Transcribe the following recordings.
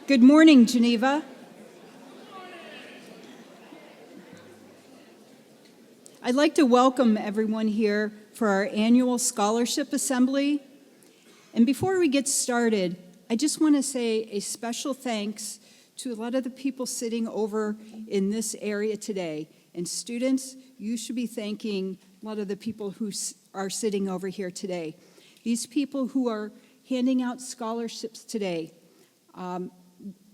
Good morning, Geneva. I'd like to welcome everyone here for our annual Scholarship Assembly. And before we get started, I just want to say a special thanks to a lot of the people sitting over in this area today. And students, you should be thanking a lot of the people who are sitting over here today. These people who are handing out scholarships today.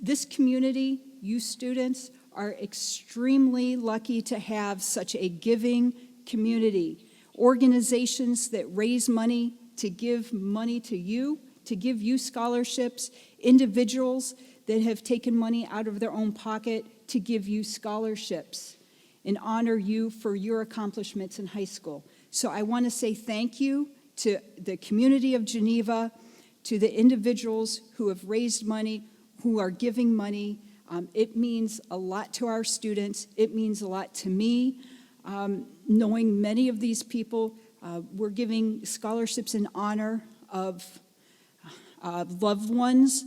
This community, you students, are extremely lucky to have such a giving community. Organizations that raise money to give money to you, to give you scholarships, individuals that have taken money out of their own pocket to give you scholarships and honor you for your accomplishments in high school. So I want to say thank you to the community of Geneva, to the individuals who have raised money, who are giving money. It means a lot to our students. It means a lot to me. Knowing many of these people, we're giving scholarships in honor of loved ones.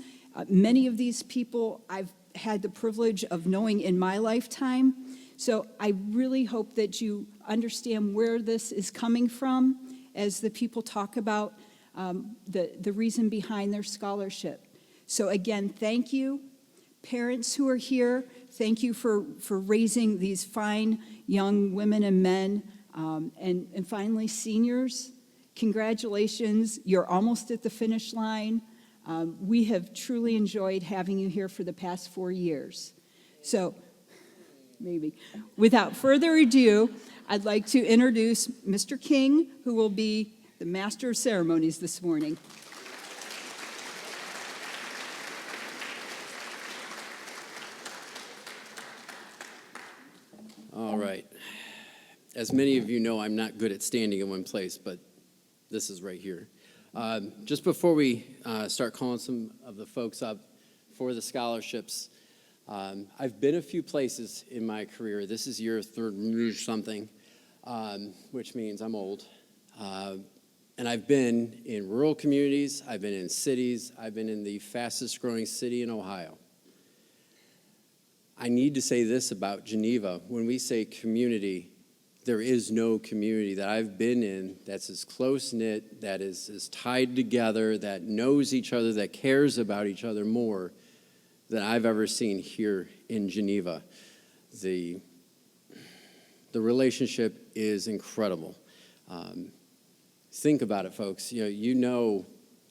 Many of these people I've had the privilege of knowing in my lifetime. So I really hope that you understand where this is coming from as the people talk about the reason behind their scholarship. So again, thank you. Parents who are here, thank you for raising these fine young women and men. And finally, seniors, congratulations. You're almost at the finish line. We have truly enjoyed having you here for the past 4 years. So, maybe. Without further ado, I'd like to introduce Mr. King, who will be the Master of Ceremonies this morning. All right. As many of you know, I'm not good at standing in one place, but this is right here. Just before we start calling some of the folks up for the scholarships, I've been a few places in my career. This is year third something, which means I'm old. And I've been in rural communities. I've been in cities. I've been in the fastest growing city in Ohio. I need to say this about Geneva. When we say community, there is no community that I've been in that's as close-knit, that is as tied together, that knows each other, that cares about each other more than I've ever seen here in Geneva. The relationship is incredible. Think about it, folks. You know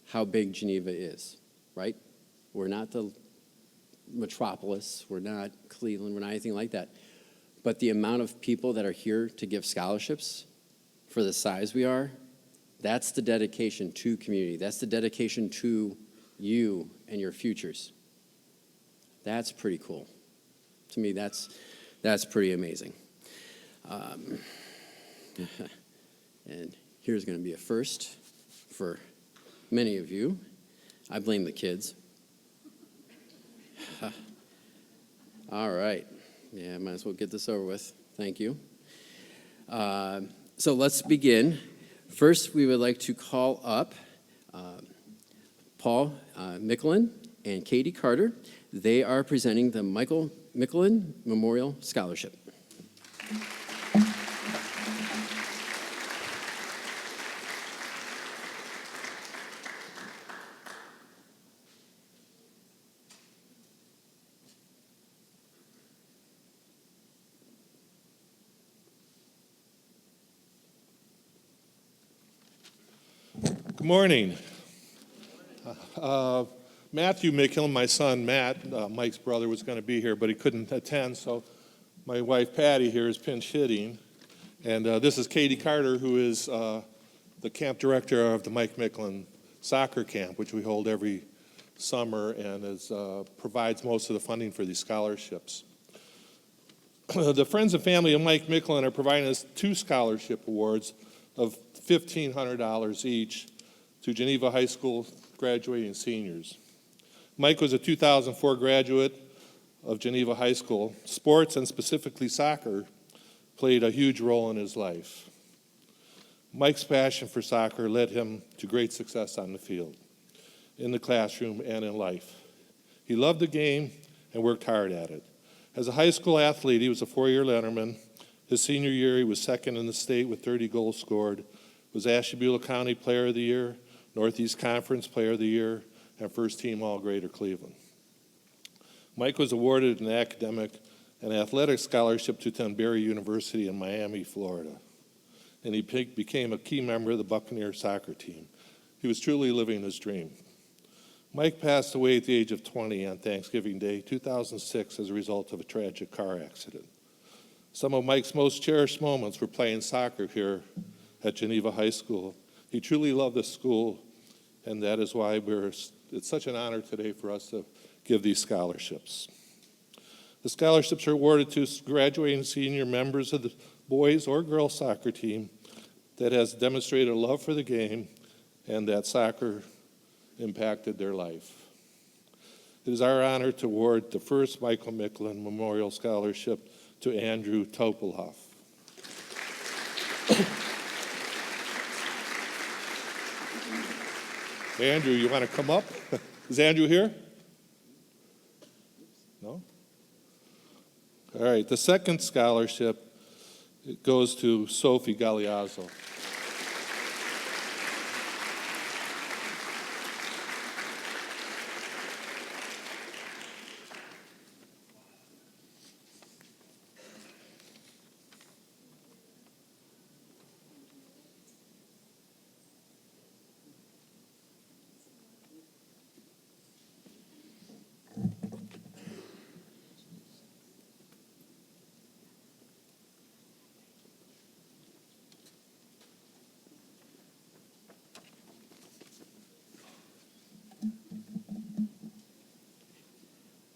how big Geneva is, right? We're not the metropolis. We're not Cleveland. We're not anything like that. But the amount of people that are here to give scholarships for the size we are, that's the dedication to community. That's the dedication to you and your futures. That's pretty cool. To me, that's pretty amazing. And here's going to be a first for many of you. I blame the kids. All right. Yeah, might as well get this over with. Thank you. So let's begin. First, we would like to call up Paul Micklin and Katie Carter. They are presenting the Michael Micklin Memorial Scholarship. Good morning. Matthew Micklin, my son Matt, Mike's brother, was going to be here, but he couldn't attend, so my wife Patty here is pinch hitting. And this is Katie Carter, who is the camp director of the Mike Micklin soccer camp, which we hold every summer and provides most of the funding for these scholarships. The friends and family of Mike Micklin are providing us 2 scholarship awards of $1,500 each to Geneva High School graduating seniors. Mike was a 2004 graduate of Geneva High School. Sports, and specifically soccer, played a huge role in his life. Mike's passion for soccer led him to great success on the field, in the classroom, and in life. He loved the game and worked hard at it. As a high school athlete, he was a four-year letterman. His senior year, he was second in the state with 30 goals scored, was Ashtabula County Player of the Year, Northeast Conference Player of the Year, and first team All-Greater Cleveland. Mike was awarded an academic and athletic scholarship to attend Barry University in Miami, Florida, and he became a key member of the Buccaneer soccer team. He was truly living his dream. Mike passed away at the age of 20 on Thanksgiving Day, 2006, as a result of a tragic car accident. Some of Mike's most cherished moments were playing soccer here at Geneva High School. He truly loved the school, and that is why it's such an honor today for us to give these scholarships. The scholarships are awarded to graduating senior members of the boys or girls soccer team that has demonstrated a love for the game and that soccer impacted their life. It is our honor to award the first Michael Micklin Memorial Scholarship to Andrew Topolhoff. Andrew, you want to come up? Is Andrew here? No? All right, the second scholarship goes to Sophie Galeazzo.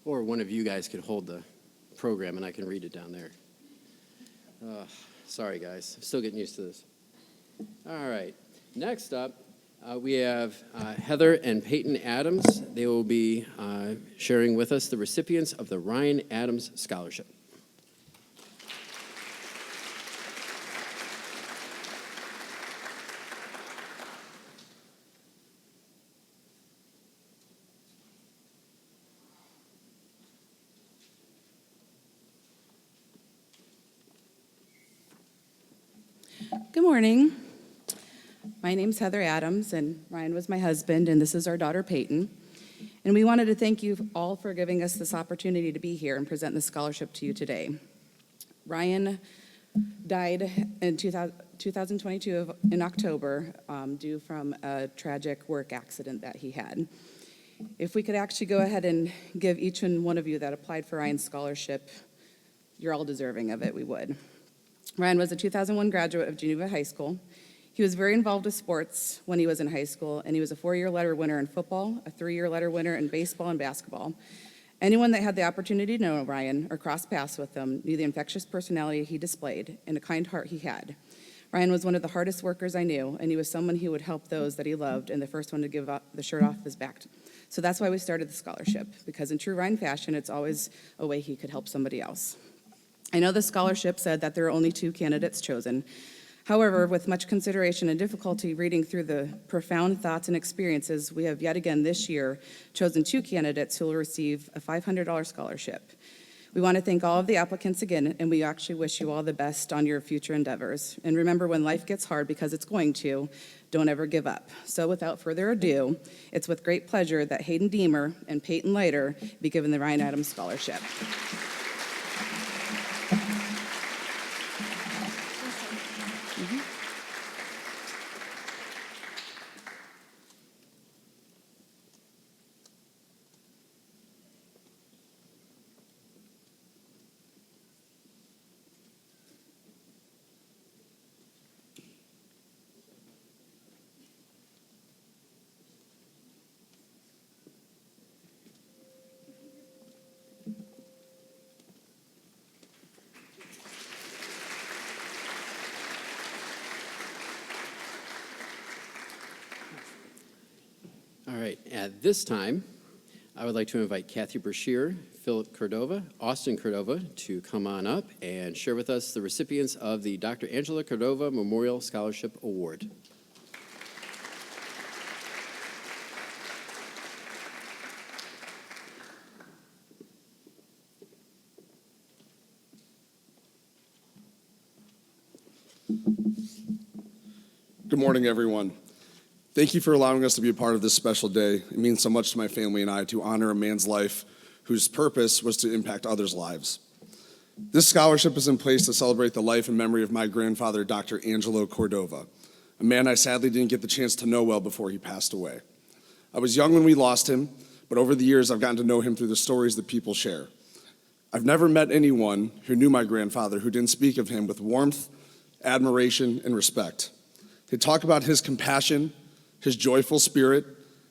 Or one of you guys could hold the program and I can read it down there. Sorry, guys. I'm still getting used to this. All right. Next up, we have Heather and Peyton Adams. They will be sharing with us the recipients of the Ryan Adams Scholarship. Good morning. My name's Heather Adams, and Ryan was my husband, and this is our daughter, Peyton. And we wanted to thank you all for giving us this opportunity to be here and present this scholarship to you today. Ryan died in 2022 in October due from a tragic work accident that he had. If we could actually go ahead and give each and one of you that applied for Ryan's scholarship, you're all deserving of it, we would. Ryan was a 2001 graduate of Geneva High School. He was very involved with sports when he was in high school, and he was a 4-year letter winner in football, a 3-year letter winner in baseball and basketball. Anyone that had the opportunity to know Ryan or cross paths with him knew the infectious personality he displayed and a kind heart he had. Ryan was one of the hardest workers I knew, and he was someone who would help those that he loved and the first one to give up the shirt off his back. So that's why we started the scholarship, because in true Ryan fashion, it's always a way he could help somebody else. I know the scholarship said that there are only 2 candidates chosen. However, with much consideration and difficulty reading through the profound thoughts and experiences, we have yet again this year chosen 2 candidates who will receive a $500 scholarship. We want to thank all of the applicants again, and we actually wish you all the best on your future endeavors. And remember, when life gets hard, because it's going to, don't ever give up. So without further ado, it's with great pleasure that Hayden Deemer and Peyton Leiter be given the Ryan Adams Scholarship. All right, at this time, I would like to invite Kathy Brashear, Philip Cordova, Austin Cordova to come on up and share with us the recipients of the Dr. Angela Cordova Memorial Scholarship Award. Good morning, everyone. Thank you for allowing us to be a part of this special day. It means so much to my family and I to honor a man's life whose purpose was to impact others' lives. This scholarship is in place to celebrate the life and memory of my grandfather, Dr. Angelo Cordova, a man I sadly didn't get the chance to know well before he passed away. I was young when we lost him, but over the years I've gotten to know him through the stories that people share. I've never met anyone who knew my grandfather who didn't speak of him with warmth, admiration, and respect. They talk about his compassion, his joyful spirit,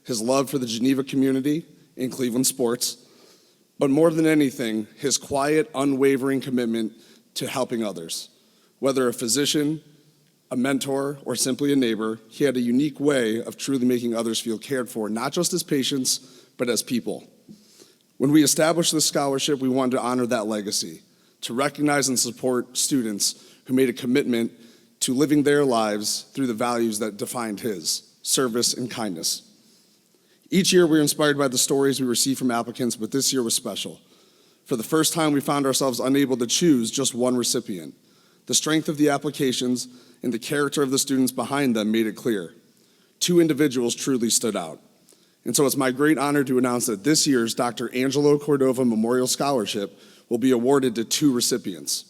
his love for the Geneva community and Cleveland sports, but more than anything, his quiet, unwavering commitment to helping others. Whether a physician, a mentor, or simply a neighbor, he had a unique way of truly making others feel cared for, not just as patients, but as people. When we established this scholarship, we wanted to honor that legacy, to recognize and support students who made a commitment to living their lives through the values that defined his, service and kindness. Each year, we're inspired by the stories we receive from applicants, but this year was special. For the first time, we found ourselves unable to choose just one recipient. The strength of the applications and the character of the students behind them made it clear. 2 individuals truly stood out. And so it's my great honor to announce that this year's Dr. Angelo Cordova Memorial Scholarship will be awarded to 2 recipients.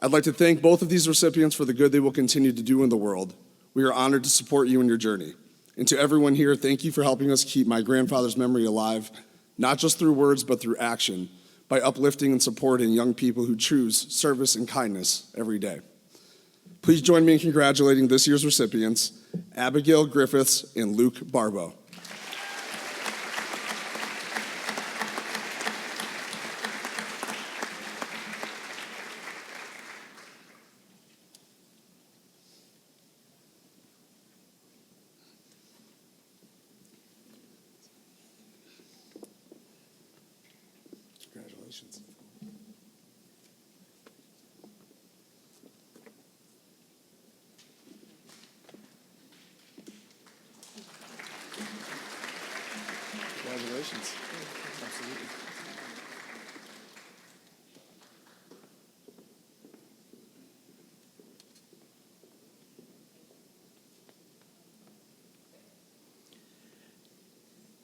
I'd like to thank both of these recipients for the good they will continue to do in the world. We are honored to support you in your journey. And to everyone here, thank you for helping us keep my grandfather's memory alive, not just through words, but through action, by uplifting and supporting young people who choose service and kindness every day. Please join me in congratulating this year's recipients, Abigail Griffiths and Luke Barbo. Congratulations. Congratulations. Absolutely.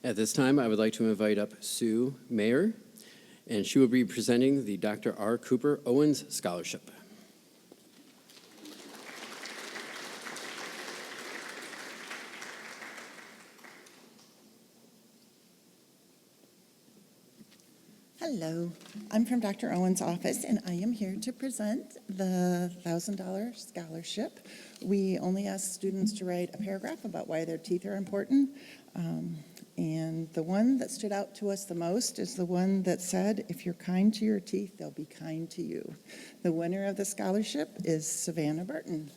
At this time, I would like to invite up Sue Mayer, and she will be presenting the Dr. R. Cooper Owens Scholarship. Hello, I'm from Dr. Owen's office, and I am here to present the $1,000 scholarship. We only ask students to write a paragraph about why their teeth are important, and the one that stood out to us the most is the one that said, if you're kind to your teeth, they'll be kind to you. The winner of the scholarship is Savannah Burton.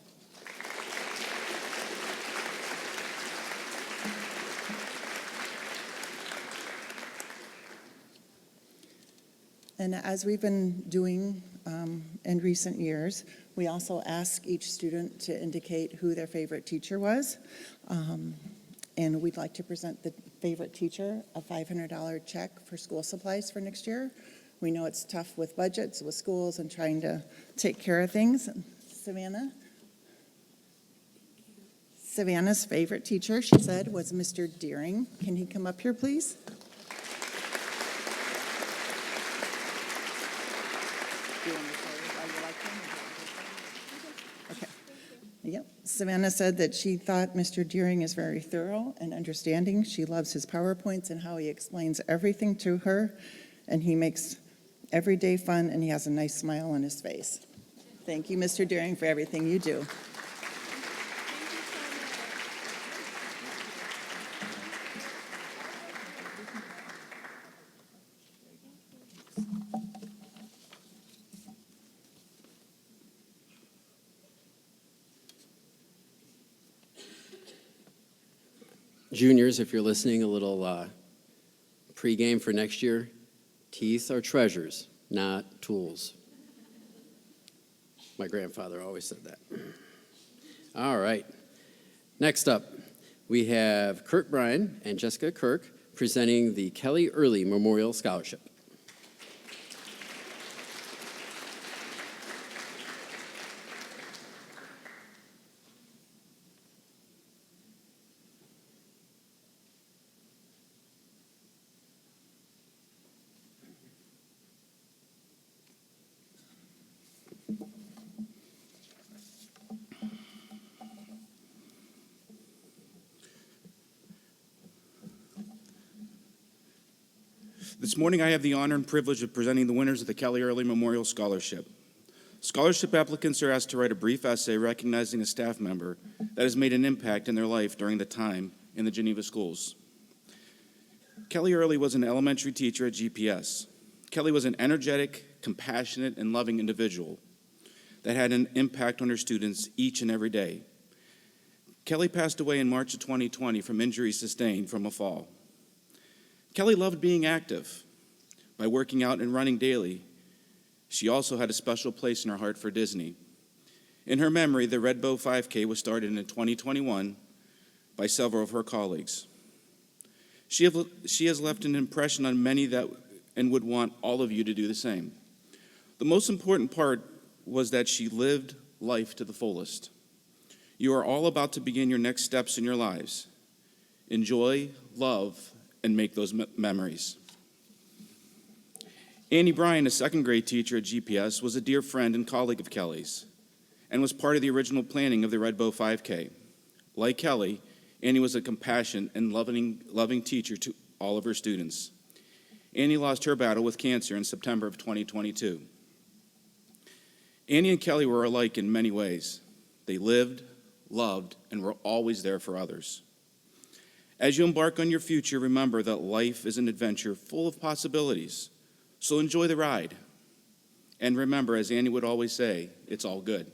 And as we've been doing in recent years, we also ask each student to indicate who their favorite teacher was. And we'd like to present the favorite teacher a $500 check for school supplies for next year. We know it's tough with budgets, with schools, and trying to take care of things. Savannah's favorite teacher, she said, was Mr. Deering. Can he come up here, please? Yep. Savannah said that she thought Mr. Deering is very thorough and understanding. She loves his PowerPoints and how he explains everything to her, and he makes every day fun, and he has a nice smile on his face. Thank you, Mr. Deering, for everything you do. Juniors, if you're listening, a little pregame for next year. Teeth are treasures, not tools. My grandfather always said that. All right. Next up, we have Kirk Bryan and Jessica Kirk presenting the Kelly Early Memorial Scholarship. This morning I have the honor and privilege of presenting the winners of the Kelly Early Memorial Scholarship. Scholarship applicants are asked to write a brief essay recognizing a staff member that has made an impact in their life during the time in the Geneva schools. Kelly Early was an elementary teacher at GPS. Kelly was an energetic, compassionate, and loving individual that had an impact on her students each and every day. Kelly passed away in March of 2020 from injuries sustained from a fall. Kelly loved being active. By working out and running daily, she also had a special place in her heart for Disney. In her memory, the Red Bow 5K was started in 2021 by several of her colleagues. She has left an impression on many and would want all of you to do the same. The most important part was that she lived life to the fullest. You are all about to begin your next steps in your lives. Enjoy, love, and make those memories. Annie Bryan, a second grade teacher at GPS, was a dear friend and colleague of Kelly's and was part of the original planning of the Red Bow 5K. Like Kelly, Annie was a compassionate and loving teacher to all of her students. Annie lost her battle with cancer in September of 2022. Annie and Kelly were alike in many ways. They lived, loved, and were always there for others. As you embark on your future, remember that life is an adventure full of possibilities. So enjoy the ride. And remember, as Annie would always say, it's all good.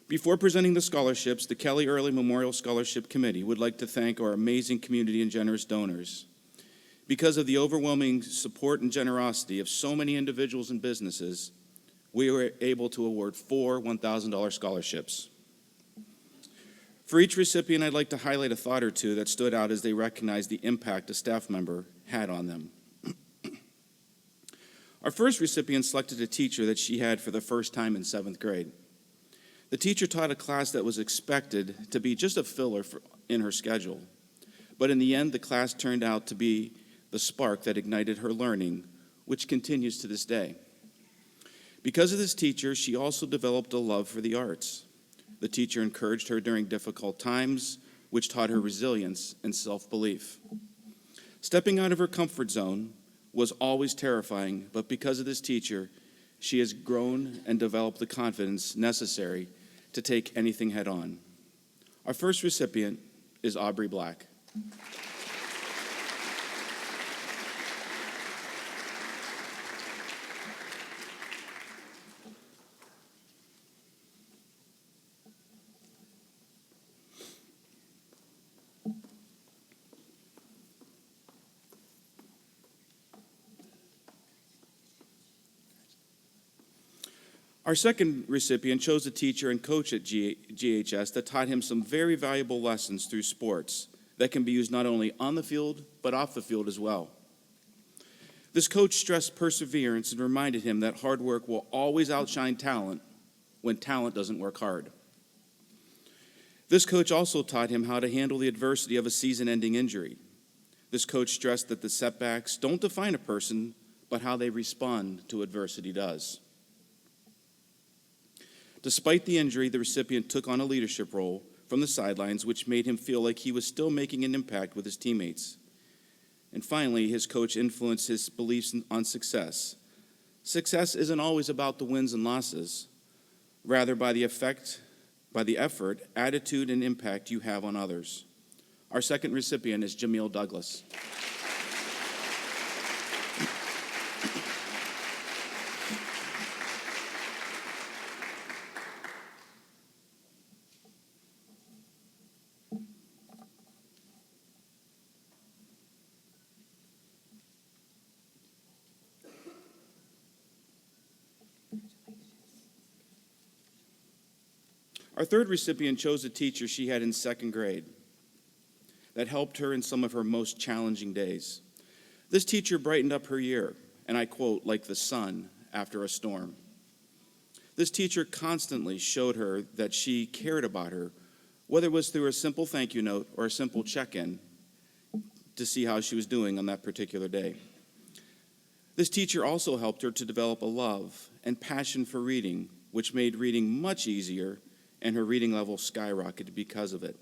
Before presenting the scholarships, the Kelly Early Memorial Scholarship Committee would like to thank our amazing community and generous donors. Because of the overwhelming support and generosity of so many individuals and businesses, we were able to award 4 $1,000 scholarships. For each recipient, I'd like to highlight a thought or two that stood out as they recognized the impact a staff member had on them. Our first recipient selected a teacher that she had for the first time in 7th grade. The teacher taught a class that was expected to be just a filler in her schedule. But in the end, the class turned out to be the spark that ignited her learning, which continues to this day. Because of this teacher, she also developed a love for the arts. The teacher encouraged her during difficult times, which taught her resilience and self-belief. Stepping out of her comfort zone was always terrifying, but because of this teacher, she has grown and developed the confidence necessary to take anything head on. Our first recipient is Aubrey Black. Our second recipient chose a teacher and coach at GHS that taught him some very valuable lessons through sports that can be used not only on the field, but off the field as well. This coach stressed perseverance and reminded him that hard work will always outshine talent when talent doesn't work hard. This coach also taught him how to handle the adversity of a season-ending injury. This coach stressed that the setbacks don't define a person, but how they respond to adversity does. Despite the injury, the recipient took on a leadership role from the sidelines, which made him feel like he was still making an impact with his teammates. And finally, his coach influenced his beliefs on success. Success isn't always about the wins and losses, rather by the effort, attitude, and impact you have on others. Our second recipient is Jamil Douglas. Our third recipient chose a teacher she had in 2nd grade that helped her in some of her most challenging days. This teacher brightened up her year, and I quote, like the sun after a storm. This teacher constantly showed her that she cared about her, whether it was through a simple thank you note or a simple check-in to see how she was doing on that particular day. This teacher also helped her to develop a love and passion for reading, which made reading much easier, and her reading level skyrocketed because of it.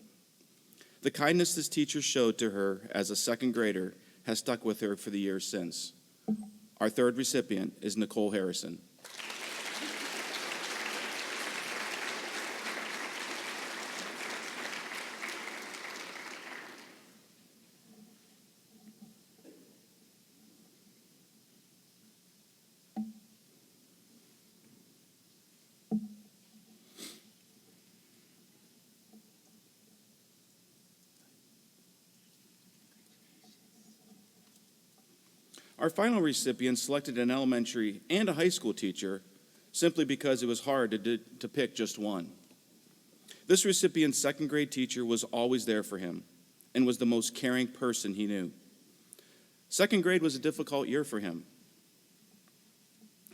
The kindness this teacher showed to her as a 2nd grader has stuck with her for the years since. Our third recipient is Nicole Harrison. Our final recipient selected an elementary and a high school teacher simply because it was hard to pick just one. This recipient's second grade teacher was always there for him and was the most caring person he knew. Second grade was a difficult year for him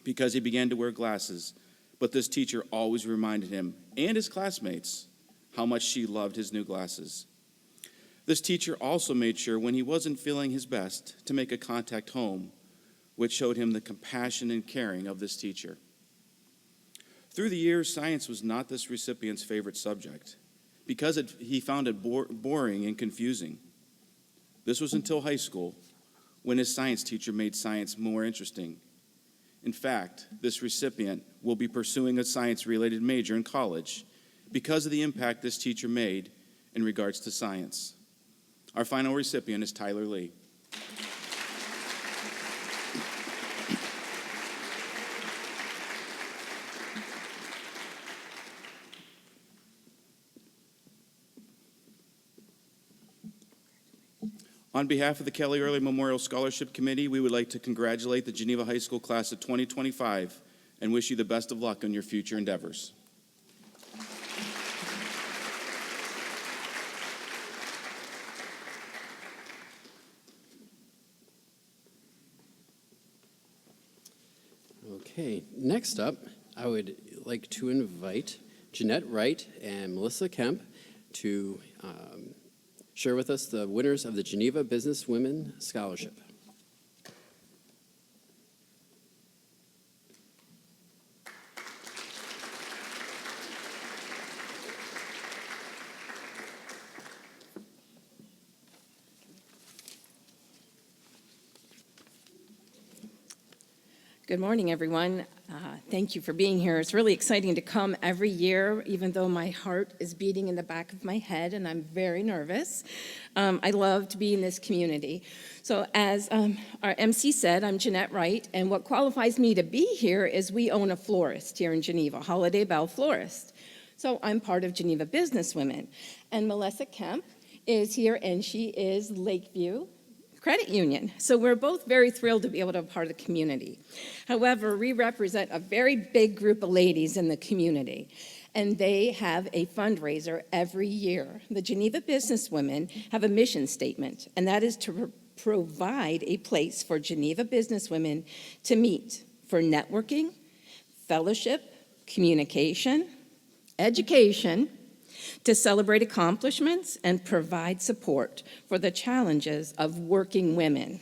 because he began to wear glasses, but this teacher always reminded him and his classmates how much she loved his new glasses. This teacher also made sure when he wasn't feeling his best to make a contact home, which showed him the compassion and caring of this teacher. Through the years, science was not this recipient's favorite subject because he found it boring and confusing. This was until high school when his science teacher made science more interesting. In fact, this recipient will be pursuing a science-related major in college because of the impact this teacher made in regards to science. Our final recipient is Tyler Lee. On behalf of the Kelly Early Memorial Scholarship Committee, we would like to congratulate the Geneva High School class of 2025 and wish you the best of luck on your future endeavors. Okay, next up, I would like to invite Jeanette Wright and Melissa Kemp to share with us the winners of the Geneva Business Women Scholarship. Good morning, everyone. Thank you for being here. It's really exciting to come every year, even though my heart is beating in the back of my head and I'm very nervous. I love to be in this community. So as our MC said, I'm Jeanette Wright, and what qualifies me to be here is we own a florist here in Geneva, Holiday Belle Florist. So I'm part of Geneva Businesswomen. And Melissa Kemp is here, and she is Lakeview Credit Union. So we're both very thrilled to be able to be part of the community. However, we represent a very big group of ladies in the community, and they have a fundraiser every year. The Geneva Businesswomen have a mission statement, and that is to provide a place for Geneva businesswomen to meet for networking, fellowship, communication, education, to celebrate accomplishments and provide support for the challenges of working women.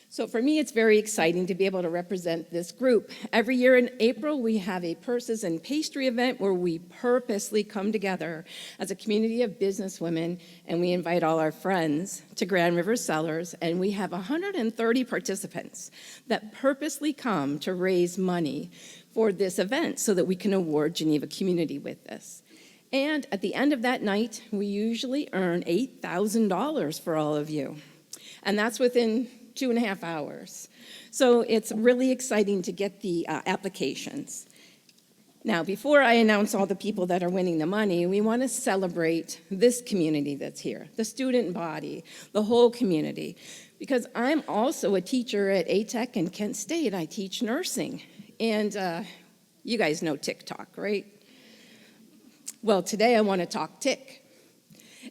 So for me, it's very exciting to be able to represent this group. Every year in April, we have a purses and pastry event where we purposely come together as a community of businesswomen, and we invite all our friends to Grand River Cellars, and we have 130 participants that purposely come to raise money for this event so that we can award Geneva Community with this. And at the end of that night, we usually earn $8,000 for all of you. And that's within 2.5 hours. So it's really exciting to get the applications. Now, before I announce all the people that are winning the money, we want to celebrate this community that's here, the student body, the whole community. Because I'm also a teacher at ATEC and Kent State. I teach nursing. And you guys know TikTok, right? Well, today I want to talk TIC,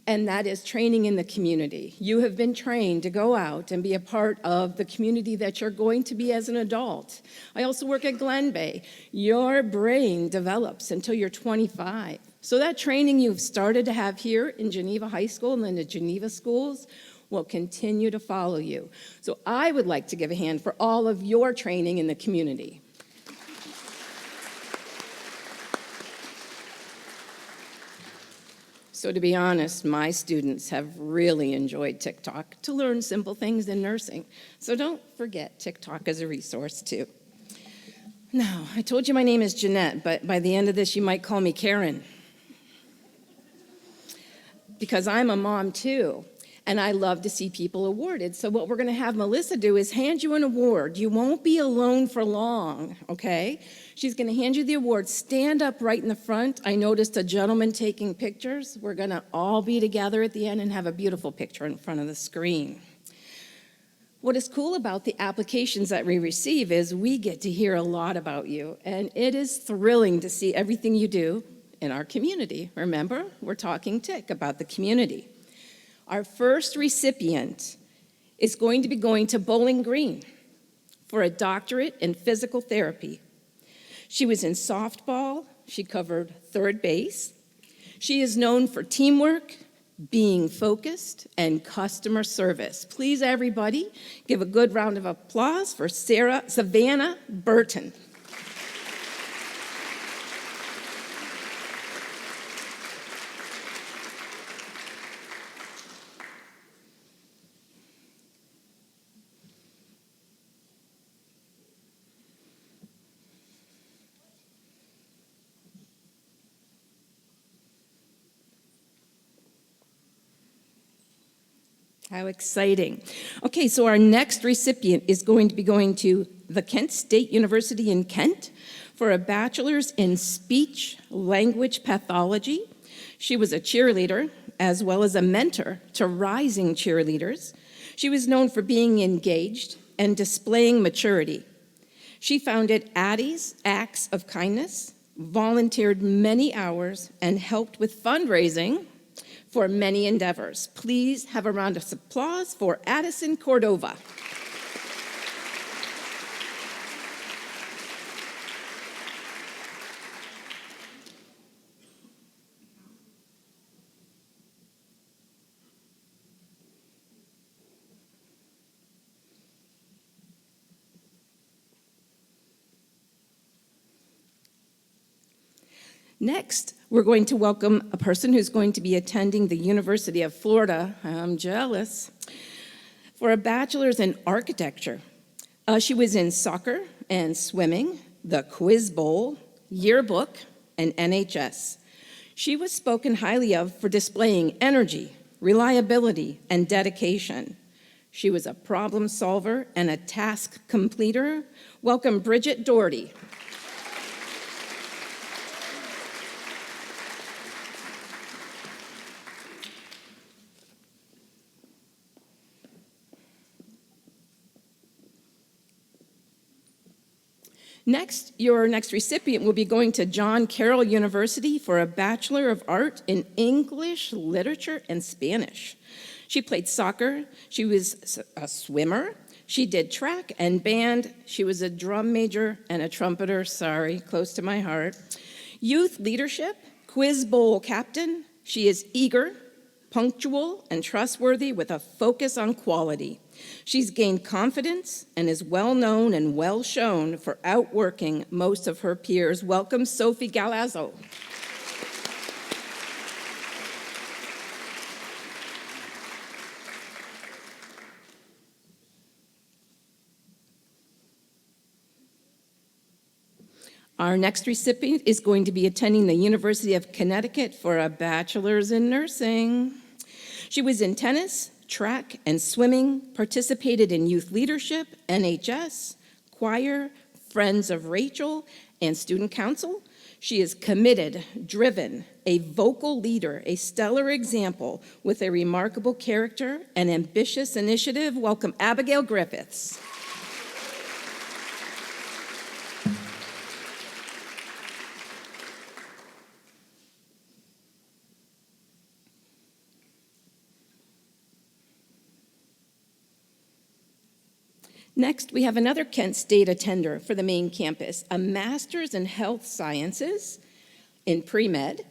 and that is training in the community. You have been trained to go out and be a part of the community that you're going to be as an adult. I also work at Glen Bay. Your brain develops until you're 25. So that training you've started to have here in Geneva High School and then the Geneva schools will continue to follow you. So I would like to give a hand for all of your training in the community. So to be honest, my students have really enjoyed TikTok to learn simple things in nursing. So don't forget TikTok as a resource too. Now, I told you my name is Jeanette, but by the end of this, you might call me Karen. Because I'm a mom too, and I love to see people awarded. So what we're gonna have Melissa do is hand you an award. You won't be alone for long, okay? She's gonna hand you the award. Stand up right in the front. I noticed a gentleman taking pictures. We're gonna all be together at the end and have a beautiful picture in front of the screen. What is cool about the applications that we receive is we get to hear a lot about you, and it is thrilling to see everything you do in our community. Remember, we're talking TIC about the community. Our first recipient is going to be going to Bowling Green for a doctorate in physical therapy. She was in softball. She covered third base. She is known for teamwork, being focused, and customer service. Please, everybody, give a good round of applause for Savannah Burton. How exciting. Okay, so our next recipient is going to be going to the Kent State University in Kent for a bachelor's in speech language pathology. She was a cheerleader as well as a mentor to rising cheerleaders. She was known for being engaged and displaying maturity. She founded Addie's Acts of Kindness, volunteered many hours, and helped with fundraising for many endeavors. Please have a round of applause for Addison Cordova. Next, we're going to welcome a person who's going to be attending the University of Florida, I'm jealous, for a bachelor's in architecture. She was in soccer and swimming, the Quiz Bowl, yearbook, and NHS. She was spoken highly of for displaying energy, reliability, and dedication. She was a problem solver and a task completer. Welcome, Bridget Doherty. Next, your next recipient will be going to John Carroll University for a Bachelor of Art in English, Literature, and Spanish. She played soccer, she was a swimmer, she did track and band, she was a drum major and a trumpeter, sorry, close to my heart. Youth leadership, Quiz Bowl captain, she is eager, punctual, and trustworthy with a focus on quality. She's gained confidence and is well known and well shown for outworking most of her peers. Welcome, Sophie Galazzo. Our next recipient is going to be attending the University of Connecticut for a bachelor's in nursing. She was in tennis, track, and swimming, participated in youth leadership, NHS, choir, Friends of Rachel, and student council. She is committed, driven, a vocal leader, a stellar example with a remarkable character and ambitious initiative. Welcome, Abigail Griffiths. Next, we have another Kent State attender for the main campus, a master's in health sciences in pre-med.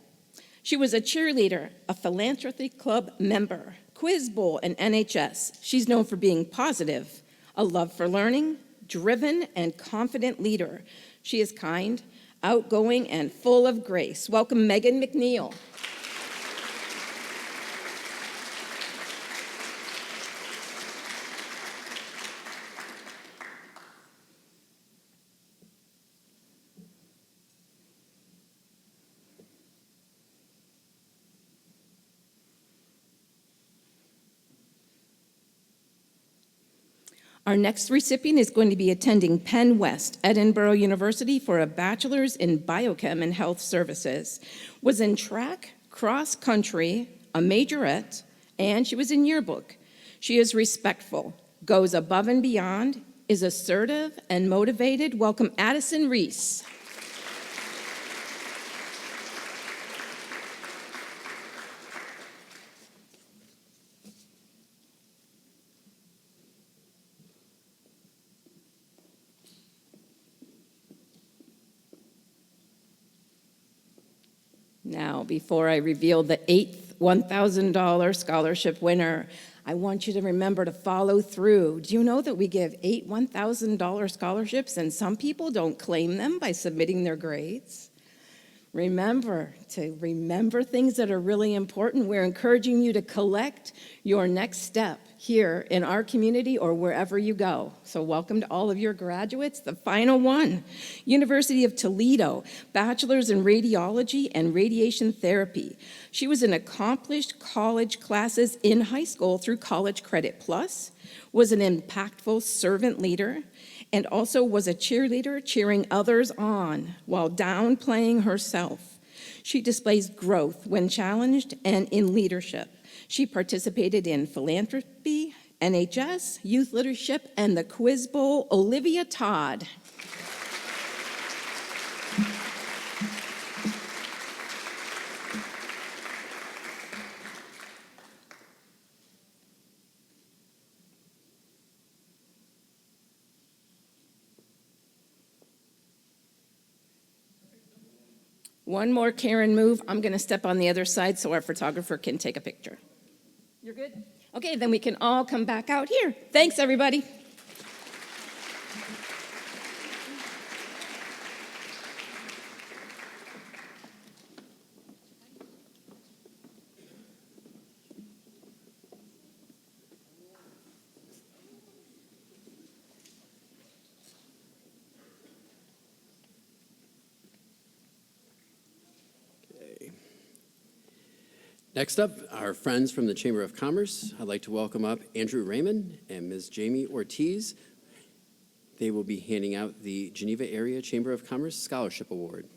She was a cheerleader, a philanthropy club member, Quiz Bowl, and NHS. She's known for being positive, a love for learning, driven, and confident leader. She is kind, outgoing, and full of grace. Welcome, Megan McNeil. Our next recipient is going to be attending Penn West, Edinburgh University for a bachelor's in biochem and health services. Was in track, cross country, a majorette, and she was in yearbook. She is respectful, goes above and beyond, is assertive and motivated. Welcome Addison Reese. Now, before I reveal the eighth $1,000 scholarship winner, I want you to remember to follow through. Do you know that we give 8 $1,000 scholarships and some people don't claim them by submitting their grades? Remember to remember things that are really important. We're encouraging you to collect your next step here in our community or wherever you go. So welcome to all of your graduates. The final one, University of Toledo, bachelor's in radiology and radiation therapy. She was in accomplished college classes in high school through College Credit Plus, was an impactful servant leader, and also was a cheerleader cheering others on while downplaying herself. She displays growth when challenged and in leadership. She participated in philanthropy, NHS, youth leadership, and the Quiz Bowl. Olivia Todd. One more Karen move. I'm going to step on the other side so our photographer can take a picture. You're good? Okay, then we can all come back out here. Thanks, everybody. Next up, our friends from the Chamber of Commerce. I'd like to welcome up Andrew Raymond and Ms. Jamie Ortiz. They will be handing out the Geneva Area Chamber of Commerce Scholarship Award.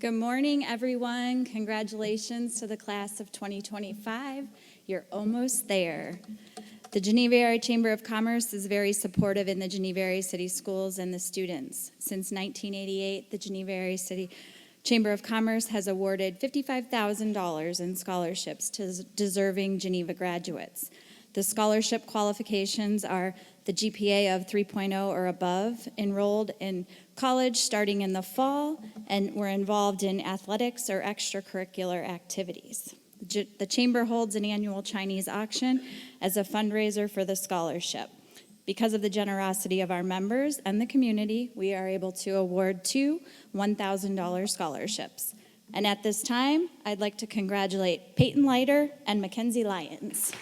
Good morning, everyone. Congratulations to the class of 2025. You're almost there. The Geneva Area Chamber of Commerce is very supportive in the Geneva Area City Schools and the students. Since 1988, the Geneva Area City Chamber of Commerce has awarded $55,000 in scholarships to deserving Geneva graduates. The scholarship qualifications are the GPA of 3.0 or above, enrolled in college starting in the fall, and were involved in athletics or extracurricular activities. The Chamber holds an annual Chinese auction as a fundraiser for the scholarship. Because of the generosity of our members and the community, we are able to award 2 $1,000 scholarships. And at this time, I'd like to congratulate Peyton Leiter and Mackenzie Lyons.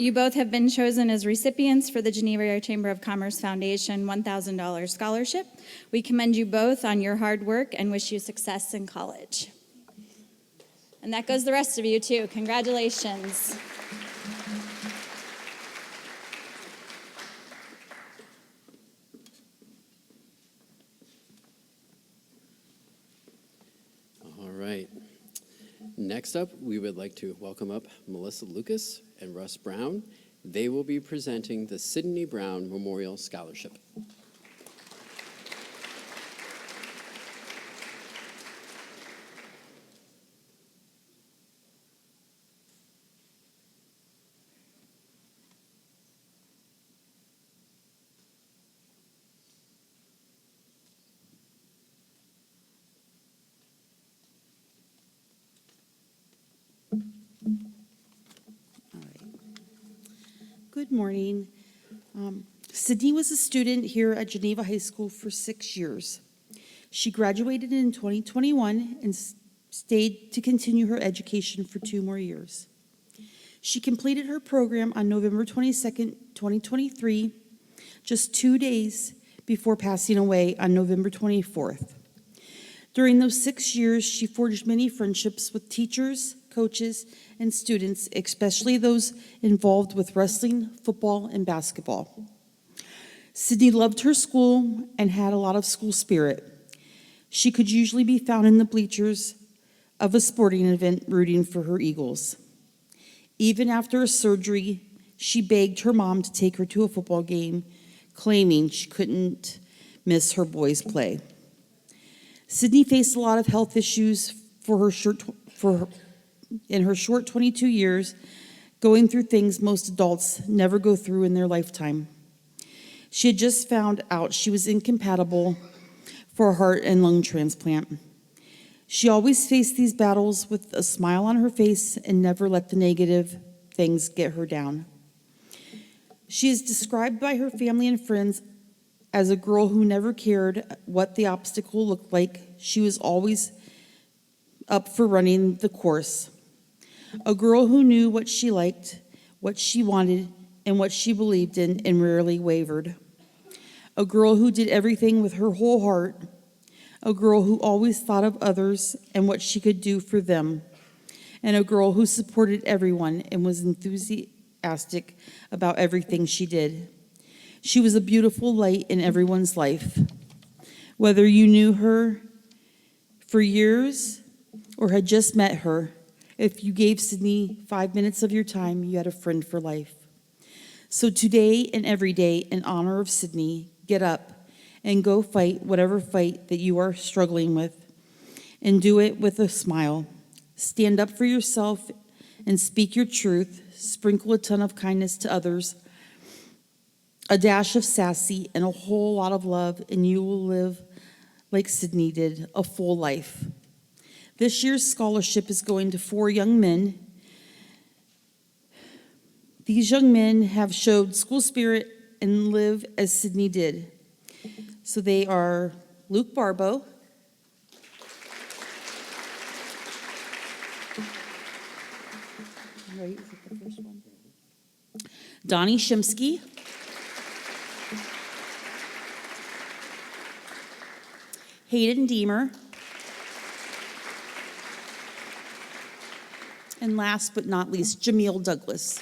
You both have been chosen as recipients for the Geneva Area Chamber of Commerce Foundation $1,000 scholarship. We commend you both on your hard work and wish you success in college. And that goes the rest of you too. Congratulations. All right. Next up, we would like to welcome up Melissa Lucas and Russ Brown. They will be presenting the Sidney Brown Memorial Scholarship. Good morning. Sydney was a student here at Geneva High School for 6 years. She graduated in 2021 and stayed to continue her education for 2 more years. She completed her program on November 22nd, 2023, just 2 days before passing away on November 24th. During those 6 years, she forged many friendships with teachers, coaches, and students, especially those involved with wrestling, football, and basketball. Sydney loved her school and had a lot of school spirit. She could usually be found in the bleachers of a sporting event rooting for her Eagles. Even after a surgery, she begged her mom to take her to a football game, claiming she couldn't miss her boys' play. Sydney faced a lot of health issues in her short 22 years, going through things most adults never go through in their lifetime. She had just found out she was incompatible for a heart and lung transplant. She always faced these battles with a smile on her face and never let the negative things get her down. She is described by her family and friends as a girl who never cared what the obstacle looked like. She was always up for running the course. A girl who knew what she liked, what she wanted, and what she believed in, and rarely wavered. A girl who did everything with her whole heart. A girl who always thought of others and what she could do for them. And a girl who supported everyone and was enthusiastic about everything she did. She was a beautiful light in everyone's life. Whether you knew her for years or had just met her, if you gave Sydney 5 minutes of your time, you had a friend for life. So today and every day, in honor of Sydney, get up and go fight whatever fight that you are struggling with, and do it with a smile. Stand up for yourself and speak your truth. Sprinkle a ton of kindness to others, a dash of sassy, and a whole lot of love, and you will live like Sydney did, a full life. This year's scholarship is going to 4 young men. These young men have showed school spirit and live as Sydney did. So they are Luke Barbeau, right, is it the first one? Donnie Shimsky, Hayden Deemer, and last but not least, Jameel Douglas.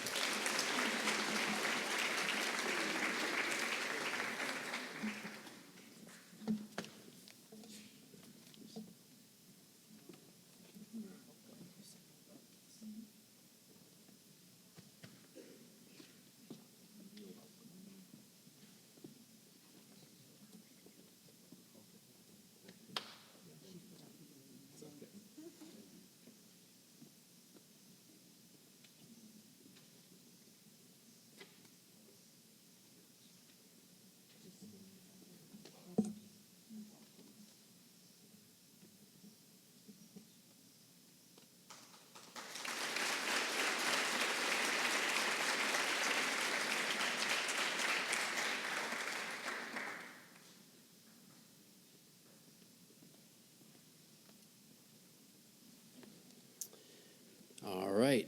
All right.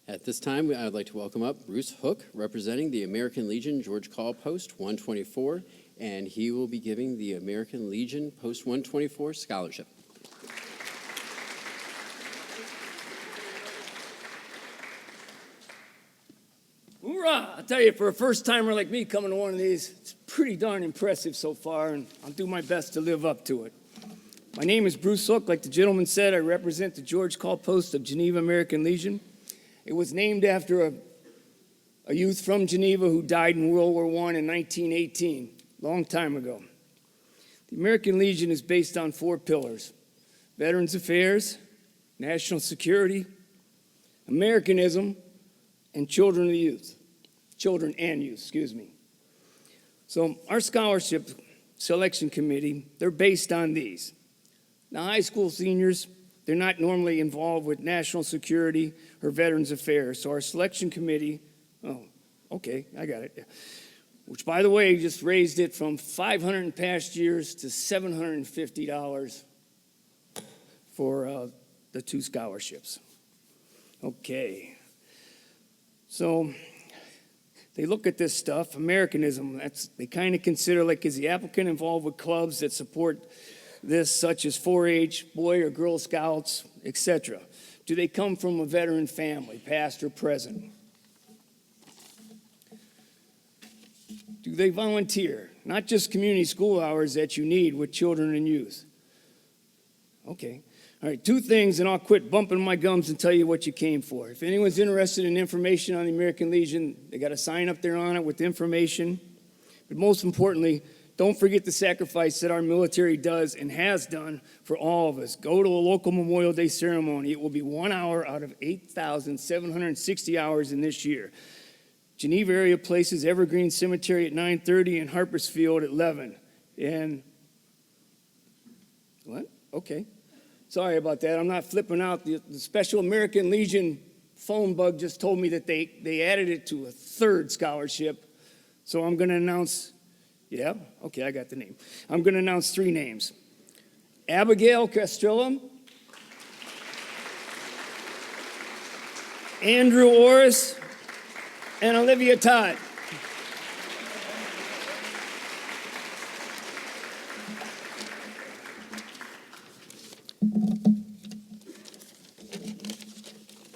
At this time, I'd like to welcome up Bruce Hook, representing the American Legion George Call Post 124, and he will be giving the American Legion Post 124 Scholarship. Hoorah! I tell you, for a first-timer like me coming to one of these, it's pretty darn impressive so far, and I'll do my best to live up to it. My name is Bruce Hook. Like the gentleman said, I represent the George Call Post of Geneva American Legion. It was named after a youth from Geneva who died in World War I in 1918, a long time ago. The American Legion is based on 4 pillars: Veterans Affairs, National Security, Americanism, and Children and Youth. So our scholarship selection committee, they're based on these. Now, high school seniors, they're not normally involved with national security or Veterans Affairs, so our selection committee, oh, okay, I got it. which, by the way, just raised it from $500 in past years to $750 for the 2 scholarships. Okay. So they look at this stuff, Americanism, they kind of consider, like, is the applicant involved with clubs that support this, such as 4-H, Boy or Girl Scouts, etc.? Do they come from a veteran family, past or present? Do they volunteer? Not just community school hours that you need with children and youth. Okay. All right, 2 things, and I'll quit bumping my gums and tell you what you came for. If anyone's interested in information on the American Legion, they got a sign up there on it with information. But most importantly, don't forget the sacrifice that our military does and has done for all of us. Go to a local Memorial Day ceremony. It will be 1 hour out of 8,760 hours in this year. Geneva area places Evergreen Cemetery at 9:30 and Harpersfield at 11. And what? Okay. Sorry about that. I'm not flipping out. The Special American Legion phone bug just told me that they added it to a 3rd scholarship. So I'm going to announce, yeah, okay, I got the name. I'm going to announce 3 names. Abigail Castrillum, Andrew Orris, and Olivia Todd.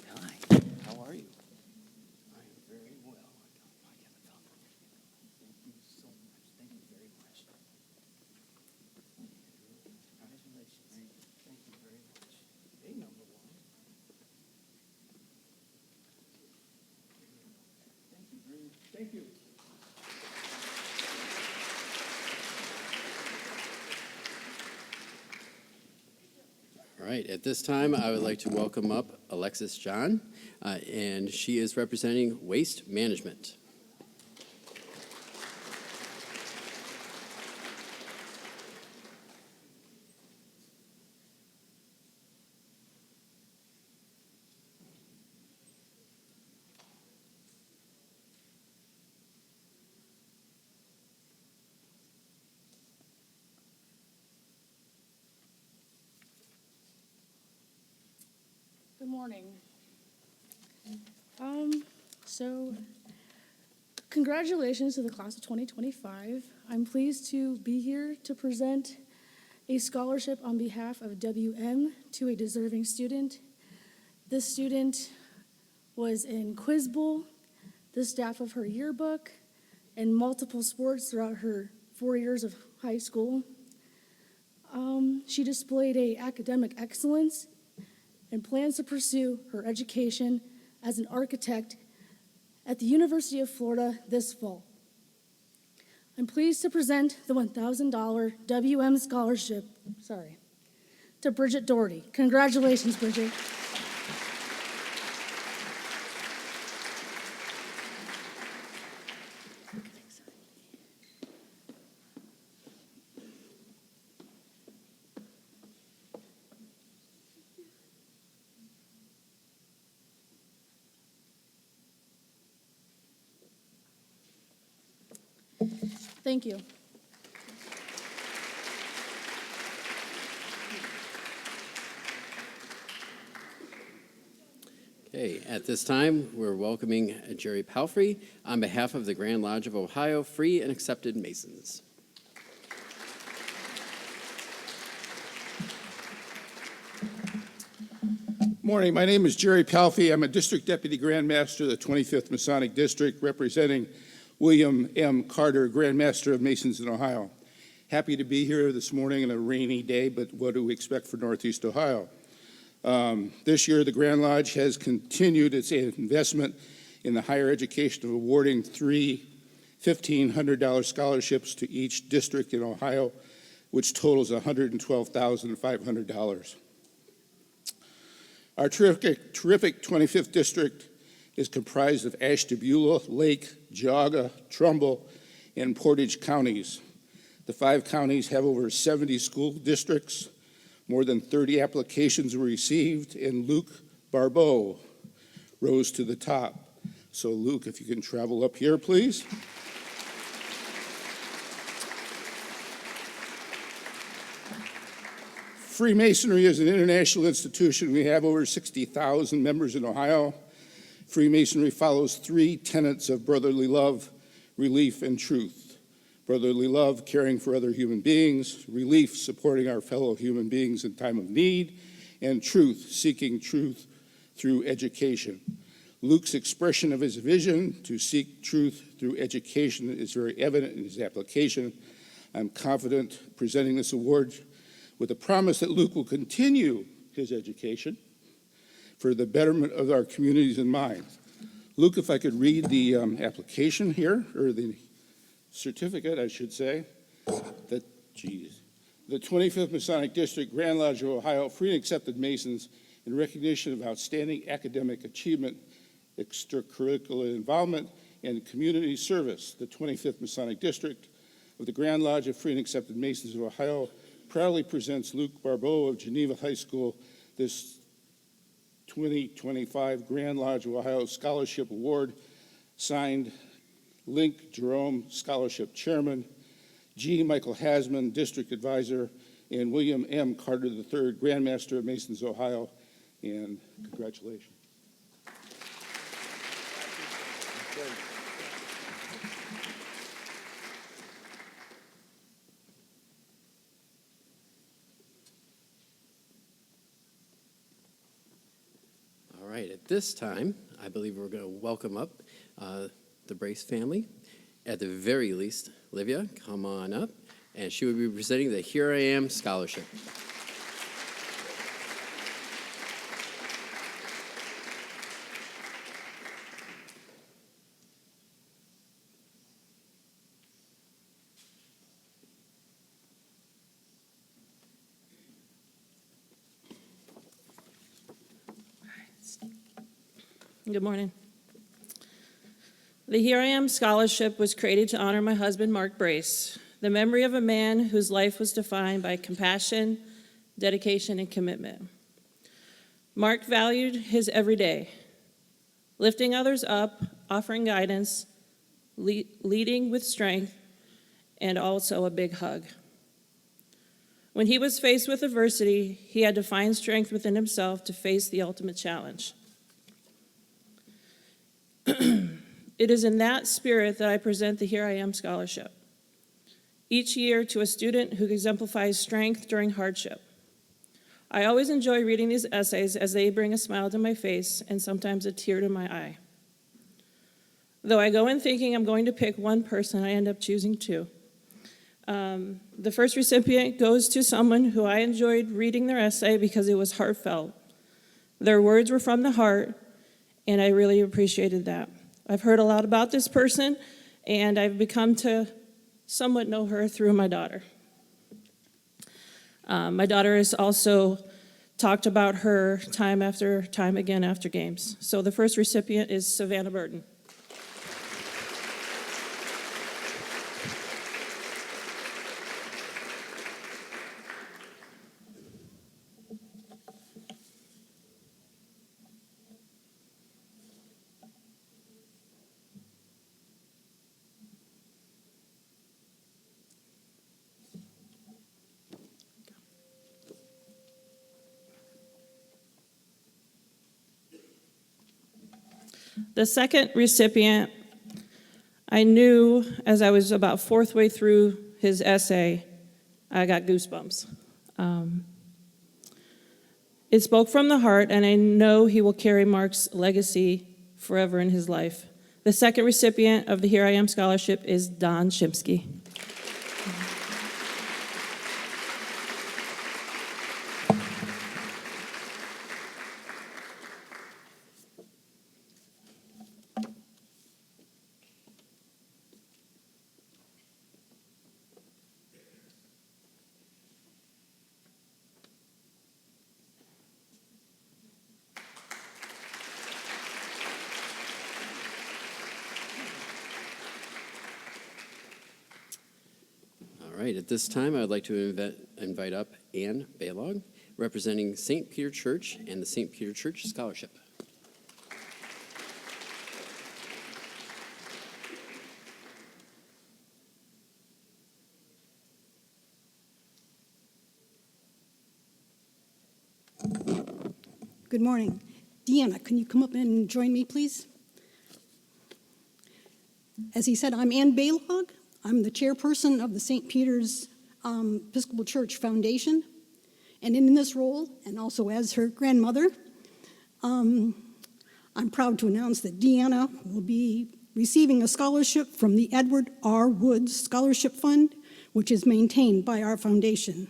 Hi, how are you? I am very well. I haven't felt it. Thank you so much. Thank you very much. Congratulations. Thank you very much. Hey, number 1. Thank you very much. Thank you. All right, at this time, I would like to welcome up Alexis John, and she is representing Waste Management. Good morning. So congratulations to the class of 2025. I'm pleased to be here to present a scholarship on behalf of WM to a deserving student. This student was in Quiz Bowl, the staff of her yearbook, and multiple sports throughout her 4 years of high school. She displayed academic excellence and plans to pursue her education as an architect at the University of Florida this fall. I'm pleased to present the $1,000 WM scholarship, to Bridget Doherty. Congratulations, Bridget. Thank you. Okay, at this time, we're welcoming Jerry Palfrey on behalf of the Grand Lodge of Ohio Free and Accepted Masons. Morning, my name is Jerry Palfrey. I'm a District Deputy Grand Master of the 25th Masonic District, representing William M. Carter, Grand Master of Masons in Ohio. Happy to be here this morning on a rainy day, but what do we expect for Northeast Ohio? This year, the Grand Lodge has continued its investment in the higher education of awarding 3 $1,500 scholarships to each district in Ohio, which totals $112,500. Our terrific 25th district is comprised of Ashtabula, Lake, Geauga, Trumbull, and Portage counties. The 5 counties have over 70 school districts. More than 30 applications were received, and Luke Barbeau rose to the top. So Luke, if you can travel up here, please. Freemasonry is an international institution. We have over 60,000 members in Ohio. Freemasonry follows 3 tenets of brotherly love, relief, and truth. Brotherly love, caring for other human beings; relief, supporting our fellow human beings in time of need; and truth, seeking truth through education. Luke's expression of his vision to seek truth through education is very evident in his application. I'm confident presenting this award with the promise that Luke will continue his education for the betterment of our communities in mind. Luke, if I could read the application here, or the certificate, I should say. The 25th Masonic District, Grand Lodge of Ohio, free and accepted Masons in recognition of outstanding academic achievement, extracurricular involvement, and community service. The 25th Masonic District of the Grand Lodge of Free and Accepted Masons of Ohio proudly presents Luke Barbeau of Geneva High School this 2025 Grand Lodge of Ohio Scholarship Award, signed Link Jerome Scholarship Chairman, G. Michael Hasman, District Advisor, and William M. Carter III, Grand Master of Masons, Ohio, and congratulations. All right, at this time, I believe we're going to welcome up the Brace family. At the very least, Livia, come on up, and she will be presenting the Here I Am Scholarship. Good morning. The Here I Am Scholarship was created to honor my husband, Mark Brace, the memory of a man whose life was defined by compassion, dedication, and commitment. Mark valued his everyday, lifting others up, offering guidance, leading with strength, and also a big hug. When he was faced with adversity, he had to find strength within himself to face the ultimate challenge. It is in that spirit that I present the Here I Am Scholarship, each year to a student who exemplifies strength during hardship. I always enjoy reading these essays as they bring a smile to my face and sometimes a tear to my eye. Though I go in thinking I'm going to pick one person, I end up choosing 2. The first recipient goes to someone who I enjoyed reading their essay because it was heartfelt. Their words were from the heart, and I really appreciated that. I've heard a lot about this person, and I've become to somewhat know her through my daughter. My daughter has also talked about her time after time again after games. So the first recipient is Savannah Burton. The second recipient, I knew as I was about 4th way through his essay, I got goosebumps. It spoke from the heart, and I know he will carry Mark's legacy forever in his life. The second recipient of the Here I Am Scholarship is Don Shimsky. All right, at this time, I would like to invite up Ann Baylog, representing St. Peter Church and the St. Peter Church Scholarship. Good morning. Deanna, can you come up and join me, please? As he said, I'm Ann Baylog. I'm the chairperson of the St. Peter's Episcopal Church Foundation. And in this role, and also as her grandmother, I'm proud to announce that Deanna will be receiving a scholarship from the Edward R. Woods Scholarship Fund, which is maintained by our foundation.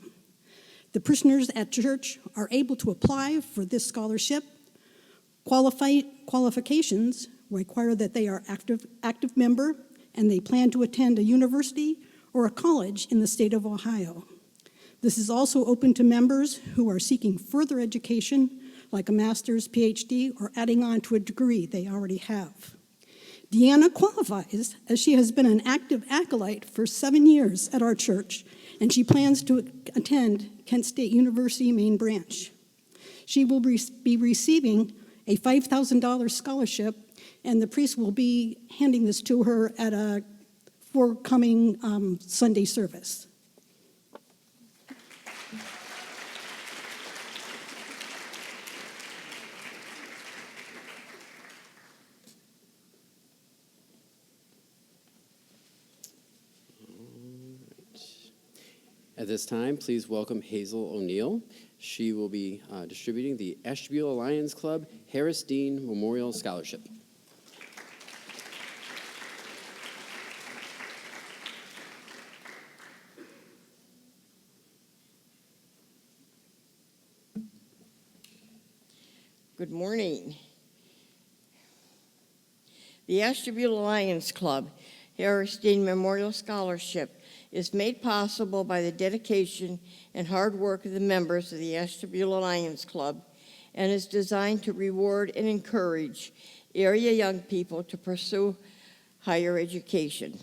The parishioners at church are able to apply for this scholarship. Qualifications require that they are active member and they plan to attend a university or a college in the state of Ohio. This is also open to members who are seeking further education, like a master's, PhD, or adding on to a degree they already have. Deanna qualifies as she has been an active acolyte for 7 years at our church, and she plans to attend Kent State University main branch. She will be receiving a $5,000 scholarship, and the priest will be handing this to her at a forthcoming Sunday service. At this time, please welcome Hazel O'Neill. She will be distributing the Ashtabula Lions Club Harris Dean Memorial Scholarship. Good morning. The Ashtabula Lions Club Harris Dean Memorial Scholarship is made possible by the dedication and hard work of the members of the Ashtabula Lions Club and is designed to reward and encourage area young people to pursue higher education.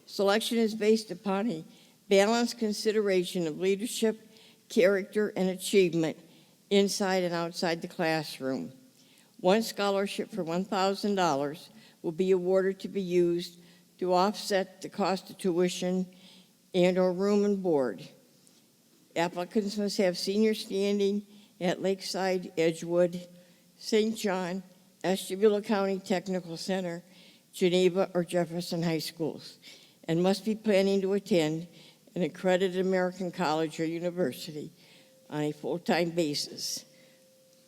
Selection is based upon a balanced consideration of leadership, character, and achievement inside and outside the classroom. One scholarship for $1,000 will be awarded to be used to offset the cost of tuition and/or room and board. Applicants must have senior standing at Lakeside, Edgewood, St. John, Ashtabula County Technical Center, Geneva, or Jefferson High Schools, and must be planning to attend an accredited American college or university on a full-time basis.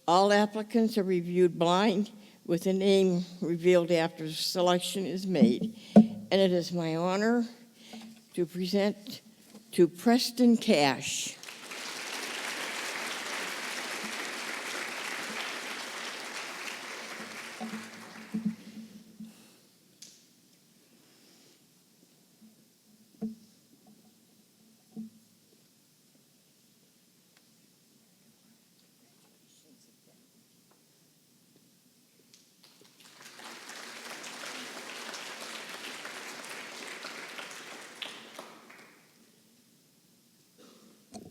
All applicants are reviewed blind with a name revealed after selection is made, and it is my honor to present to Preston Cash.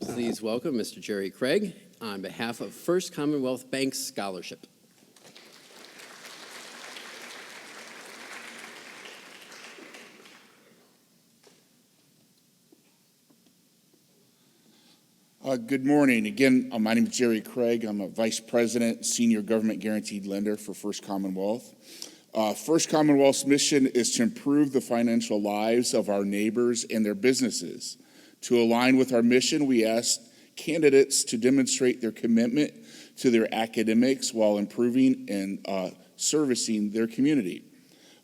Please welcome Mr. Jerry Craig on behalf of First Commonwealth Bank Scholarship. Good morning. Again, my name is Jerry Craig. I'm a Vice President, Senior Government Guaranteed Lender for First Commonwealth. First Commonwealth's mission is to improve the financial lives of our neighbors and their businesses. To align with our mission, we asked candidates to demonstrate their commitment to their academics while improving and servicing their community.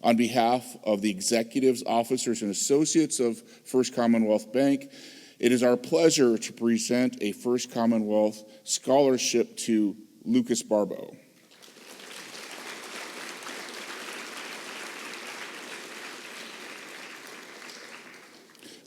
On behalf of the executives, officers, and associates of First Commonwealth Bank, it is our pleasure to present a First Commonwealth scholarship to Lucas Barbeau.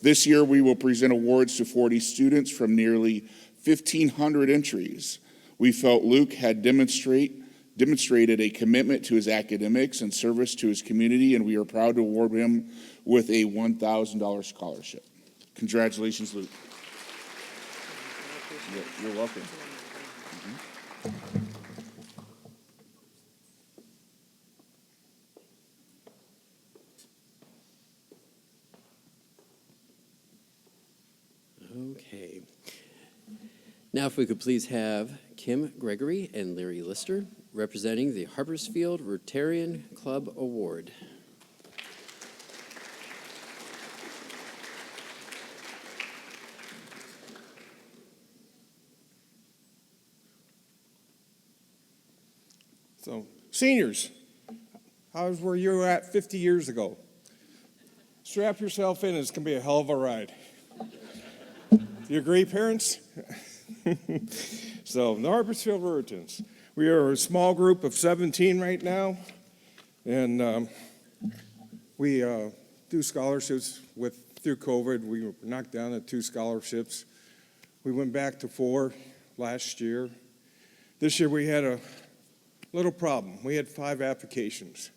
This year, we will present awards to 40 students from nearly 1,500 entries. We felt Luke had demonstrated a commitment to his academics and service to his community, and we are proud to award him with a $1,000 scholarship. Congratulations, Luke. You're welcome. Okay. Now, if we could please have Kim Gregory and Larry Lister representing the Harpersfield Rotarian Club Award. So, seniors, how's where you were at 50 years ago? Strap yourself in, it's going to be a hell of a ride. Do you agree, parents? So, the Harpersfield Ruritans. We are a small group of 17 right now, and we do scholarships through COVID. We were knocked down to 2 scholarships. We went back to 4 last year. This year we had a little problem. We had 5 applications.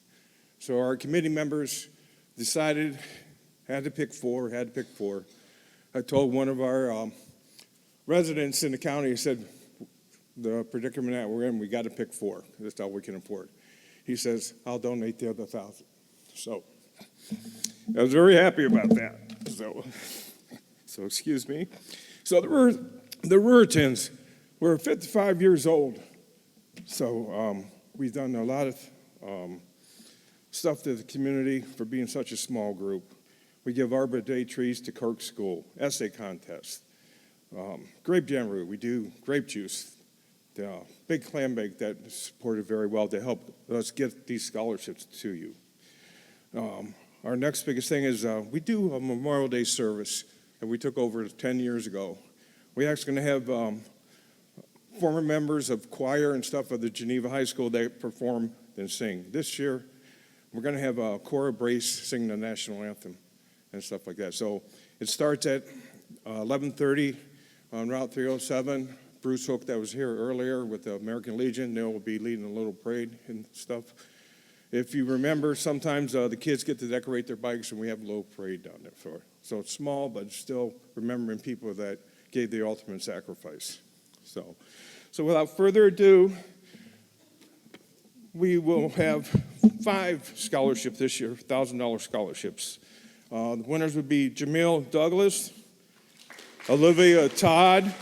So our committee members decided, had to pick 4. I told one of our residents in the county, I said, the predicament that we're in, we got to pick 4. That's all we can afford. He says, I'll donate the other 1,000. So I was very happy about that. So excuse me. So the Ruritans, we're 55 years old. So we've done a lot of stuff to the community for being such a small group. We give Arbor Day trees to Kirk School, essay contest, grape jam root. We do grape juice, the big clam bake that's supported very well to help us get these scholarships to you. Our next biggest thing is we do a Memorial Day service that we took over 10 years ago. We're actually going to have former members of choir and stuff of the Geneva High School that perform and sing. This year, we're going to have Cora Brace sing the national anthem and stuff like that. So it starts at 11:30 on Route 307. Bruce Hook, that was here earlier with the American Legion, they'll be leading a little parade and stuff. If you remember, sometimes the kids get to decorate their bikes, and we have a little parade down there for. So it's small, but still remembering people that gave the ultimate sacrifice. So without further ado, we will have 5 scholarships this year, $1,000 scholarships. The winners would be Jamil Douglas, Olivia Todd,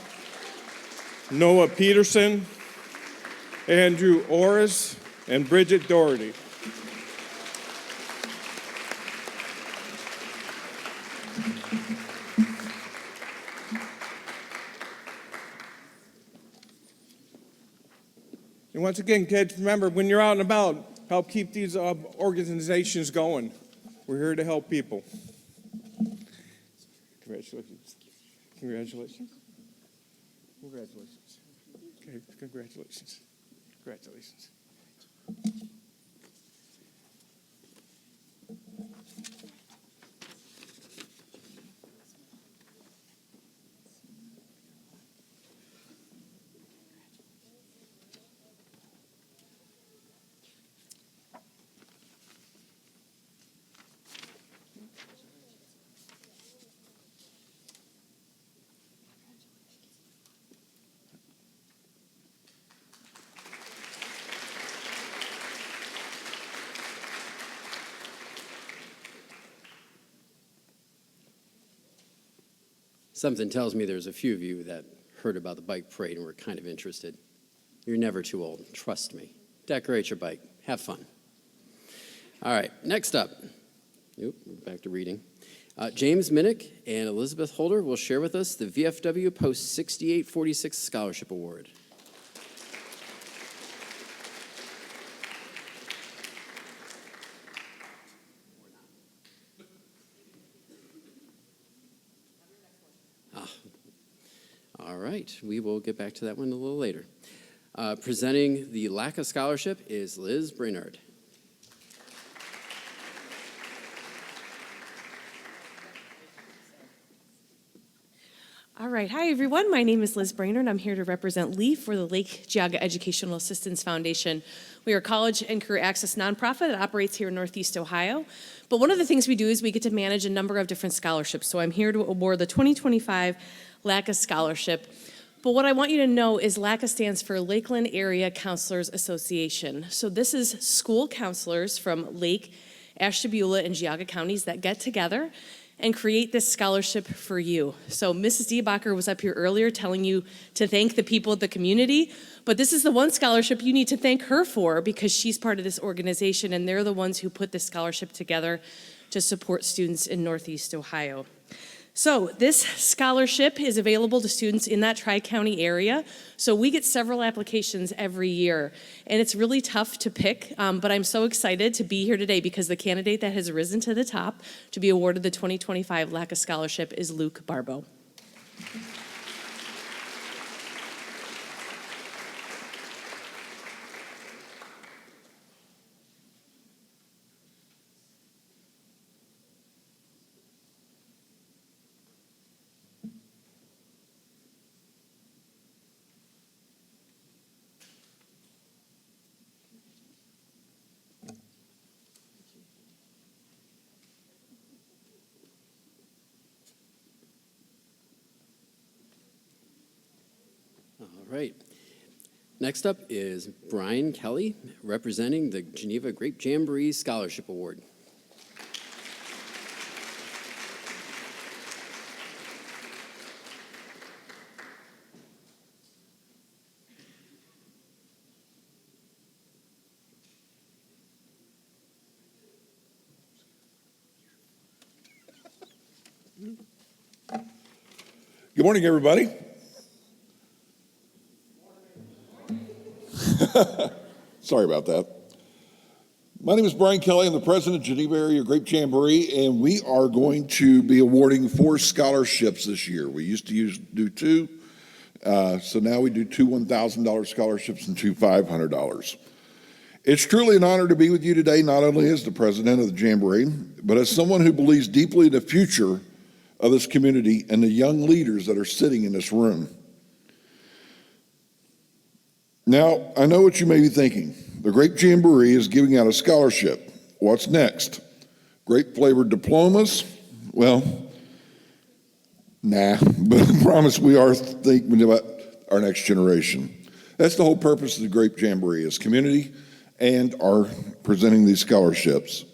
Noah Peterson, Andrew Orris, and Bridget Doherty. And once again, kids, remember, when you're out and about, help keep these organizations going. We're here to help people. Congratulations. Congratulations. Congratulations. Okay, congratulations. Congratulations. Something tells me there's a few of you that heard about the bike parade and were kind of interested. You're never too old, trust me. Decorate your bike, have fun. All right, next up, we're back to reading. James Minnick and Elizabeth Holder will share with us the VFW Post 6846 Scholarship Award. All right, we will get back to that one a little later. Presenting the LACA Scholarship is Liz Brainerd. All right. Hi, everyone. My name is Liz Brainerd. I'm here to represent LEAF for the Lake Geauga Educational Assistance Foundation. We are a college and career access nonprofit that operates here in Northeast Ohio. But one of the things we do is we get to manage a number of different scholarships. So I'm here to award the 2025 LACA Scholarship. But what I want you to know is LACA stands for Lakeland Area Counselors Association. So this is school counselors from Lake, Ashtabula, and Geauga counties that get together and create this scholarship for you. So Mrs. Diebacher was up here earlier telling you to thank the people of the community, but this is the one scholarship you need to thank her for because she's part of this organization and they're the ones who put this scholarship together to support students in Northeast Ohio. So this scholarship is available to students in that Tri-County area. So we get several applications every year, and it's really tough to pick, but I'm so excited to be here today because the candidate that has risen to the top to be awarded the 2025 LACA scholarship is Luke Barbeau. All right. Next up is Brian Kelly, representing the Geneva Grape Jamboree Scholarship Award. Good morning, everybody. Sorry about that. My name is Brian Kelly. I'm the president of Geneva Area Grape Jamboree, and we are going to be awarding 4 scholarships this year. We used to do 2, so now we do 2 $1,000 scholarships and 2 $500. It's truly an honor to be with you today, not only as the president of the Jamboree, but as someone who believes deeply in the future of this community and the young leaders that are sitting in this room. Now, I know what you may be thinking. The Grape Jamboree is giving out a scholarship. What's next? Grape-flavored diplomas? Well, nah, but I promise we are thinking about our next generation. That's the whole purpose of the Grape Jamboree, is community and are presenting these scholarships.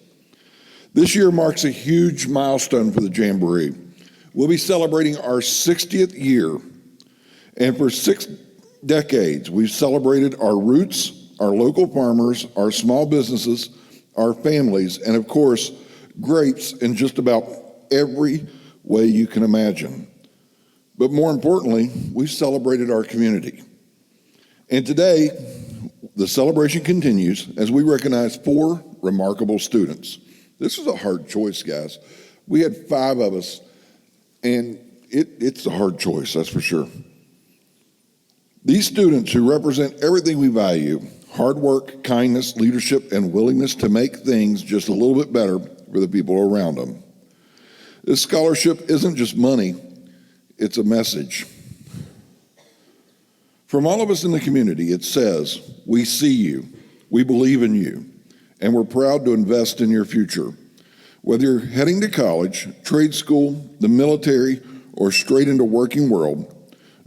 This year marks a huge milestone for the Jamboree. We'll be celebrating our 60th year, and for 6 decades, we've celebrated our roots, our local farmers, our small businesses, our families, and of course, grapes in just about every way you can imagine. But more importantly, we've celebrated our community. And today, the celebration continues as we recognize 4 remarkable students. This is a hard choice, guys. We had 5 of us, and it's a hard choice, that's for sure. These students who represent everything we value, hard work, kindness, leadership, and willingness to make things just a little bit better for the people around them. This scholarship isn't just money, it's a message. From all of us in the community, it says, we see you, we believe in you, and we're proud to invest in your future. Whether you're heading to college, trade school, the military, or straight into working world,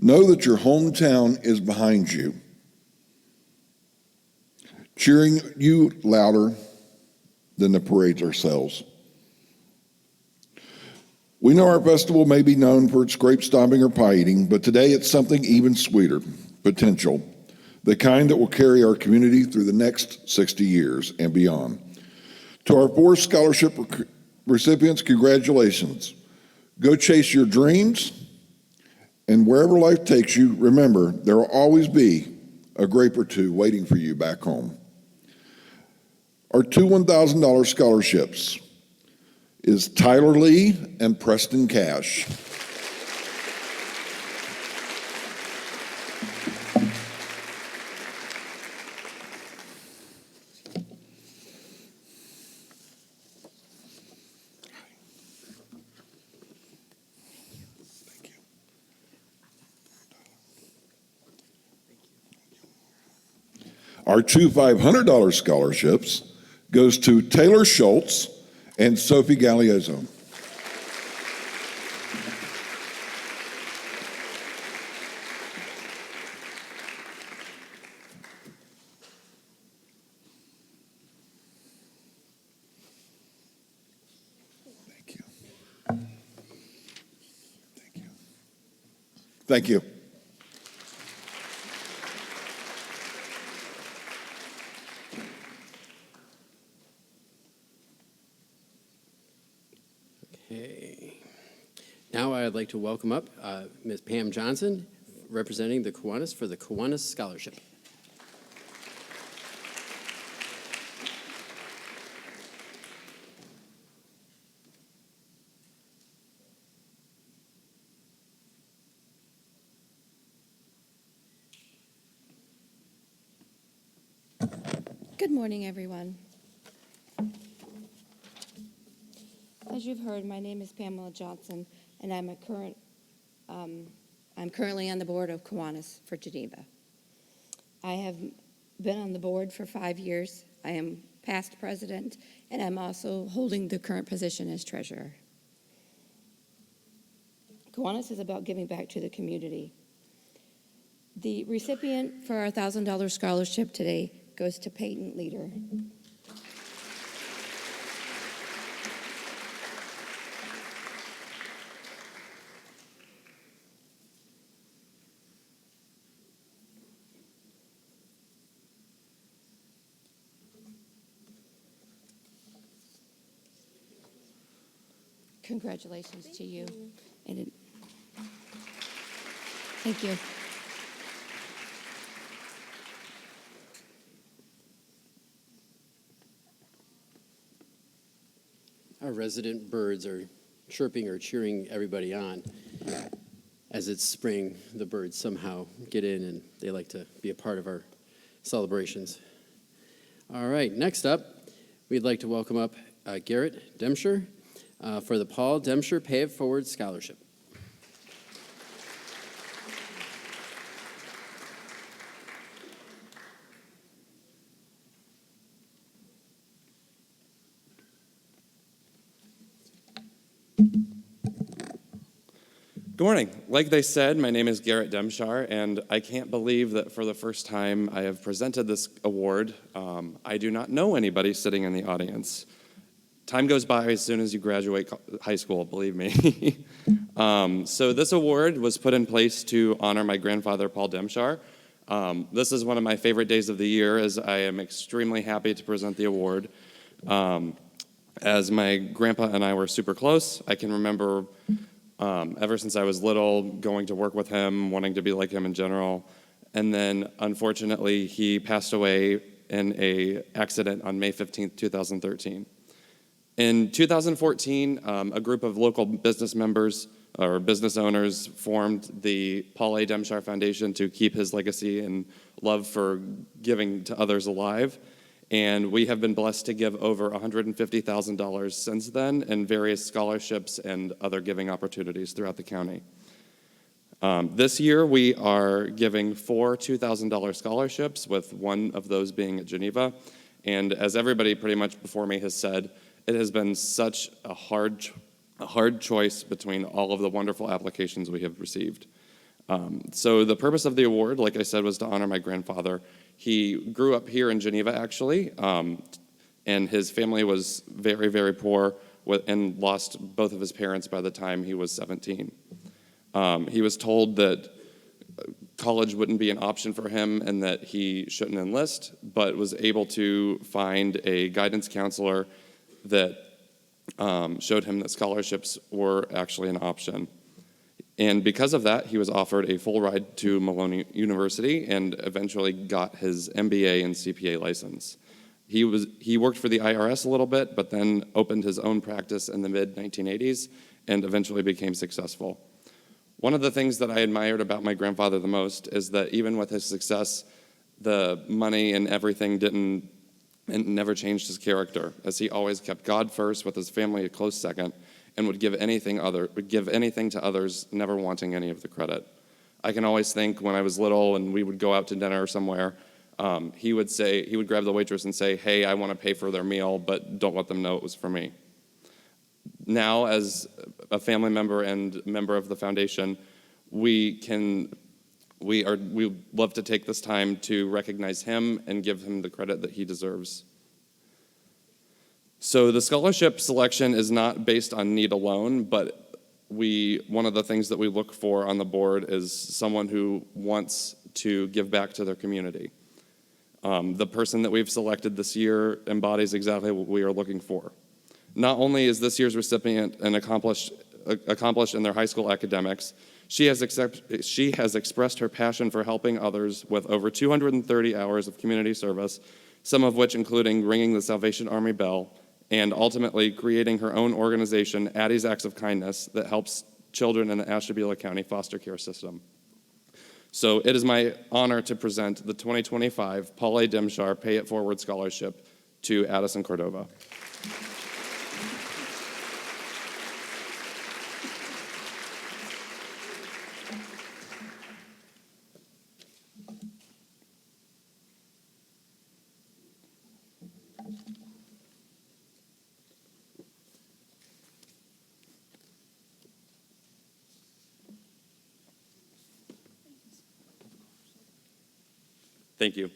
know that your hometown is behind you, cheering you louder than the parades ourselves. We know our festival may be known for its grape stomping or pie eating, but today it's something even sweeter, potential, the kind that will carry our community through the next 60 years and beyond. To our 4 scholarship recipients, congratulations. Go chase your dreams, and wherever life takes you, remember, there will always be a grape or 2 waiting for you back home. Our 2 $1,000 scholarships is Tyler Lee and Preston Cash. Our 2 $500 scholarships goes to Taylor Schultz and Sophie Galeazzo. Thank you. Thank you. Okay. Now I'd like to welcome up Ms. Pam Johnson, representing the Kiwanis for the Kiwanis Scholarship. Good morning, everyone. As you've heard, my name is Pamela Johnson, and I'm currently on the board of Kiwanis for Geneva. I have been on the board for 5 years. I am past president, and I'm also holding the current position as treasurer. Kiwanis is about giving back to the community. The recipient for our $1,000 scholarship today goes to Peyton Leader. Congratulations to you. Thank you. Our resident birds are chirping or cheering everybody on. As it's spring, the birds somehow get in and they like to be a part of our celebrations. All right, next up, we'd like to welcome up Garrett Demsher for the Paul Demsher Pay It Forward Scholarship. Good morning. Like they said, my name is Garrett Demshar, and I can't believe that for the first time I have presented this award. I do not know anybody sitting in the audience. Time goes by as soon as you graduate high school, believe me. So this award was put in place to honor my grandfather, Paul Demshar. This is one of my favorite days of the year, as I am extremely happy to present the award. As my grandpa and I were super close, I can remember ever since I was little, going to work with him, wanting to be like him in general. And then, unfortunately, he passed away in an accident on May 15th, 2013. In 2014, a group of local business members or business owners formed the Paul A. Demshar Foundation to keep his legacy and love for giving to others alive. And we have been blessed to give over $150,000 since then in various scholarships and other giving opportunities throughout the county. This year, we are giving 4 $2,000 scholarships, with one of those being at Geneva. And as everybody pretty much before me has said, it has been such a hard choice between all of the wonderful applications we have received. So the purpose of the award, like I said, was to honor my grandfather. He grew up here in Geneva, actually, and his family was very, very poor and lost both of his parents by the time he was 17. He was told that college wouldn't be an option for him and that he shouldn't enlist, but was able to find a guidance counselor that showed him that scholarships were actually an option. And because of that, he was offered a full ride to Malone University and eventually got his MBA and CPA license. He worked for the IRS a little bit, but then opened his own practice in the mid-1980s and eventually became successful. One of the things that I admired about my grandfather the most is that even with his success, the money and everything never changed his character, as he always kept God first, with his family a close second, and would give anything to others, never wanting any of the credit. I can always think when I was little and we would go out to dinner somewhere, he would grab the waitress and say, "Hey, I want to pay for their meal, but don't let them know it was for me." Now, as a family member and member of the foundation, we love to take this time to recognize him and give him the credit that he deserves. So the scholarship selection is not based on need alone, but one of the things that we look for on the board is someone who wants to give back to their community. The person that we've selected this year embodies exactly what we are looking for. Not only is this year's recipient an accomplished in their high school academics, she has expressed her passion for helping others with over 230 hours of community service, some of which including ringing the Salvation Army bell, and ultimately creating her own organization, Addie's Acts of Kindness, that helps children in the Ashtabula County foster care system. So it is my honor to present the 2025 Paul A. Dimshar Pay It Forward Scholarship to Addison Cordova. Thank you.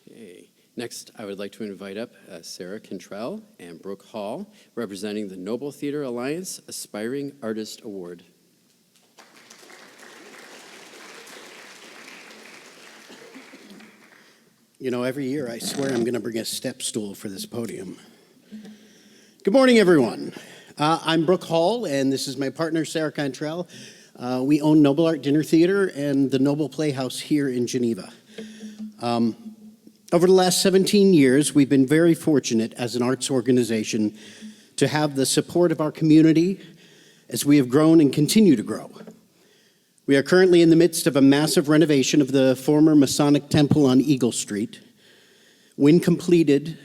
Okay. Next, I would like to invite up Sarah Cantrell and Brooke Hall, representing the Noble Theater Alliance Aspiring Artist Award. You know, every year I swear I'm going to bring a step stool for this podium. Good morning, everyone. I'm Brooke Hall, and this is my partner, Sarah Cantrell. We own Noble Art Dinner Theater and the Noble Playhouse here in Geneva. Over the last 17 years, we've been very fortunate as an arts organization to have the support of our community as we have grown and continue to grow. We are currently in the midst of a massive renovation of the former Masonic Temple on Eagle Street. When completed,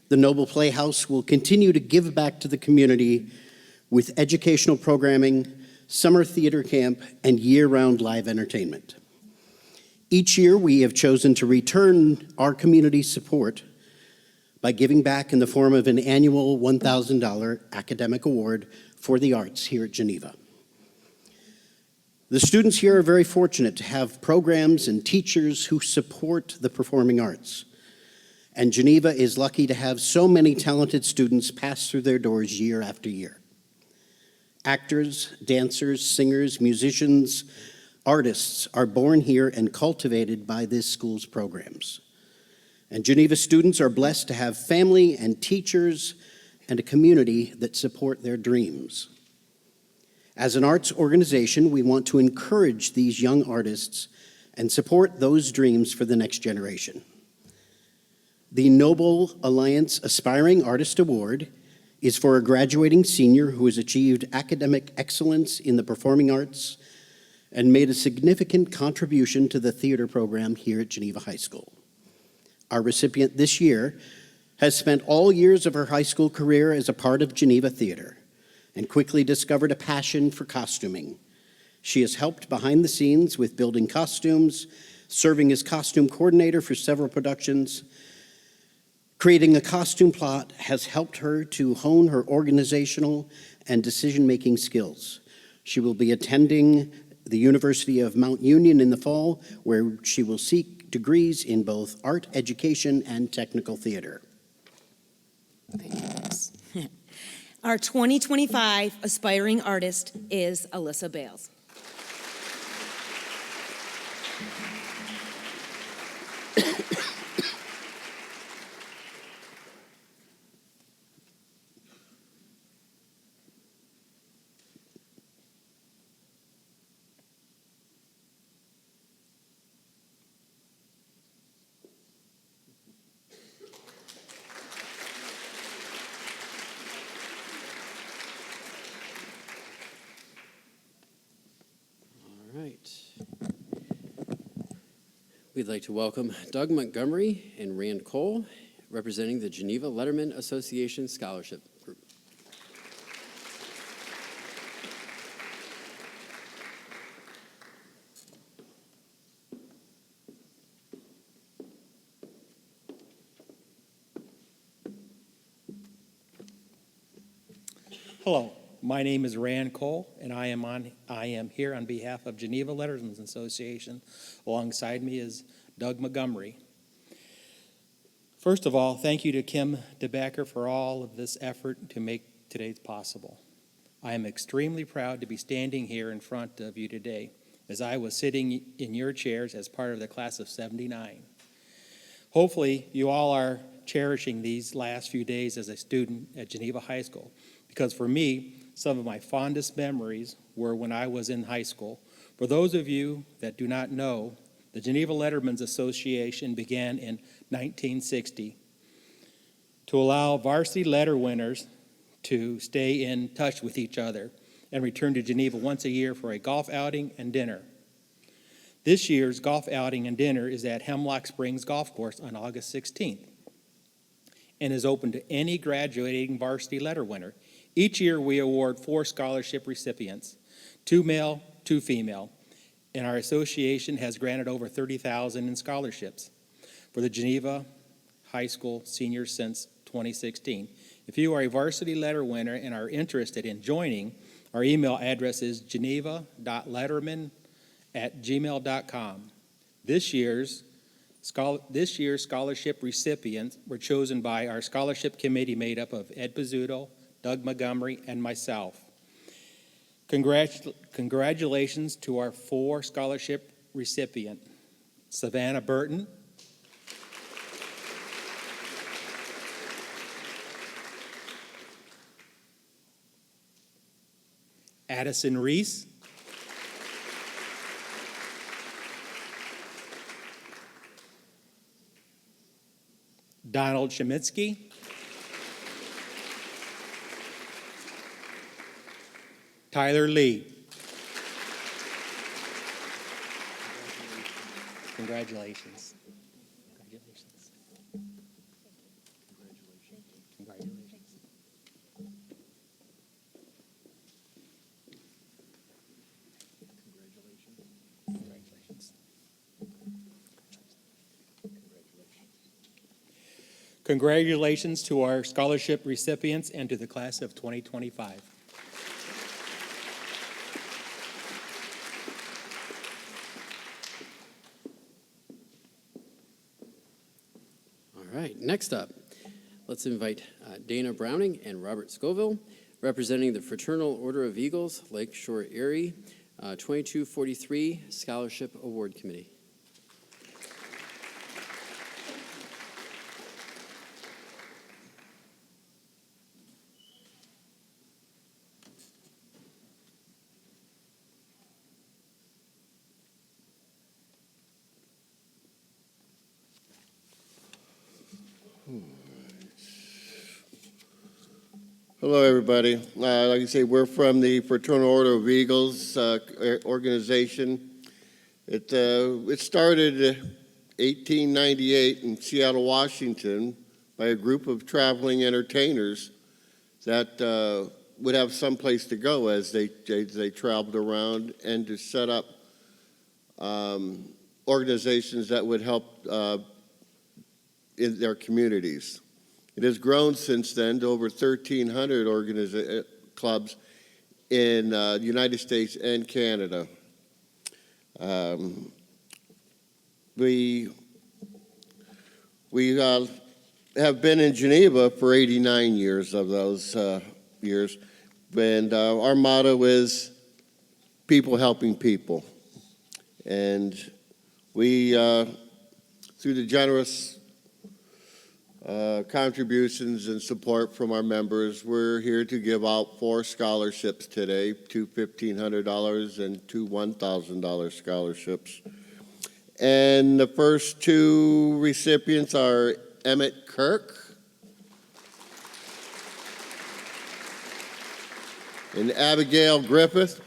the Noble Playhouse will continue to give back to the community with educational programming, summer theater camp, and year-round live entertainment. Each year, we have chosen to return our community support by giving back in the form of an annual $1,000 academic award for the arts here at Geneva. The students here are very fortunate to have programs and teachers who support the performing arts. And Geneva is lucky to have so many talented students pass through their doors year after year. Actors, dancers, singers, musicians, artists are born here and cultivated by this school's programs. And Geneva students are blessed to have family and teachers and a community that support their dreams. As an arts organization, we want to encourage these young artists and support those dreams for the next generation. The Noble Alliance Aspiring Artist Award is for a graduating senior who has achieved academic excellence in the performing arts and made a significant contribution to the theater program here at Geneva High School. Our recipient this year has spent all years of her high school career as a part of Geneva Theater and quickly discovered a passion for costuming. She has helped behind the scenes with building costumes, serving as costume coordinator for several productions. Creating a costume plot has helped her to hone her organizational and decision-making skills. She will be attending the University of Mount Union in the fall, where she will seek degrees in both art education and technical theater. Thank you, Liz. Our 2025 aspiring artist is Alyssa Bales. All right. We'd like to welcome Doug Montgomery and Rand Cole, representing the Geneva Letterman Association Scholarship Group. Hello, my name is Rand Cole, and I am here on behalf of Geneva Letterman Association. Alongside me is Doug Montgomery. First of all, thank you to Kim DeBacker for all of this effort to make today possible. I am extremely proud to be standing here in front of you today, as I was sitting in your chairs as part of the class of '79. Hopefully, you all are cherishing these last few days as a student at Geneva High School, because for me, some of my fondest memories were when I was in high school. For those of you that do not know, the Geneva Lettermen's Association began in 1960 to allow varsity letter winners to stay in touch with each other and return to Geneva once a year for a golf outing and dinner. This year's golf outing and dinner is at Hemlock Springs Golf Course on August 16th and is open to any graduating varsity letter winner. Each year we award 4 scholarship recipients, 2 male, 2 female, and our association has granted over $30,000 in scholarships for the Geneva High School seniors since 2016. If you are a varsity letter winner and are interested in joining, our email address is geneva.letterman@gmail.com. This year's scholarship recipients were chosen by our scholarship committee made up of Ed Pizzuto, Doug Montgomery, and myself. Congratulations to our 4 scholarship recipients: Savannah Burton, Addison Reese, Donald Chemitsky, Tyler Lee. Congratulations. Congratulations. Congratulations. Congratulations. Congratulations to our scholarship recipients and to the class of 2025. All right, next up, let's invite Dana Browning and Robert Scoville, representing the Fraternal Order of Eagles, Lakeshore Erie, 2243 Scholarship Award Committee. Hello, everybody. Like I say, we're from the Fraternal Order of Eagles organization. It started in 1898 in Seattle, Washington, by a group of traveling entertainers that would have some place to go as they traveled around, and to set up organizations that would help in their communities. It has grown since then to over 1,300 clubs in the United States and Canada. We have been in Geneva for 89 years of those years, and our motto is people helping people. And we, through the generous contributions and support from our members, we're here to give out 4 scholarships today, 2 $1,500 and 2 $1,000 scholarships. And the first 2 recipients are Emmett Kirk and Abigail Griffith.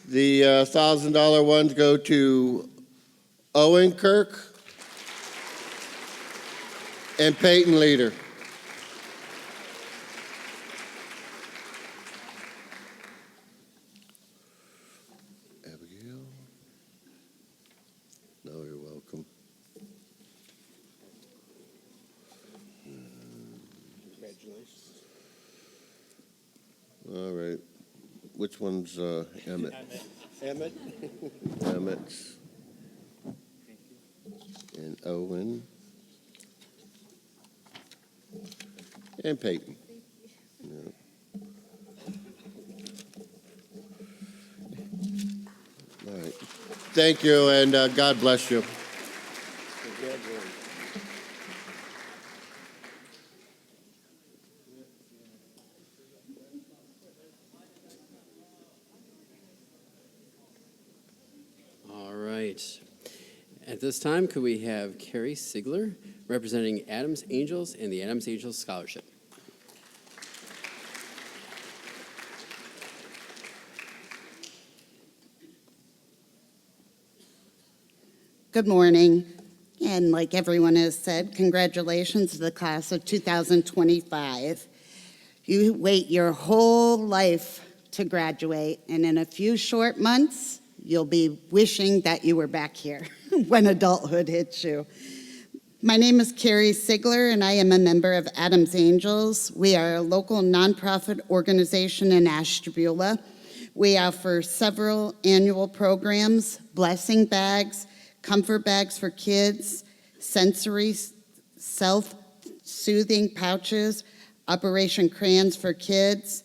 The $1,000 ones go to Owen Kirk and Peyton Leader. Abigail? No, you're welcome. Congratulations. All right. Which one's Emmett? Emmett. Emmett. Owen, and Peyton. Yeah. All right. Thank you, and God bless you. All right. At this time, could we have Carrie Sigler representing Adams Angels and the Adams Angels Scholarship? Good morning. And like everyone has said, congratulations to the class of 2025. You wait your whole life to graduate, and in a few short months, you'll be wishing that you were back here when adulthood hits you. My name is Carrie Sigler, and I am a member of Adams Angels. We are a local nonprofit organization in Ashtabula. We offer several annual programs: blessing bags, comfort bags for kids, sensory self-soothing pouches, Operation Crayons for Kids,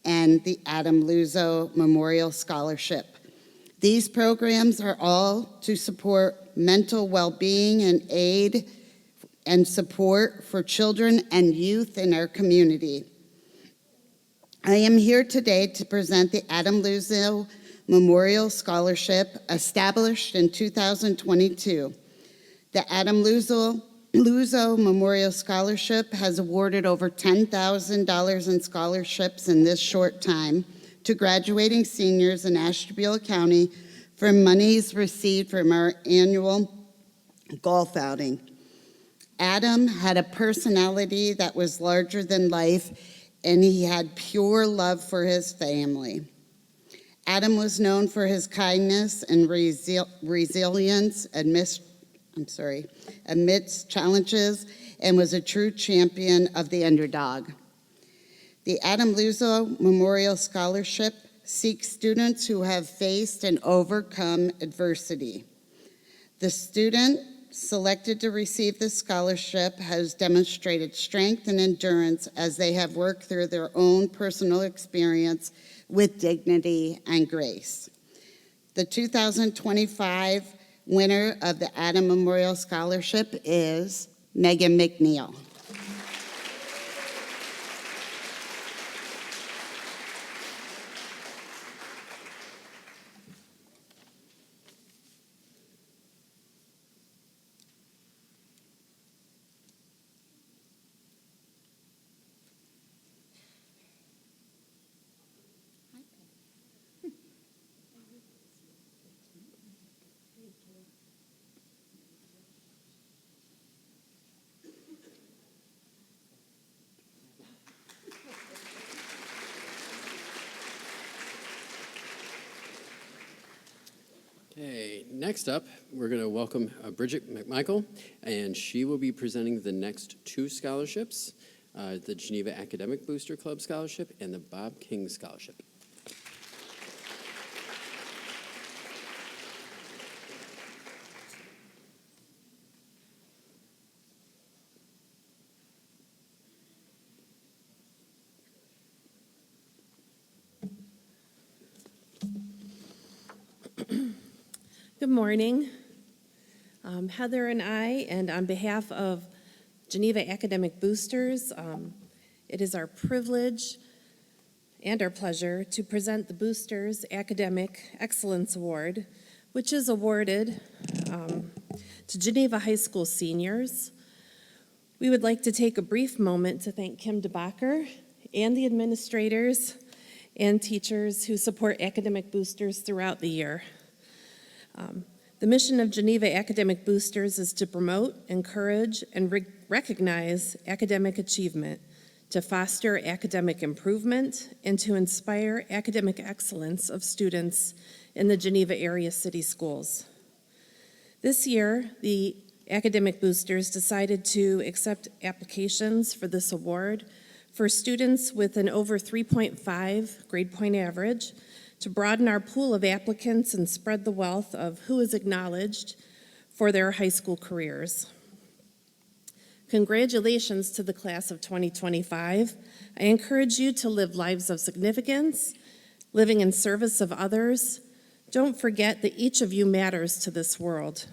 and the Adam Luzo Memorial Scholarship. These programs are all to support mental well-being and aid and support for children and youth in our community. I am here today to present the Adam Luzo Memorial Scholarship, established in 2022. The Adam Luzo Memorial Scholarship has awarded over $10,000 in scholarships in this short time to graduating seniors in Ashtabula County from monies received from our annual golf outing. Adam had a personality that was larger than life, and he had pure love for his family. Adam was known for his kindness and resilience amidst challenges, and was a true champion of the underdog. The Adam Luzo Memorial Scholarship seeks students who have faced and overcome adversity. The student selected to receive this scholarship has demonstrated strength and endurance as they have worked through their own personal experience with dignity and grace. The 2025 winner of the Adam Memorial Scholarship is Megan McNeil. Okay, next up, we're going to welcome Bridget McMichael, and she will be presenting the next two scholarships, the Geneva Academic Booster Club Scholarship and the Bob King Scholarship. Good morning. Heather and I, and on behalf of Geneva Academic Boosters, it is our privilege and our pleasure to present the Boosters Academic Excellence Award, which is awarded to Geneva High School seniors. We would like to take a brief moment to thank Kim DeBacher and the administrators and teachers who support academic boosters throughout the year. The mission of Geneva Academic Boosters is to promote, encourage, and recognize academic achievement, to foster academic improvement, and to inspire academic excellence of students in the Geneva area city schools. This year, the Academic Boosters decided to accept applications for this award for students with an over 3.5 grade point average, to broaden our pool of applicants and spread the wealth of who is acknowledged for their high school careers. Congratulations to the class of 2025. I encourage you to live lives of significance, living in service of others. Don't forget that each of you matters to this world.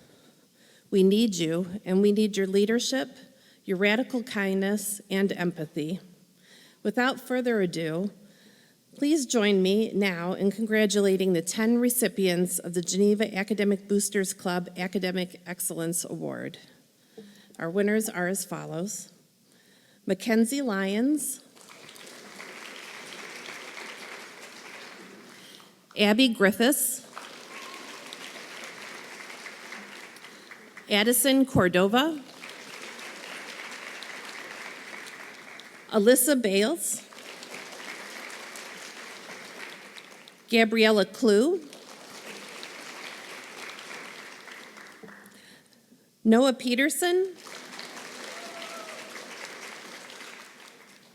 We need you, and we need your leadership, your radical kindness, and empathy. Without further ado, please join me now in congratulating the 10 recipients of the Geneva Academic Boosters Club Academic Excellence Award. Our winners are as follows: Mackenzie Lyons, Abby Griffiths, Addison Cordova, Alyssa Bales, Gabriella Clue, Noah Peterson,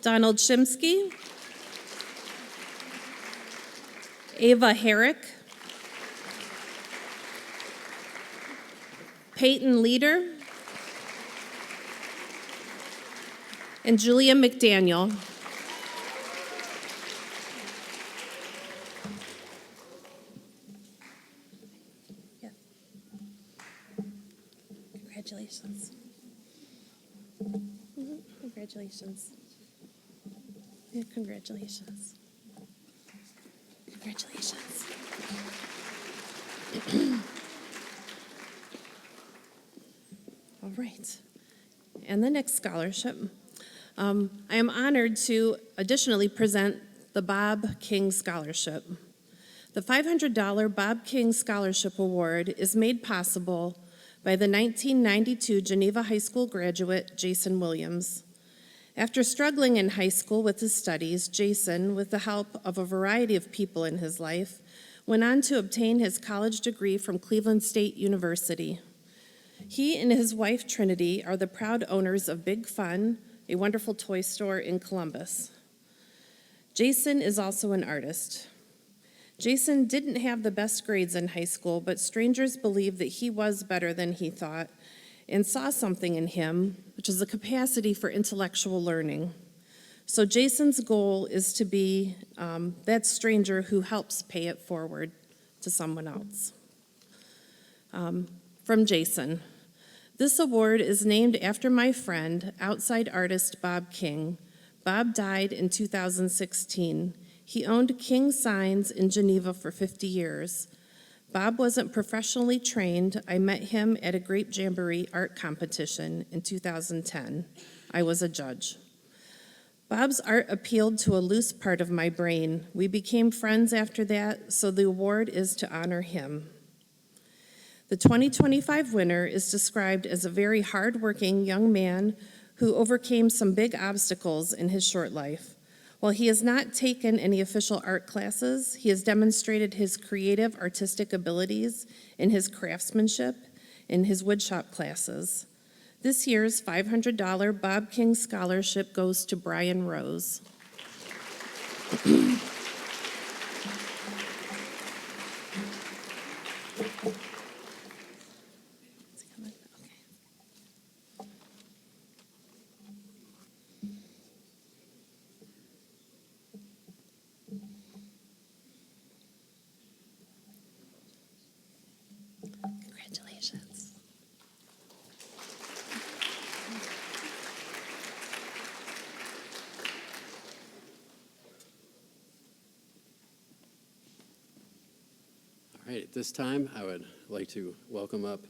Donald Shimsky, Ava Herrick, Peyton Leader, and Julia McDaniel. Yeah. Congratulations. Congratulations. Yeah, congratulations. Congratulations. All right. And the next scholarship. I am honored to additionally present the Bob King Scholarship. The $500 Bob King Scholarship Award is made possible by the 1992 Geneva High School graduate, Jason Williams. After struggling in high school with his studies, Jason, with the help of a variety of people in his life, went on to obtain his college degree from Cleveland State University. He and his wife, Trinity, are the proud owners of Big Fun, a wonderful toy store in Columbus. Jason is also an artist. Jason didn't have the best grades in high school, but strangers believed that he was better than he thought and saw something in him, which is a capacity for intellectual learning. So Jason's goal is to be that stranger who helps pay it forward to someone else. From Jason. This award is named after my friend, outside artist Bob King. Bob died in 2016. He owned King Signs in Geneva for 50 years. Bob wasn't professionally trained. I met him at a Grape Jamboree art competition in 2010. I was a judge. Bob's art appealed to a loose part of my brain. We became friends after that, so the award is to honor him. The 2025 winner is described as a very hardworking young man who overcame some big obstacles in his short life. While he has not taken any official art classes, he has demonstrated his creative artistic abilities in his craftsmanship in his woodshop classes. This year's $500 Bob King Scholarship goes to Brian Rose. Congratulations. All right, at this time, I would like to welcome up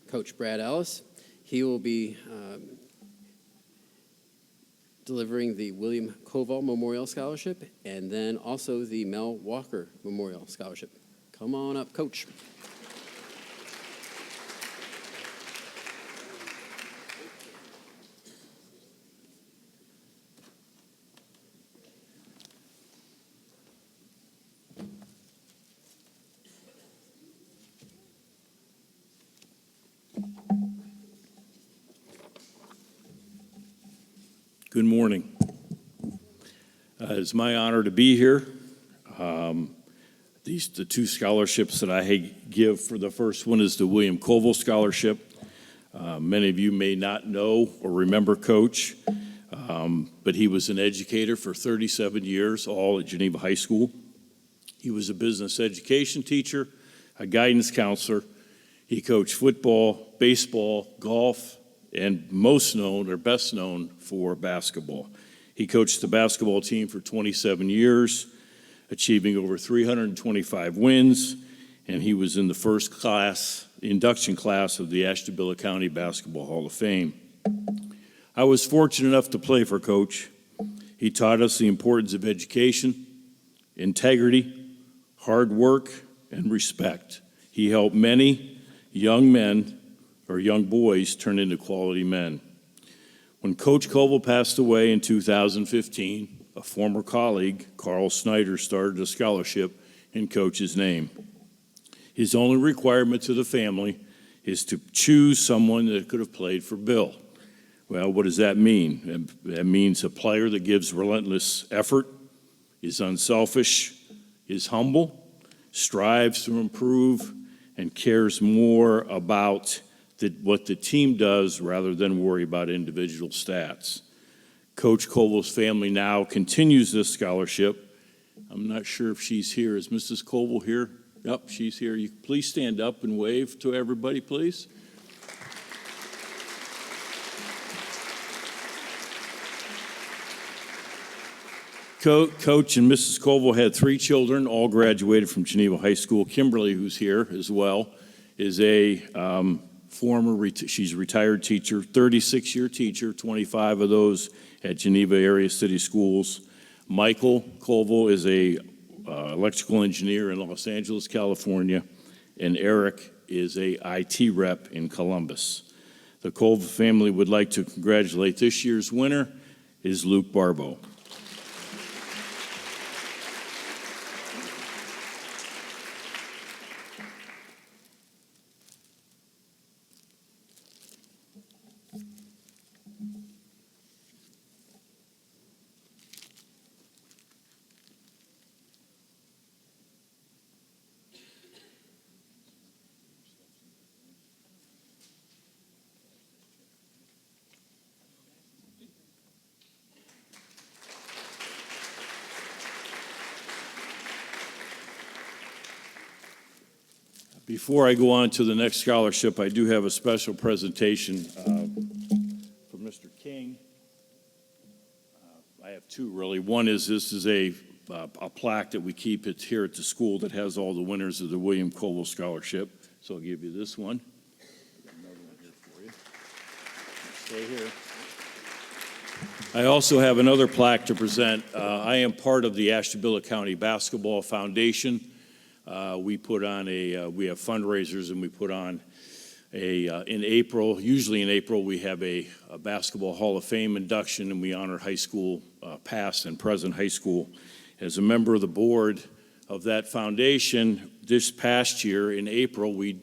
Coach Brad Ellis. He will be delivering the William Koval Memorial Scholarship and then also the Mel Walker Memorial Scholarship. Come on up, Coach. Good morning. It's my honor to be here. the two scholarships that I give. For the first one is the William Colville Scholarship. Many of you may not know or remember Coach, but he was an educator for 37 years, all at Geneva High School. He was a business education teacher, a guidance counselor. He coached football, baseball, golf, and most known or best known for basketball. He coached the basketball team for 27 years, achieving over 325 wins, and he was in the first class, induction class of the Ashtabula County Basketball Hall of Fame. I was fortunate enough to play for Coach. He taught us the importance of education, integrity, hard work, and respect. He helped many young men or young boys turn into quality men. When Coach Colville passed away in 2015, a former colleague, Carl Snyder, started a scholarship in Coach's name. His only requirement to the family is to choose someone that could have played for Bill. Well, what does that mean? That means a player that gives relentless effort, is unselfish, is humble, strives to improve, and cares more about what the team does rather than worry about individual stats. Coach Colville's family now continues this scholarship. I'm not sure if she's here. Is Mrs. Colville here? Yep, she's here. You please stand up and wave to everybody, please. Coach and Mrs. Colville had 3 children, all graduated from Geneva High School. Kimberly, who's here as well, is a she's a retired teacher, 36-year teacher, 25 of those at Geneva area city schools. Michael Colville is a electrical engineer in Los Angeles, California, and Eric is a IT rep in Columbus. The Colville family would like to congratulate this year's winner is Luke Barbeau. Before I go on to the next scholarship, I do have a special presentation for Mr. King. I have 2, really. One is this is a plaque that we keep here at the school that has all the winners of the William Colville Scholarship. So I'll give you this one. Got another one here for you. Stay here. I also have another plaque to present. I am part of the Ashtabula County Basketball Foundation. We have fundraisers, and we put on in April, usually in April, we have a Basketball Hall of Fame induction, and we honor high school, past and present high school. As a member of the board of that foundation, this past year in April, we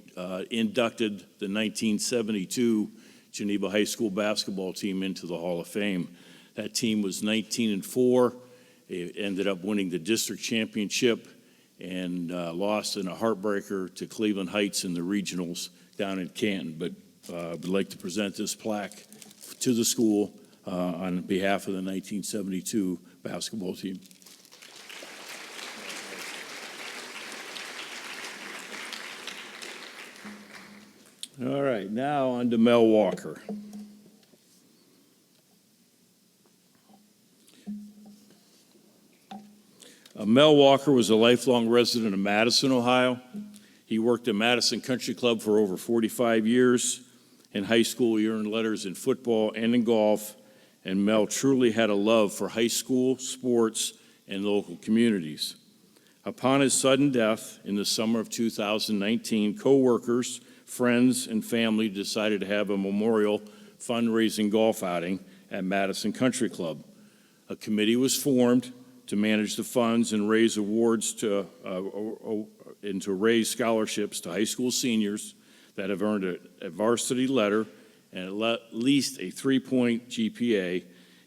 inducted the 1972 Geneva High School basketball team into the Hall of Fame. That team was 19-4. It ended up winning the district championship and lost in a heartbreaker to Cleveland Heights in the regionals down in Canton. But I would like to present this plaque to the school on behalf of the 1972 basketball team. All right, now on to Mel Walker. Mel Walker was a lifelong resident of Madison, Ohio. He worked at Madison Country Club for over 45 years. In high school, he earned letters in football and in golf, and Mel truly had a love for high school, sports, and local communities. Upon his sudden death in the summer of 2019, co-workers, friends, and family decided to have a memorial fundraising golf outing at Madison Country Club. A committee was formed to manage the funds and raise awards and to raise scholarships to high school seniors that have earned a varsity letter and at least a 3-point GPA,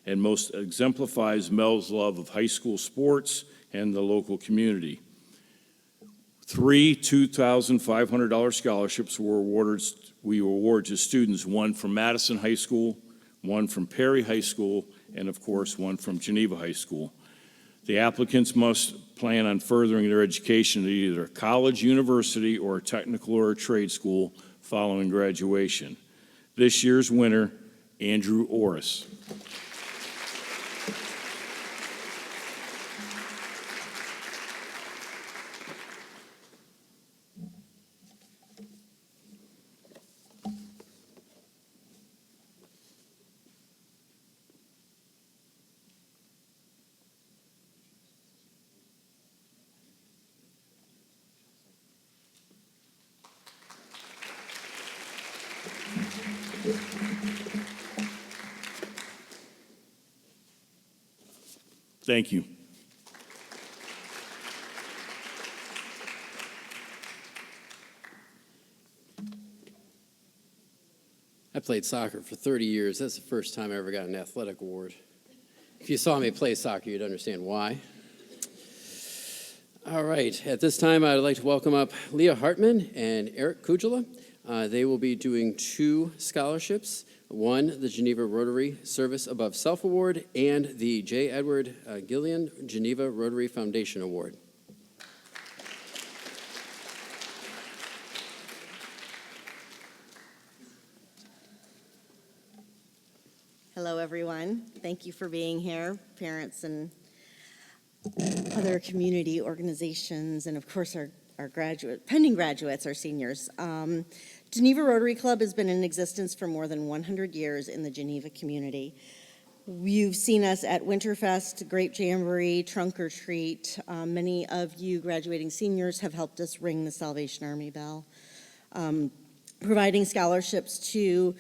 and most exemplifies Mel's love of high school sports and the local community. 3 $2,500 scholarships were awarded to students, one from Madison High School, one from Perry High School, and of course, one from Geneva High School. The applicants must plan on furthering their education at either a college, university, or a technical or a trade school following graduation. This year's winner, Andrew Orris. Thank you. I played soccer for 30 years. That's the first time I ever got an athletic award. If you saw me play soccer, you'd understand why. All right, at this time, I'd like to welcome up Leah Hartman and Eric Kujala. They will be doing 2 scholarships. One, the Geneva Rotary Service Above Self Award, and the J. Edward Gillian Geneva Rotary Foundation Award. Hello, everyone. Thank you for being here, parents and other community organizations, and of course our pending graduates, our seniors. Geneva Rotary Club has been in existence for more than 100 years in the Geneva community. You've seen us at Winterfest, Grape Jamboree, Trunk or Treat. Many of you graduating seniors have helped us ring the Salvation Army bell. Providing scholarships to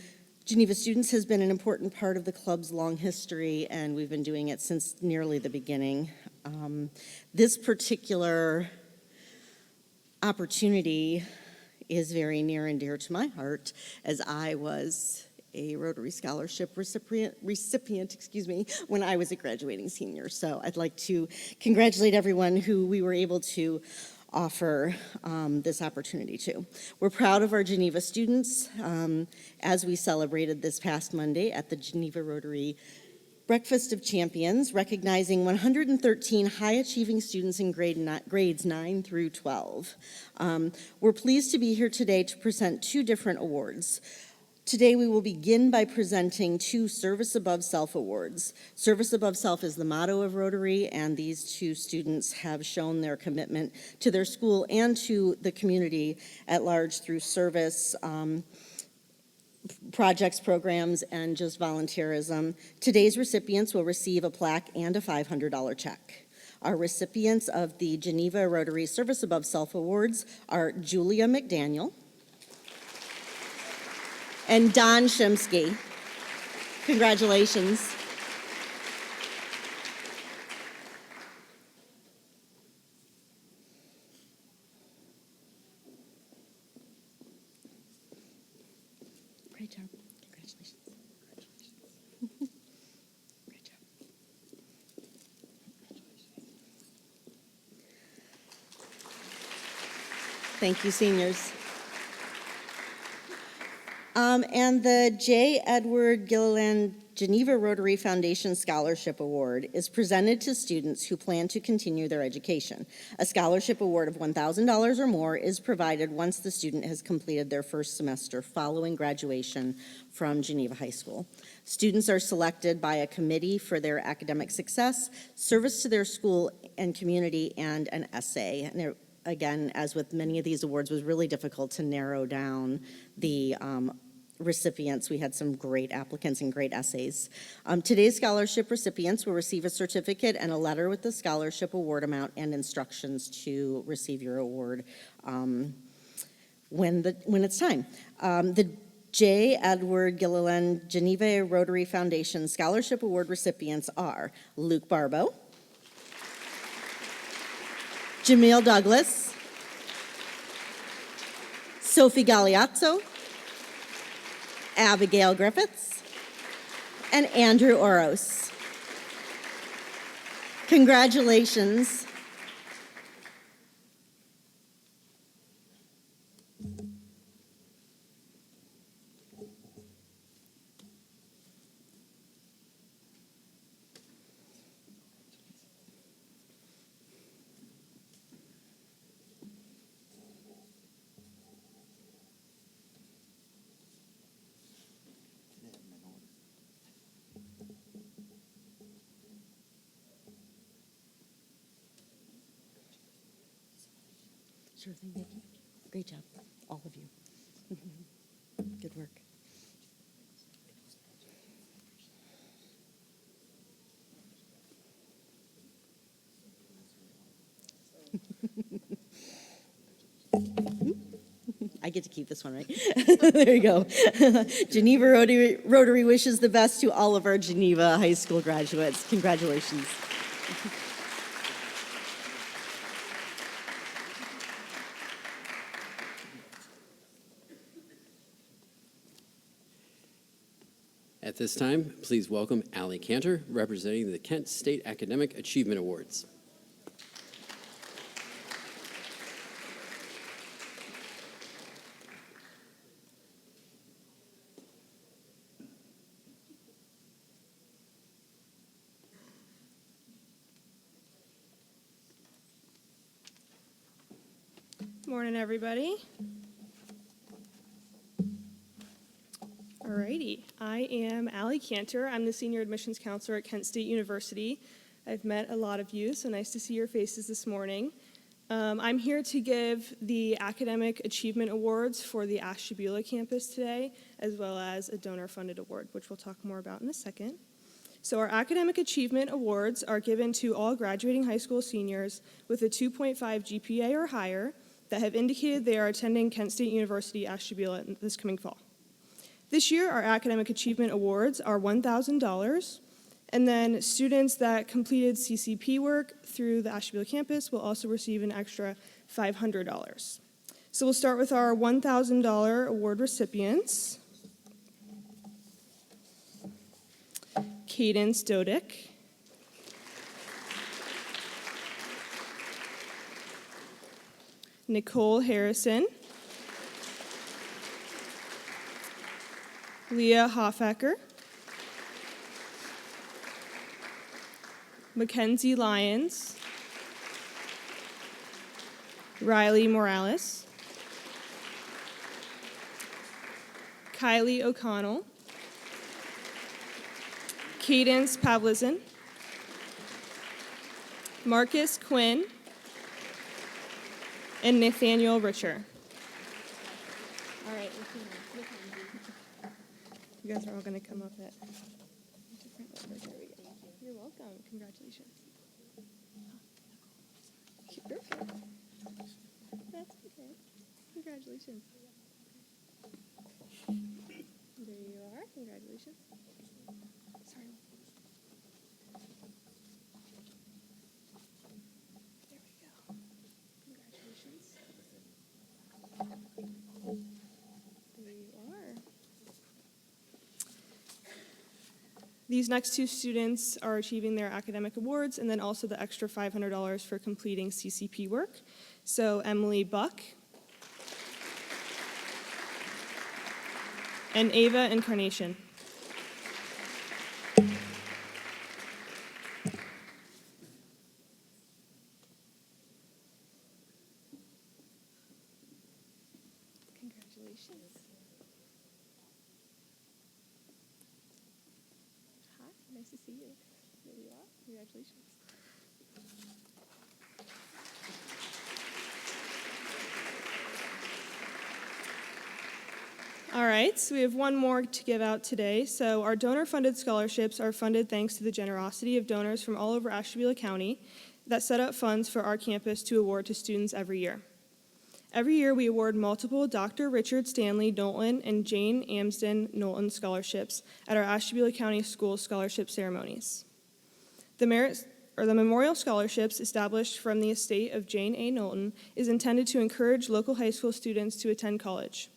Geneva students has been an important part of the club's long history, and we've been doing it since nearly the beginning. This particular opportunity is very near and dear to my heart, as I was a Rotary Scholarship recipient, when I was a graduating senior. So I'd like to congratulate everyone who we were able to offer this opportunity to. We're proud of our Geneva students as we celebrated this past Monday at the Geneva Rotary Breakfast of Champions, recognizing 113 high-achieving students in grades 9 through 12. We're pleased to be here today to present 2 different awards. Today we will begin by presenting 2 Service Above Self awards. Service Above Self is the motto of Rotary, and these 2 students have shown their commitment to their school and to the community at large through service, projects, programs, and just volunteerism. Today's recipients will receive a plaque and a $500 check. Our recipients of the Geneva Rotary Service Above Self Awards are Julia McDaniel and Don Shimsky. Congratulations. Great job. Congratulations. Great job. Thank you, seniors. And the J. Edward Gilliland Geneva Rotary Foundation Scholarship Award is presented to students who plan to continue their education. A scholarship award of $1,000 or more is provided once the student has completed their first semester following graduation from Geneva High School. Students are selected by a committee for their academic success, service to their school and community, and an essay. And there, again, as with many of these awards, was really difficult to narrow down the recipients. We had some great applicants and great essays. Today's scholarship recipients will receive a certificate and a letter with the scholarship award amount and instructions to receive your award when it's time. The J. Edward Gilliland Geneva Rotary Foundation Scholarship Award recipients are Luke Barbeau, Jamil Douglas, Sophie Galeazzo, Abigail Griffiths, and Andrew Oros. Congratulations. Sure thing, Vicki. Great job, all of you. Good work. I get to keep this one, right? There you go. Geneva Rotary wishes the best to all of our Geneva High School graduates. Congratulations. At this time, please welcome Allie Cantor, representing the Kent State Academic Achievement Awards. Morning, everybody. Alrighty, I am Allie Cantor. I'm the Senior Admissions Counselor at Kent State University. I've met a lot of you, so nice to see your faces this morning. I'm here to give the Academic Achievement Awards for the Ashtabula campus today, as well as a donor-funded award, which we'll talk more about in a second. So our Academic Achievement Awards are given to all graduating high school seniors with a 2.5 GPA or higher that have indicated they are attending Kent State University Ashtabula this coming fall. This year, our Academic Achievement Awards are $1,000, and then students that completed CCP work through the Ashtabula campus will also receive an extra $500. So we'll start with our $1,000 award recipients. Cadence Dodick. Nicole Harrison. Leah Hoffacker. Mackenzie Lyons. Riley Morales. Kylie O'Connell. Cadence Pavlizin. Marcus Quinn. And Nathaniel Richer. All right, you guys are all going to come up at different levels. There we go. You're welcome. Congratulations. Perfect. That's okay. Congratulations. There you are. Congratulations. Sorry. There we go. Congratulations. There you are. These next two students are achieving their academic awards and then also the extra $500 for completing CCP work. So Emily Buck and Ava Incarnation. Congratulations. Hi, nice to see you. There you are. Congratulations. All right, so we have one more to give out today. So our donor-funded scholarships are funded thanks to the generosity of donors from all over Ashtabula County that set up funds for our campus to award to students every year. Every year, we award multiple Dr. Richard Stanley Knowlton and Jane Amsden Knowlton scholarships at our Ashtabula County School scholarship ceremonies. The Memorial Scholarships, established from the estate of Jane A. Knowlton, is intended to encourage local high school students to attend college.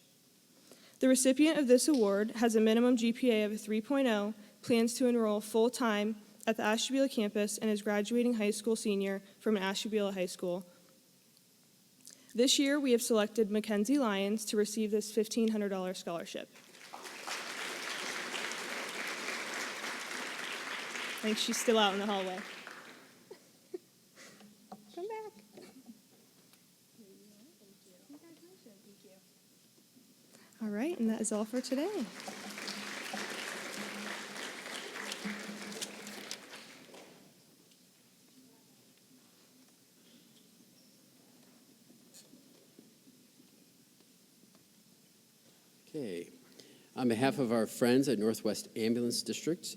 The recipient of this award has a minimum GPA of a 3.0, plans to enroll full-time at the Ashtabula campus, and is graduating high school senior from an Ashtabula high school. This year, we have selected Mackenzie Lyons to receive this $1,500 scholarship. I think she's still out in the hallway. Come back. Congratulations. Thank you. All right, and that is all for today. On behalf of our friends at Northwest Ambulance District,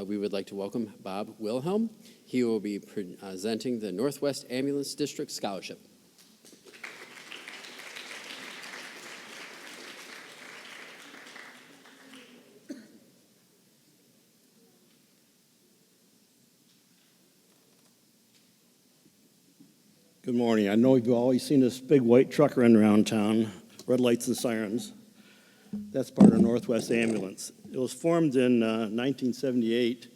we would like to welcome Bob Wilhelm. He will be presenting the Northwest Ambulance District Scholarship. Good morning. I know you've always seen this big white truck running around town, red lights and sirens. That's part of Northwest Ambulance. It was formed in 1978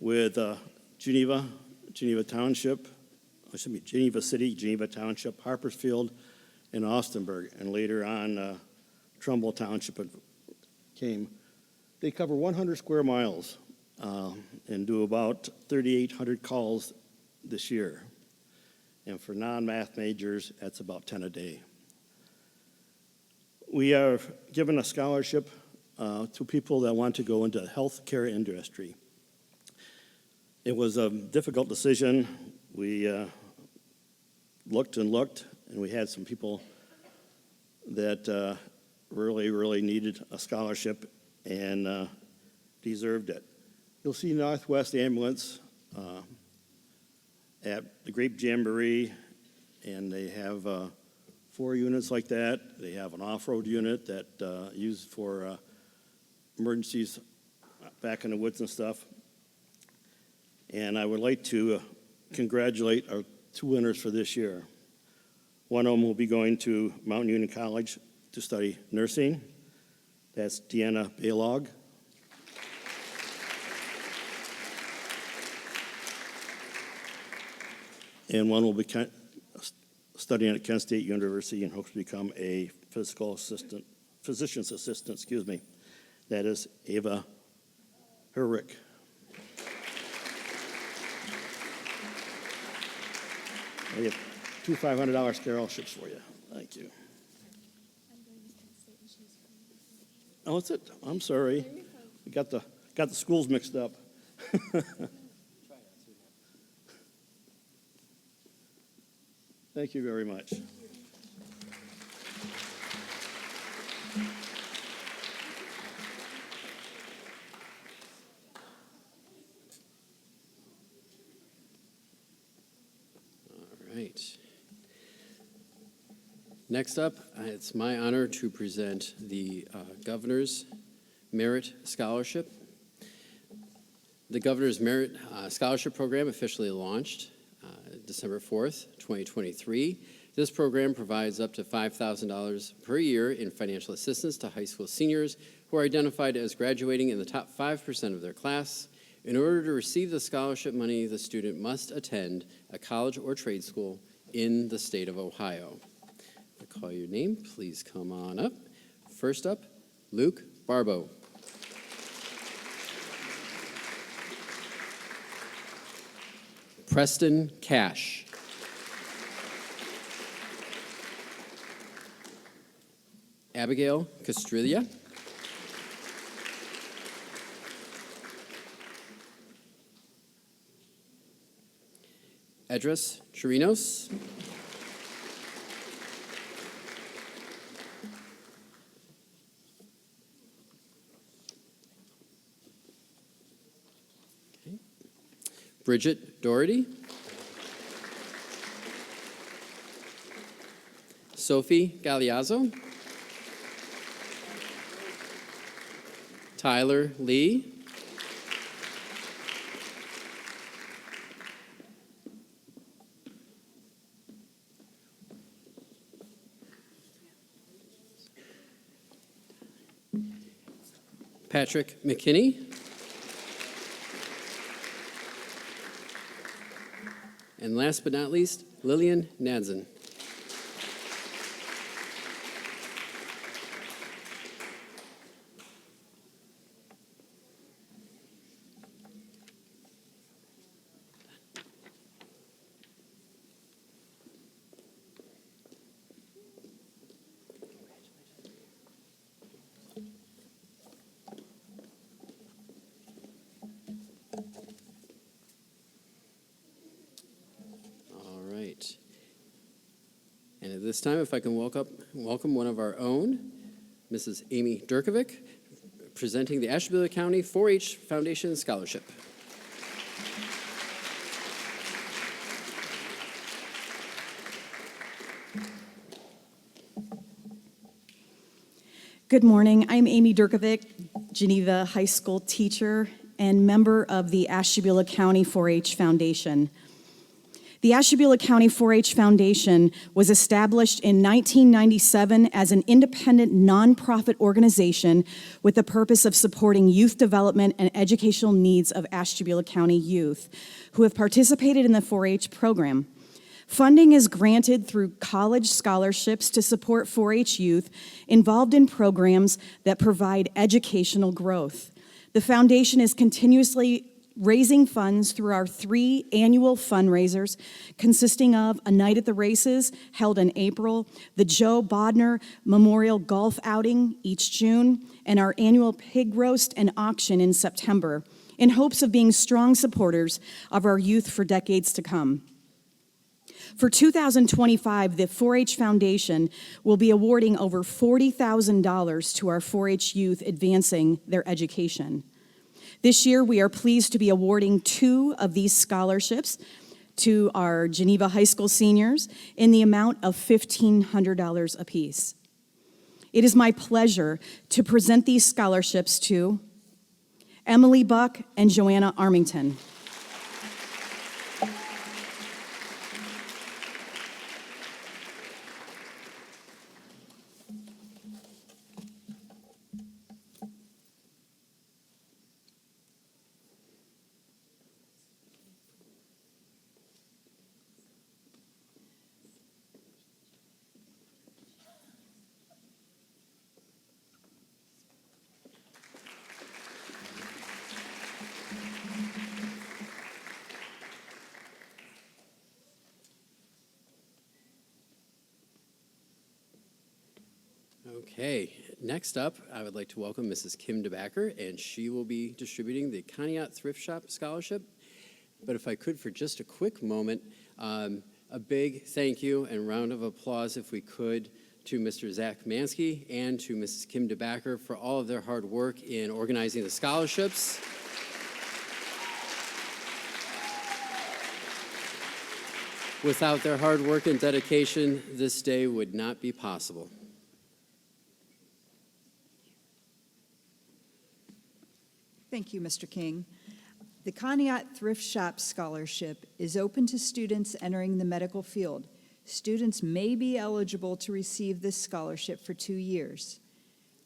with Geneva Township, Geneva City, Geneva Township, Harpersfield, and Austinburg, and later on Trumbull Township came. They cover 100 square miles and do about 3,800 calls this year. And for non-math majors, that's about 10 a day. We are given a scholarship to people that want to go into the healthcare industry. It was a difficult decision. We looked and looked, and we had some people that really needed a scholarship and deserved it. You'll see Northwest Ambulance at the Grape Jamboree, and they have 4 units like that. They have an off-road unit that used for emergencies back in the woods and stuff. And I would like to congratulate our 2 winners for this year. One of them will be going to Mount Union College to study nursing. That's Deanna Baylog. And one will be studying at Kent State University and hopes to become a physician's assistant, That is Ava Herrick. I have 2 $500 scholarships for you. Thank you. Oh, that's it. I'm sorry. We got the schools mixed up. Thank you very much. All right. Next up, it's my honor to present the Governor's Merit Scholarship. The Governor's Merit Scholarship Program officially launched December 4th, 2023. This program provides up to $5,000 per year in financial assistance to high school seniors who are identified as graduating in the top 5% of their class. In order to receive the scholarship money, the student must attend a college or trade school in the state of Ohio. If I call your name, please come on up. First up, Luke Barbo. Preston Cash. Abigail Castrilla. Edris Chirinos. Okay. Bridget Doherty. Sophie Galeazzo. Tyler Lee. Patrick McKinney. And last but not least, Lillian Nadzen. And at this time, if I can welcome one of our own, Mrs. Amy Durkovic, presenting the Ashtabula County 4-H Foundation Scholarship. Good morning. I'm Amy Durkovic, Geneva High School teacher and member of the Ashtabula County 4-H Foundation. The Ashtabula County 4-H Foundation was established in 1997 as an independent nonprofit organization with the purpose of supporting youth development and educational needs of Ashtabula County youth who have participated in the 4-H program. Funding is granted through college scholarships to support 4-H youth involved in programs that provide educational growth. The foundation is continuously raising funds through our 3 annual fundraisers, consisting of a night at the races held in April, the Joe Bodner Memorial Golf Outing each June, and our annual pig roast and auction in September, in hopes of being strong supporters of our youth for decades to come. For 2025, the 4-H Foundation will be awarding over $40,000 to our 4-H youth advancing their education. This year, we are pleased to be awarding 2 of these scholarships to our Geneva High School seniors in the amount of $1,500 apiece. It is my pleasure to present these scholarships to Emily Buck and Joanna Armington. Okay, next up, I would like to welcome Mrs. Kim DeBacker, and she will be distributing the Conneaut Thrift Shop Scholarship. But if I could, for just a quick moment, a big thank you and round of applause, if we could, to Mr. Zach Mansky and to Mrs. Kim DeBacker for all of their hard work in organizing the scholarships. Without their hard work and dedication, this day would not be possible. Thank you, Mr. King. The Conneaut Thrift Shop Scholarship is open to students entering the medical field. Students may be eligible to receive this scholarship for 2 years.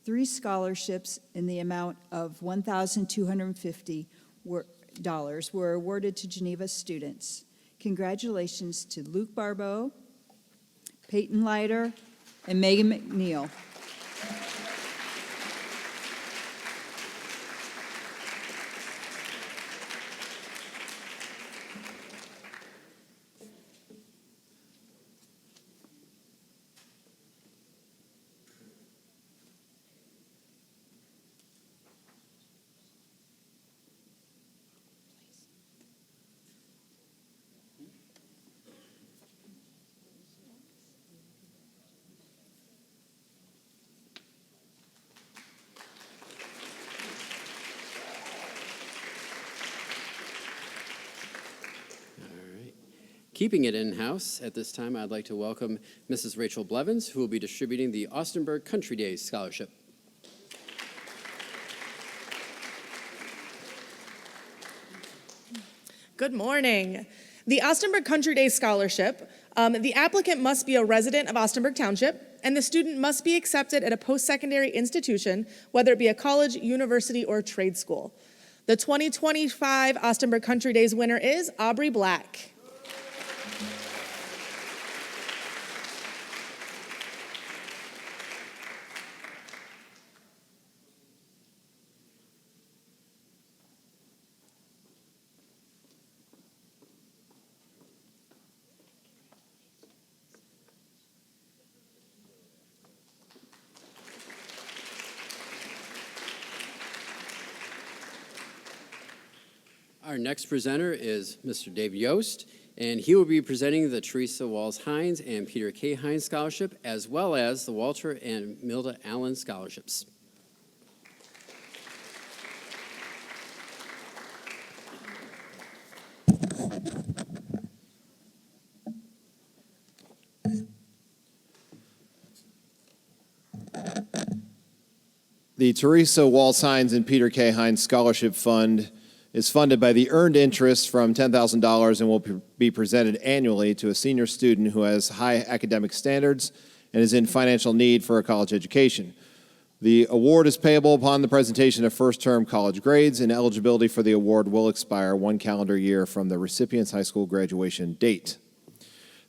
3 scholarships in the amount of $1,250 were awarded to Geneva students. Congratulations to Luke Barbeau, Peyton Leiter, and Megan McNeil. Keeping it in-house, at this time, I'd like to welcome Mrs. Rachel Blevins, who will be distributing the Austinburg Country Days Scholarship. Good morning. The Austinburg Country Days Scholarship, the applicant must be a resident of Austinburg Township, and the student must be accepted at a post-secondary institution, whether it be a college, university, or trade school. The 2025 Austinburg Country Days winner is Aubrey Black. Our next presenter is Mr. David Yost. And he will be presenting the Teresa Walls Hines and Peter K. Hines Scholarship, as well as the Walter and Milda Allen Scholarships. The Teresa Walls Hines and Peter K. Hines Scholarship Fund is funded by the earned interest from $10,000 and will be presented annually to a senior student who has high academic standards and is in financial need for a college education. The award is payable upon the presentation of first-term college grades, and eligibility for the award will expire 1 calendar year from the recipient's high school graduation date.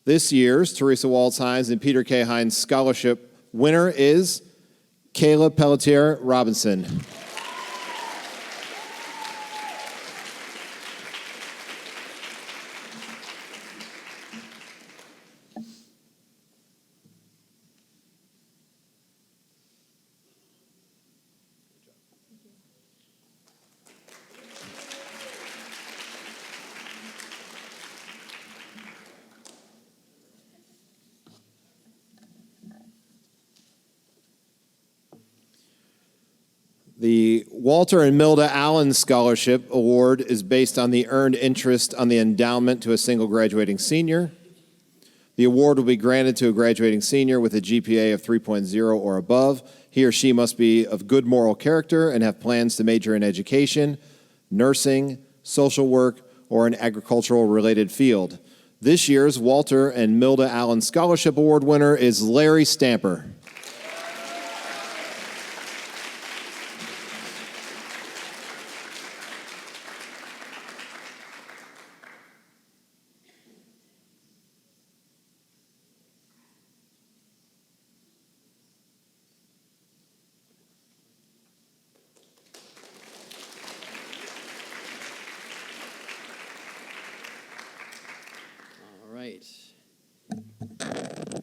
This year's Teresa Walls Hines and Peter K. Hines Scholarship winner is Kayla Pelletier Robinson. The Walter and Milda Allen Scholarship Award is based on the earned interest on the endowment to a single graduating senior. The award will be granted to a graduating senior with a GPA of 3.0 or above. He or she must be of good moral character and have plans to major in education, nursing, social work, or an agricultural-related field. This year's Walter and Milda Allen Scholarship Award winner is Larry Stamper. All right.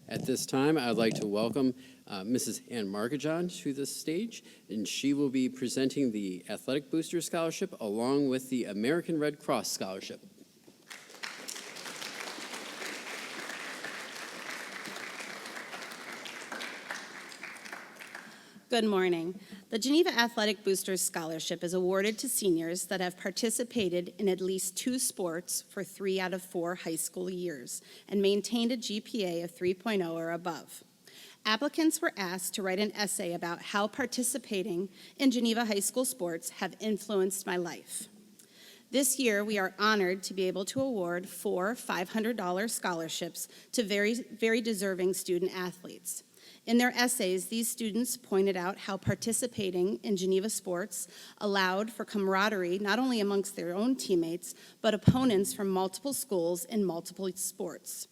At this time, I'd like to welcome Mrs. Ann Markajon to the stage, and she will be presenting the Athletic Booster Scholarship along with the American Red Cross Scholarship. Good morning. The Geneva Athletic Boosters Scholarship is awarded to seniors that have participated in at least 2 sports for 3 out of 4 high school years and maintained a GPA of 3.0 or above. Applicants were asked to write an essay about how participating in Geneva high school sports have influenced my life. This year, we are honored to be able to award 4 $500 scholarships to very deserving student athletes. In their essays, these students pointed out how participating in Geneva sports allowed for camaraderie not only amongst their own teammates, but opponents from multiple schools in multiple sports.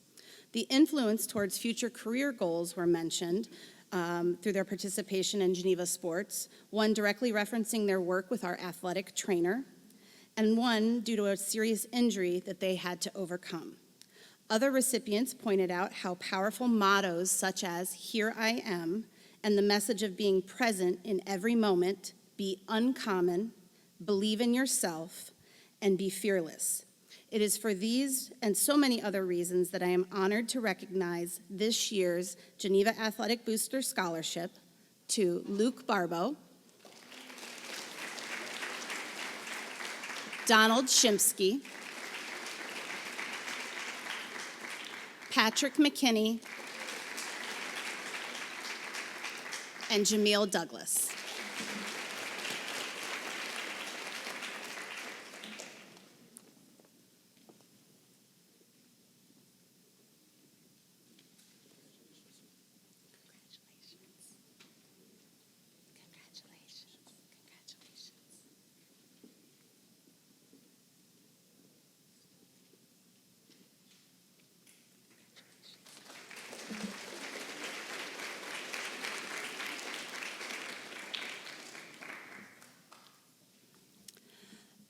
The influence towards future career goals were mentioned through their participation in Geneva sports, one directly referencing their work with our athletic trainer, and one due to a serious injury that they had to overcome. Other recipients pointed out how powerful mottos such as "Here I am" and the message of being present in every moment, be uncommon, believe in yourself, and be fearless. It is for these and so many other reasons that I am honored to recognize this year's Geneva Athletic Booster Scholarship to Luke Barbeau, Donald Shimsky, Patrick McKinney, and Jameel Douglas.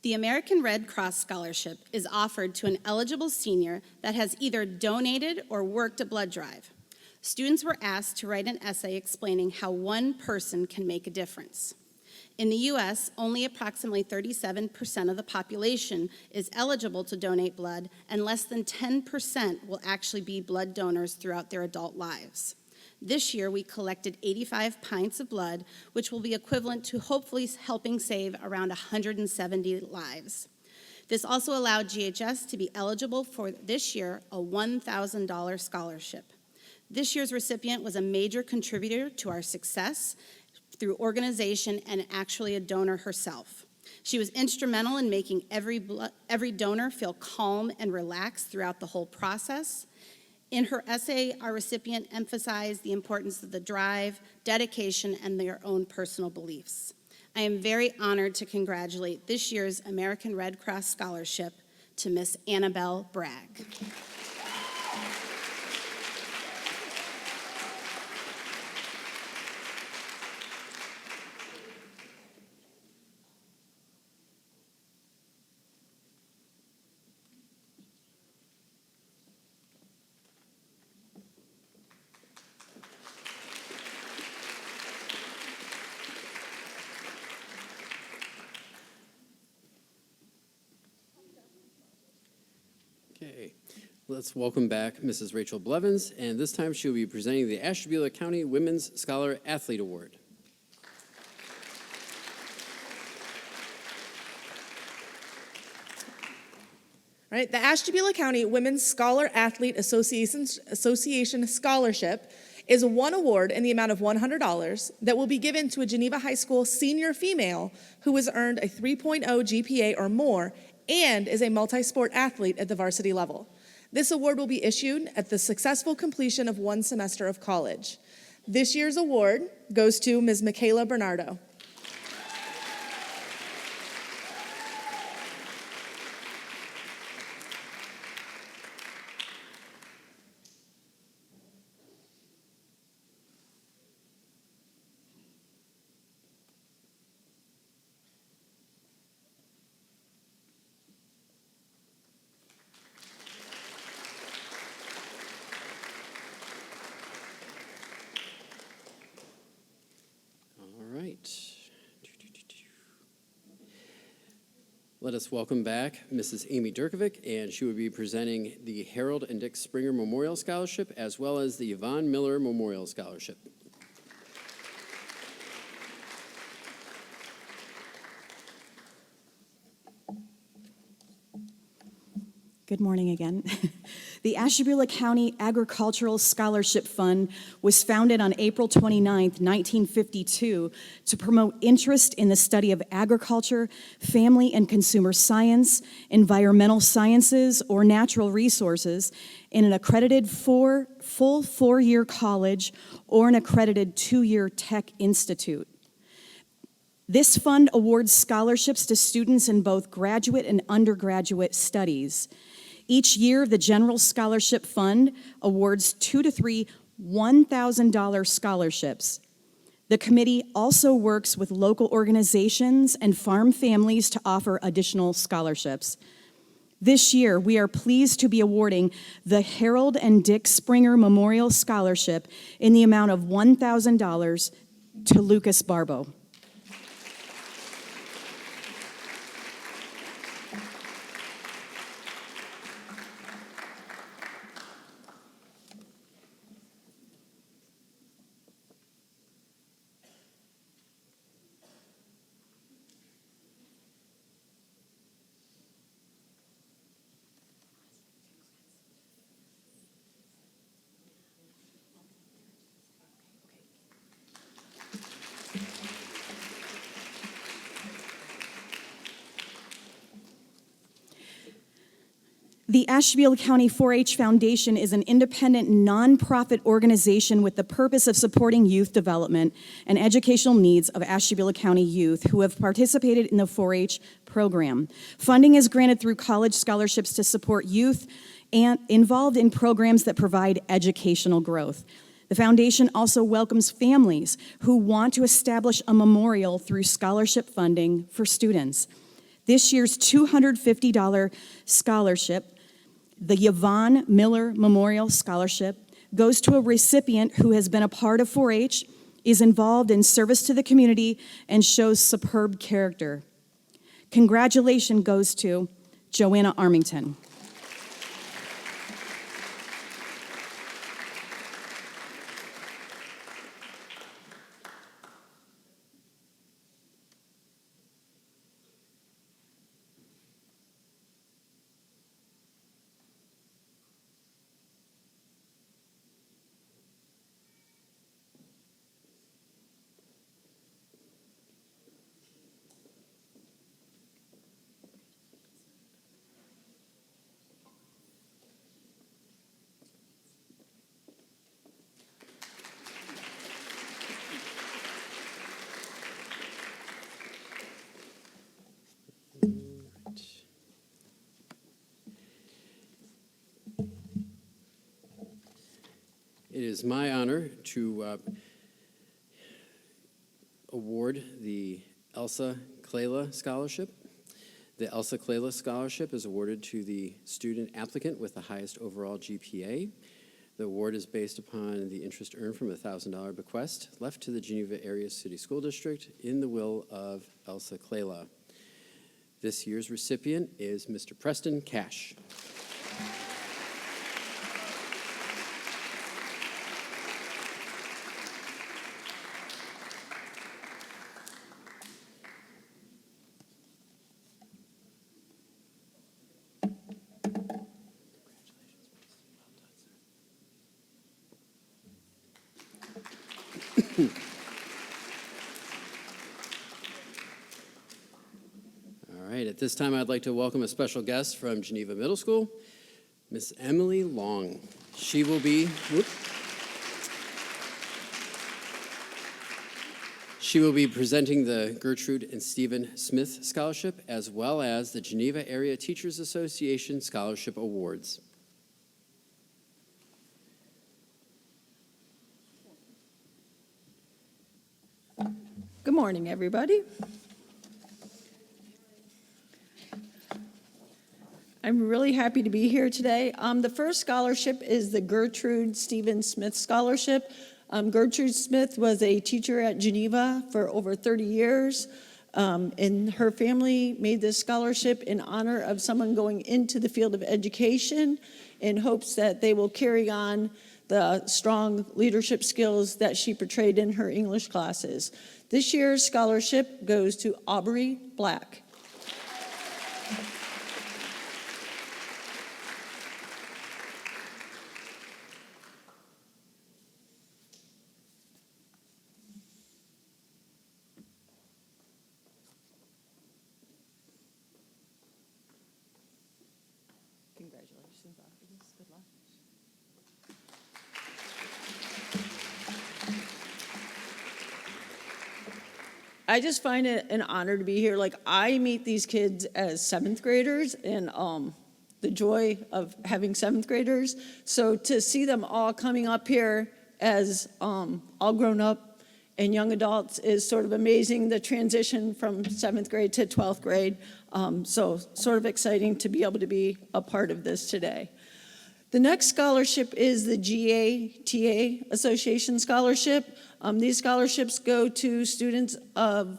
The American Red Cross Scholarship is offered to an eligible senior that has either donated or worked a blood drive. Students were asked to write an essay explaining how one person can make a difference. In the U.S., only approximately 37% of the population is eligible to donate blood, and less than 10% will actually be blood donors throughout their adult lives. This year, we collected 85 pints of blood, which will be equivalent to hopefully helping save around 170 lives. This also allowed GHS to be eligible for this year a $1,000 scholarship. This year's recipient was a major contributor to our success through organization and actually a donor herself. She was instrumental in making every donor feel calm and relaxed throughout the whole process. In her essay, our recipient emphasized the importance of the drive, dedication, and their own personal beliefs. I am very honored to congratulate this year's American Red Cross Scholarship to Miss Annabelle Bragg. Okay, let's welcome back Mrs. Rachel Blevins, and this time she'll be presenting the Ashtabula County Women's Scholar Athlete Award. All right, the Ashtabula County Women's Scholar Athlete Association Scholarship is one award in the amount of $100 that will be given to a Geneva High School senior female who has earned a 3.0 GPA or more and is a multi-sport athlete at the varsity level. This award will be issued at the successful completion of one semester of college. This year's award goes to Ms. Michaela Bernardo. Let us welcome back Mrs. Amy Durkovic, and she will be presenting the Harold and Dick Springer Memorial Scholarship as well as the Yvonne Miller Memorial Scholarship. Good morning again. The Ashtabula County Agricultural Scholarship Fund was founded on April 29, 1952, to promote interest in the study of agriculture, family and consumer science, environmental sciences, or natural resources in an accredited full four-year college or an accredited two-year tech institute. This fund awards scholarships to students in both graduate and undergraduate studies. Each year, the General Scholarship Fund awards 2 to 3 $1,000 scholarships. The committee also works with local organizations and farm families to offer additional scholarships. This year, we are pleased to be awarding the Harold and Dick Springer Memorial Scholarship in the amount of $1,000 to Lucas Barbo. The Ashtabula County 4-H Foundation is an independent, nonprofit organization with the purpose of supporting youth development and educational needs of Ashtabula County youth who have participated in the 4-H program. Funding is granted through college scholarships to support youth and involved in programs that provide educational growth. The foundation also welcomes families who want to establish a memorial through scholarship funding for students. This year's $250 scholarship, the Yvonne Miller Memorial Scholarship, goes to a recipient who has been a part of 4-H, is involved in service to the community, and shows superb character. Congratulations goes to Joanna Armington. It is my honor to award the Elsa Clayla Scholarship. The Elsa Clayla Scholarship is awarded to the student applicant with the highest overall GPA. The award is based upon the interest earned from a $1,000 bequest left to the Geneva Area City School District in the will of Elsa Clayla. This year's recipient is Mr. Preston Cash. All right, at this time, I'd like to welcome a special guest from Geneva Middle School, Miss Emily Long. She will be presenting the Gertrude and Stephen Smith Scholarship, as well as the Geneva Area Teachers Association Scholarship Awards. Good morning, everybody. I'm really happy to be here today. The first scholarship is the Gertrude Stephen Smith Scholarship. Gertrude Smith was a teacher at Geneva for over 30 years, and her family made this scholarship in honor of someone going into the field of education in hopes that they will carry on the strong leadership skills that she portrayed in her English classes. This year's scholarship goes to Aubrey Black. Congratulations, Aubrey. Good luck. I just find it an honor to be here. Like, I meet these kids as seventh graders, and the joy of having seventh graders. So to see them all coming up here as all grown up and young adults is sort of amazing, the transition from seventh grade to 12th grade. So sort of exciting to be able to be a part of this today. The next scholarship is the GATA Association Scholarship. These scholarships go to students of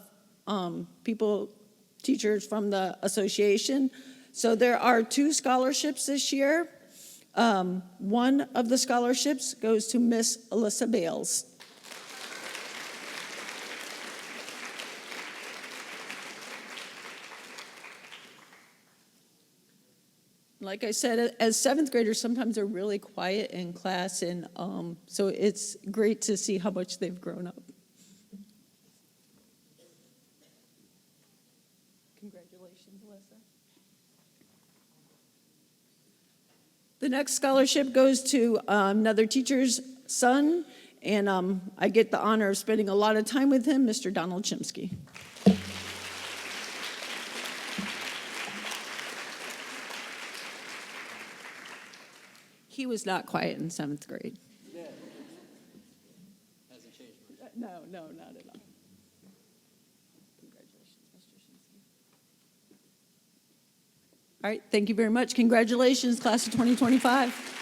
teachers from the association. So there are 2 scholarships this year. One of the scholarships goes to Miss Alyssa Bales. Like I said, as seventh graders, sometimes they're really quiet in class, and so it's great to see how much they've grown up. Congratulations, Alyssa. The next scholarship goes to another teacher's son, and I get the honor of spending a lot of time with him, Mr. Donald Chimsky. He was not quiet in seventh grade. Hasn't changed much. No, not at all. Congratulations, Mr. Shinsky. All right, thank you very much. Congratulations, class of 2025.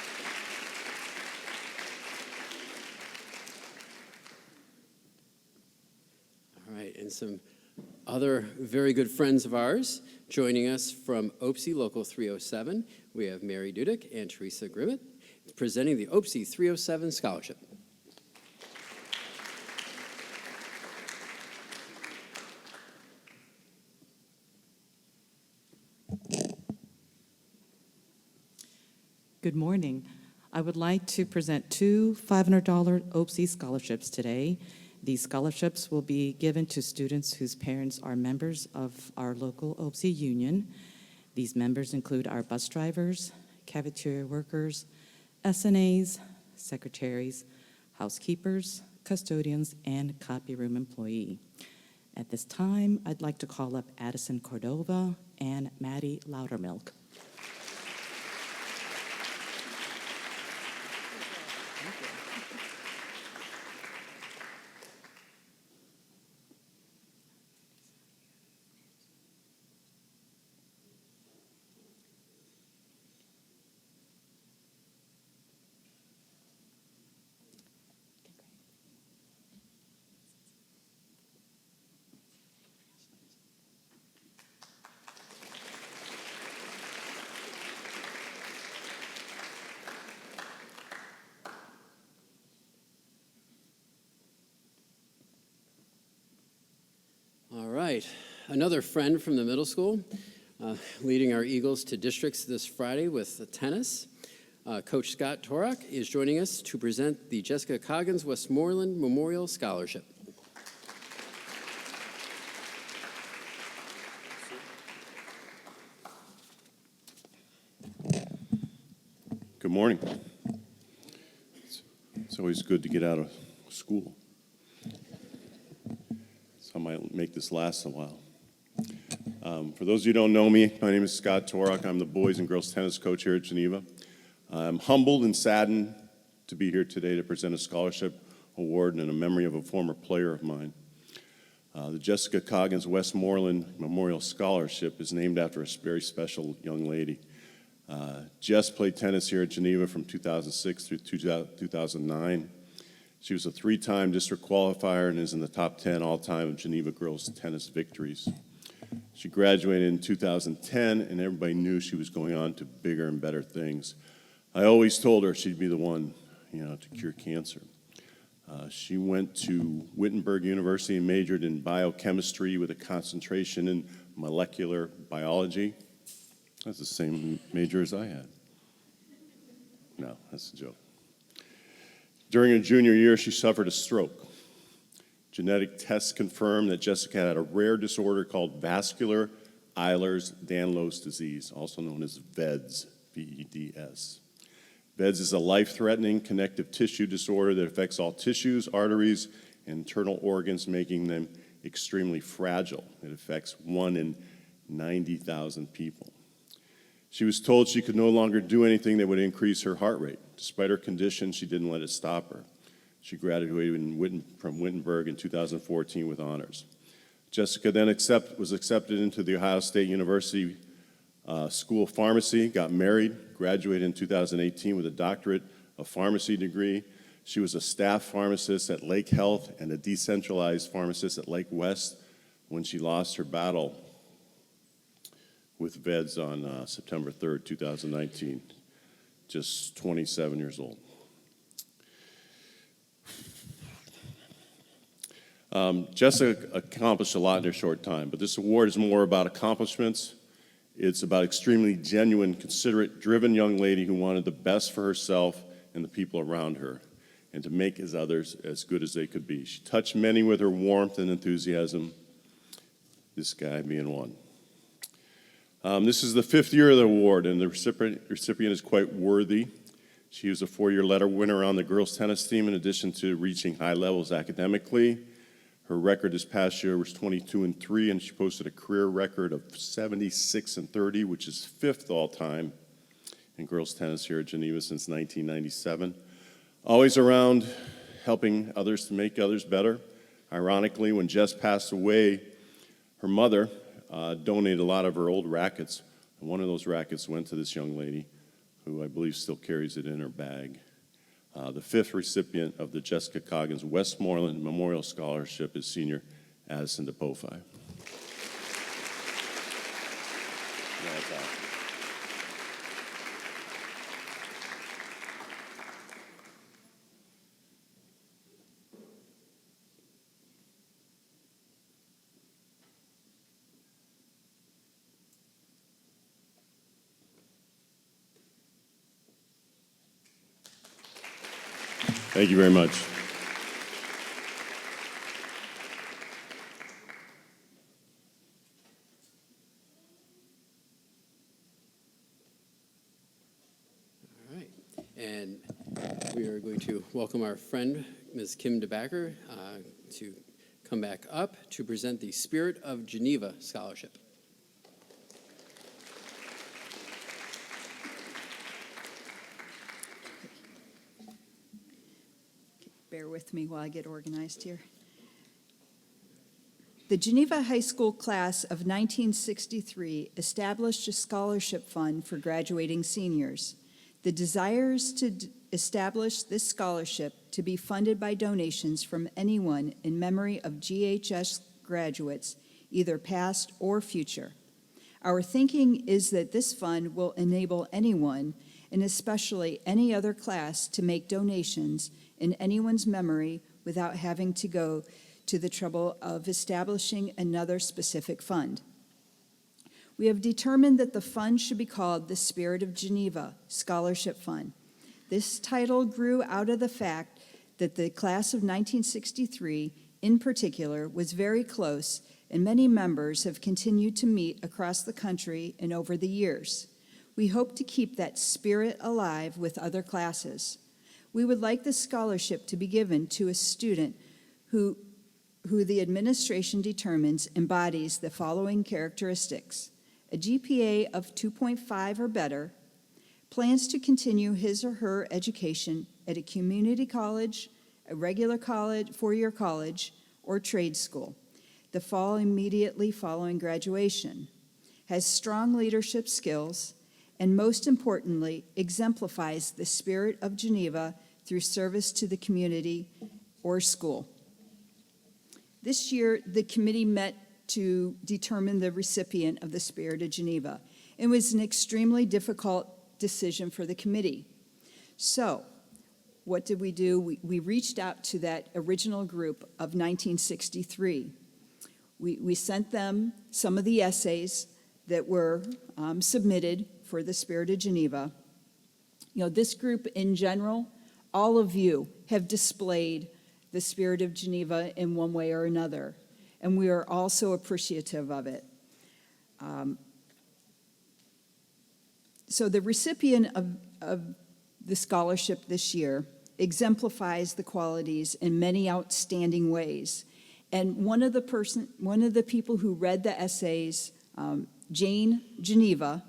some other very good friends of ours. Joining us from OPSI Local 307, we have Mary Dudick and Teresa Grimmett presenting the OPSI 307 Scholarship. Good morning. I would like to present two $500 OPSI scholarships today. These scholarships will be given to students whose parents are members of our local OPSI union. These members include our bus drivers, cafeteria workers, SNAs, secretaries, housekeepers, custodians, and copy room employee. At this time, I'd like to call up Addison Cordova and Maddie Loudermilk. All right, another friend from the middle school, leading our Eagles to districts this Friday with tennis. Coach Scott Torak is joining us to present the Jessica Coggins Westmoreland Memorial Scholarship. Good morning. It's always good to get out of school. So I might make this last a while. For those of you who don't know me, my name is Scott Torak. I'm the boys and girls tennis coach here at Geneva. I'm humbled and saddened to be here today to present a scholarship award in a memory of a former player of mine. The Jessica Coggins Westmoreland Memorial Scholarship is named after a very special young lady. Jess played tennis here at Geneva from 2006 through 2009. She was a three-time district qualifier and is in the top 10 all-time of Geneva girls tennis victories. She graduated in 2010, and everybody knew she was going on to bigger and better things. I always told her she'd be the one, to cure cancer. She went to Wittenberg University and majored in biochemistry with a concentration in molecular biology. That's the same major as I had. No, that's a joke. During her junior year, she suffered a stroke. Genetic tests confirmed that Jessica had a rare disorder called vascular Ehlers-Danlos disease, also known as VEDS, V-E-D-S. VEDS is a life-threatening connective tissue disorder that affects all tissues, arteries, and internal organs, making them extremely fragile. It affects 1 in 90,000 people. She was told she could no longer do anything that would increase her heart rate. Despite her condition, she didn't let it stop her. She graduated from Wittenberg in 2014 with honors. Jessica then was accepted into the Ohio State University School of Pharmacy, got married, graduated in 2018 with a doctorate of pharmacy degree. She was a staff pharmacist at Lake Health and a decentralized pharmacist at Lake West when she lost her battle with VEDS on September 3rd, 2019, just 27 years old. Jessica accomplished a lot in her short time, but this award is more about accomplishments. It's about extremely genuine, considerate, driven young lady who wanted the best for herself and the people around her, and to make others as good as they could be. She touched many with her warmth and enthusiasm, this guy being one. This is the 5th year of the award, and the recipient is quite worthy. She was a 4-year letter winner on the girls' tennis team, in addition to reaching high levels academically. Her record this past year was 22-3, and she posted a career record of 76-30, which is 5th all-time in girls' tennis here at Geneva since 1997. Always around helping others to make others better. Ironically, when Jess passed away, her mother donated a lot of her old rackets, and one of those rackets went to this young lady, who I believe still carries it in her bag. The 5th recipient of the Jessica Coggins Westmoreland Memorial Scholarship is senior Addison DePofi. That's awesome. Thank you very much. All right. And we are going to welcome our friend, Ms. Kim DeBacker, to come back up to present the Spirit of Geneva Scholarship. Bear with me while I get organized here. The Geneva High School class of 1963 established a scholarship fund for graduating seniors. The desires to establish this scholarship to be funded by donations from anyone in memory of GHS graduates, either past or future. Our thinking is that this fund will enable anyone, and especially any other class, to make donations in anyone's memory without having to go to the trouble of establishing another specific fund. We have determined that the fund should be called the Spirit of Geneva Scholarship Fund. This title grew out of the fact that the class of 1963, in particular, was very close, and many members have continued to meet across the country and over the years. We hope to keep that spirit alive with other classes. We would like the scholarship to be given to a student who the administration determines embodies the following characteristics: a GPA of 2.5 or better, plans to continue his or her education at a community college, a regular college, four-year college, or trade school, the fall immediately following graduation, has strong leadership skills, and most importantly, exemplifies the spirit of Geneva through service to the community or school. This year, the committee met to determine the recipient of the Spirit of Geneva. It was an extremely difficult decision for the committee. So, what did we do? We reached out to that original group of 1963. We sent them some of the essays that were submitted for the Spirit of Geneva. You know, this group in general, all of you have displayed the Spirit of Geneva in one way or another, and we are also appreciative of it. So the recipient of the scholarship this year exemplifies the qualities in many outstanding ways. And one of the people who read the essays, Jane Geneva,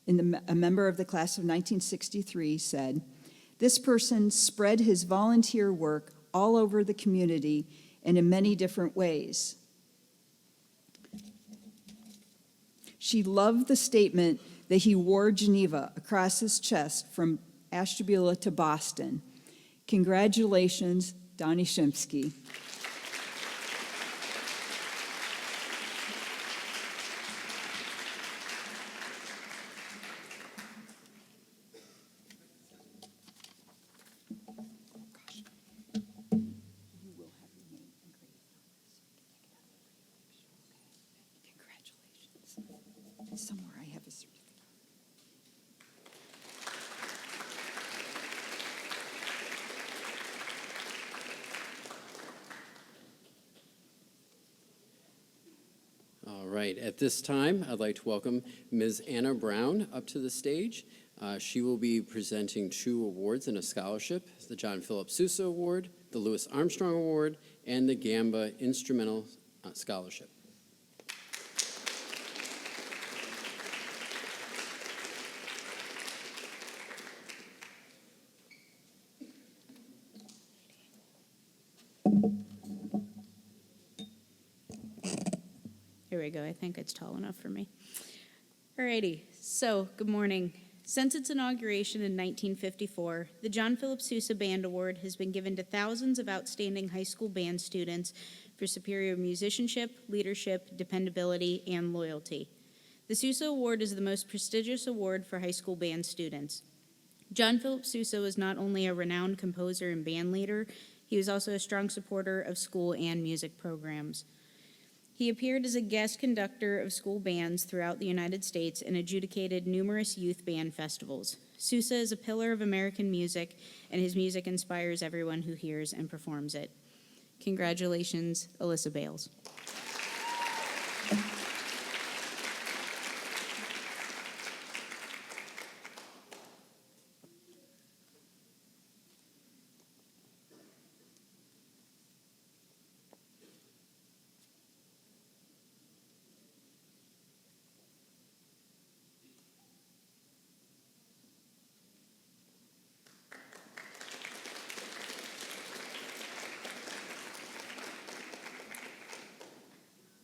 a member of the class of 1963, said, "This person spread his volunteer work all over the community and in many different ways." She loved the statement that he wore Geneva across his chest from Ashtabula to Boston. Congratulations, Donnie Shimsky. Somewhere I have a certificate. All right, at this time, I'd like to welcome Ms. Anna Brown up to the stage. She will be presenting 2 awards and a scholarship: the John Philip Sousa Award, the Louis Armstrong Award, and the Gamba Instrumental Scholarship. Here we go. I think it's tall enough for me. Alrighty, so good morning. Since its inauguration in 1954, the John Philip Sousa Band Award has been given to thousands of outstanding high school band students for superior musicianship, leadership, dependability, and loyalty. The Sousa Award is the most prestigious award for high school band students. John Philip Sousa was not only a renowned composer and band leader, he was also a strong supporter of school and music programs. He appeared as a guest conductor of school bands throughout the United States and adjudicated numerous youth band festivals. Sousa is a pillar of American music, and his music inspires everyone who hears and performs it. Congratulations, Alyssa Bales.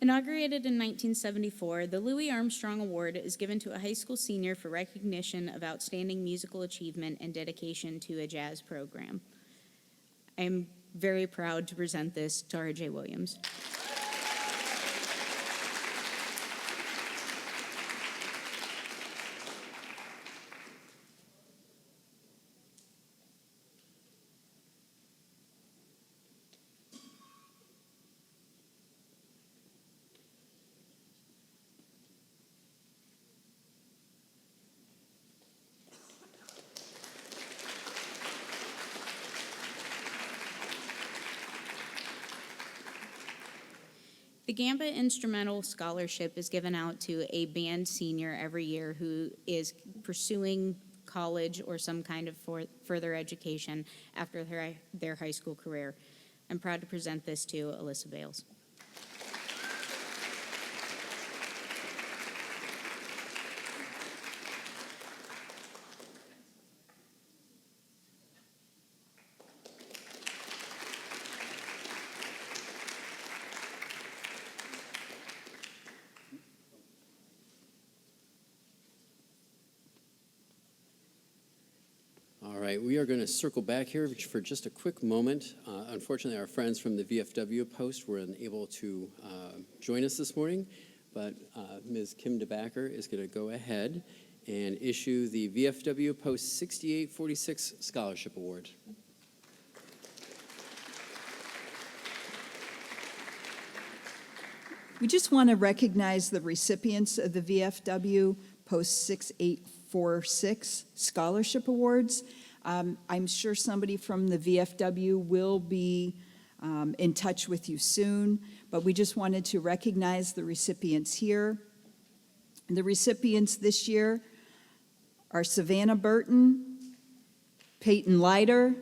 Inaugurated in 1974, the Louis Armstrong Award is given to a high school senior for recognition of outstanding musical achievement and dedication to a jazz program. I am very proud to present this to R.J. Williams. The Gamba Instrumental Scholarship is given out to a band senior every year who is pursuing college or some kind of further education after their high school career. I'm proud to present this to Alyssa Bales. All right, we are going to circle back here for just a quick moment. Unfortunately, our friends from the VFW post were unable to join us this morning, but Ms. Kim DeBacker is going to go ahead and issue the VFW Post 6846 Scholarship Award. We just want to recognize the recipients of the VFW Post 6846 Scholarship Awards. I'm sure somebody from the VFW will be in touch with you soon, but we just wanted to recognize the recipients here. The recipients this year are Savannah Burton, Peyton Leiter,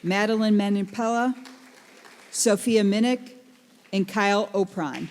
Madeline Manipella, Sophia Minnick, and Kyle Opron.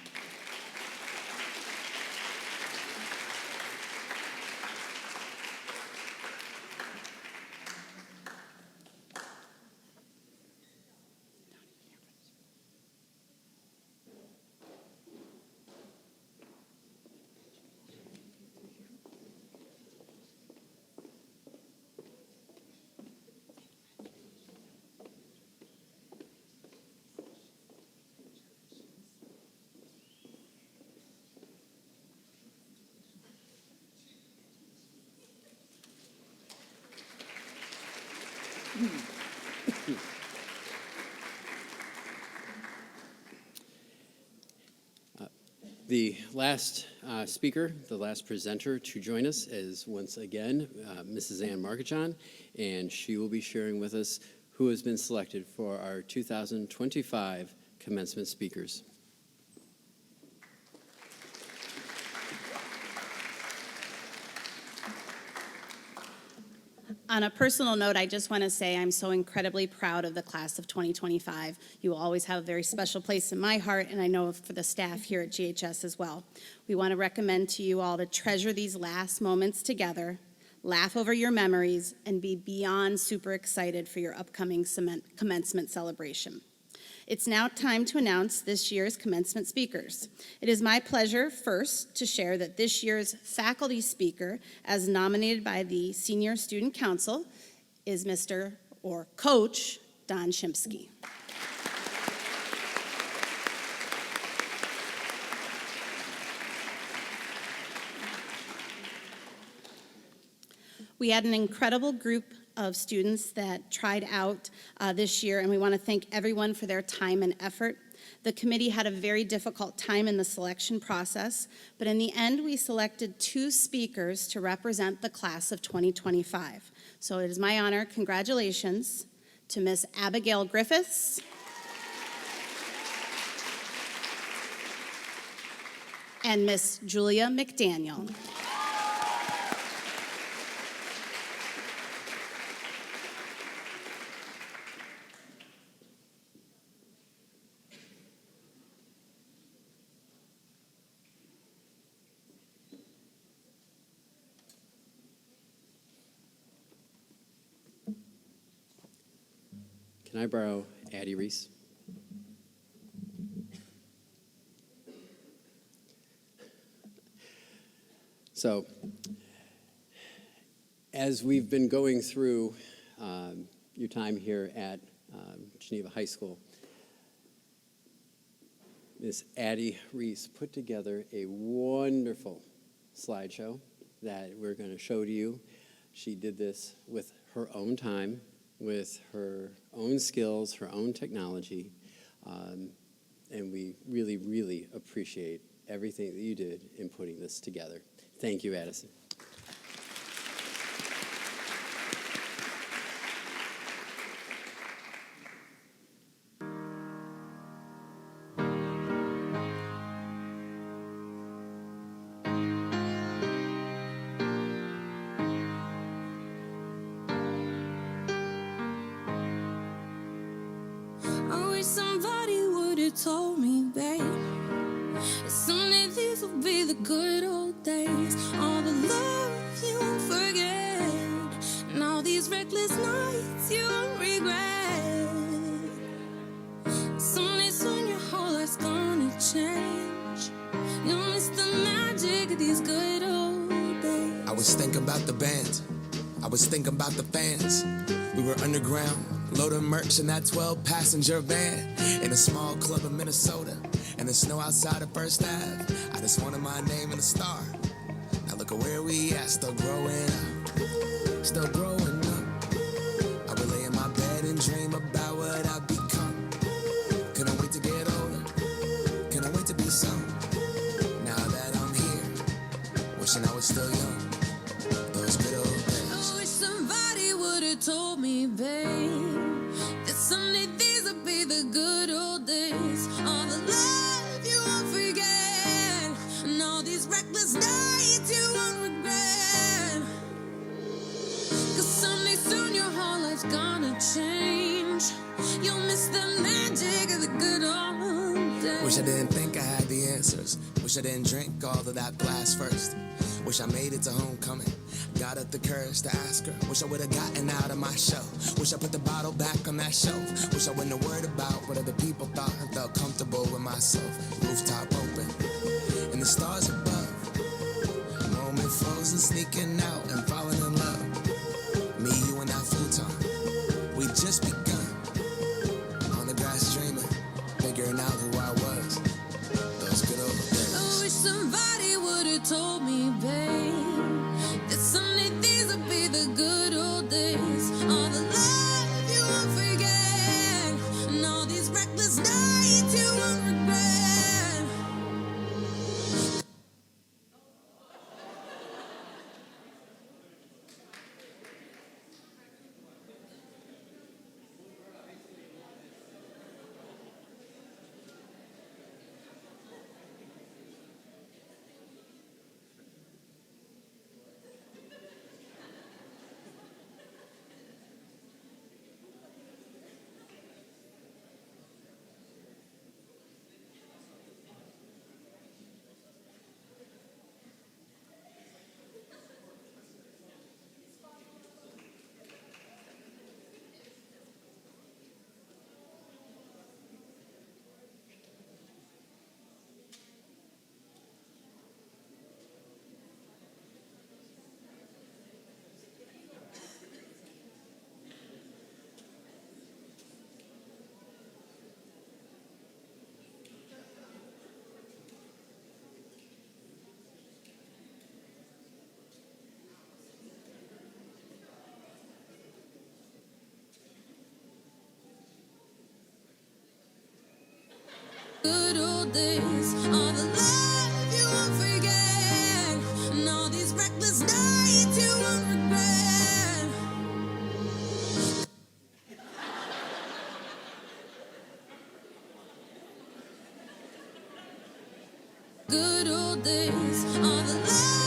The last speaker, the last presenter to join us is once again Mrs. Ann Markachon, and she will be sharing with us who has been selected for our 2025 commencement speakers. On a personal note, I just want to say I'm so incredibly proud of the class of 2025. You will always have a very special place in my heart, and I know for the staff here at GHS as well. We want to recommend to you all to treasure these last moments together, laugh over your memories, and be beyond super excited for your upcoming commencement celebration. It's now time to announce this year's commencement speakers. It is my pleasure first to share that this year's faculty speaker, as nominated by the Senior Student Council, is Mr. or Coach Don Shimsky. We had an incredible group of students that tried out this year, and we want to thank everyone for their time and effort. The committee had a very difficult time in the selection process, but in the end, we selected 2 speakers to represent the class of 2025. So it is my honor, congratulations to Miss Abigail Griffiths and Miss Julia McDaniel. Can I borrow Addie Reese? So, as we've been going through your time here at Geneva High School, Miss Addie Reese put together a wonderful slideshow that we're going to show to you. She did this with her own time, with her own skills, her own technology, and we really, really appreciate everything that you did in putting this together. Thank you, Addison. I wish somebody would have told me, babe, that someday these will be the good old days. All the love you won't forget, and all these reckless nights you won't regret. Someday soon your whole life's gonna change. You'll miss the magic of these good old days. I was thinking about the band, I was thinking about the fans. We were underground, loading merch in that 12-passenger van in a small club in Minnesota, and the snow outside of First Ave. I just wanted my name and a star. Now look at where we at, still growing up, still growing up. I would lay in my bed and dream about what I've become. Couldn't wait to get older, couldn't wait to be some. Now that I'm here, wishing I was still young. Those good old days. I wish somebody would have told me, babe, that someday these would be the good old days. All the love you won't forget, and all these reckless nights you won't regret. 'Cause someday soon your whole life's gonna change. You'll miss the magic of the good old days. Wish I didn't think I had the answers. Wish I didn't drink all of that glass first. Wish I made it to homecoming. Got up the courage to ask her. Wish I would've gotten out of my shell. Wish I put the bottle back on that shelf. Wish I wouldn't have worried about what other people thought and felt comfortable with myself. Rooftop open, and the stars above. Moment frozen, sneaking out and falling in love. Me, you, and that futon. We just begun. On the grass dreaming, figuring out who I was. Those good old days. I wish somebody would have told me, babe, that someday these would be the good old days. All the love you won't forget, and all these reckless nights you won't regret. days, all the love you won't forget, and all these reckless nights you won't regret. Good old days, all the love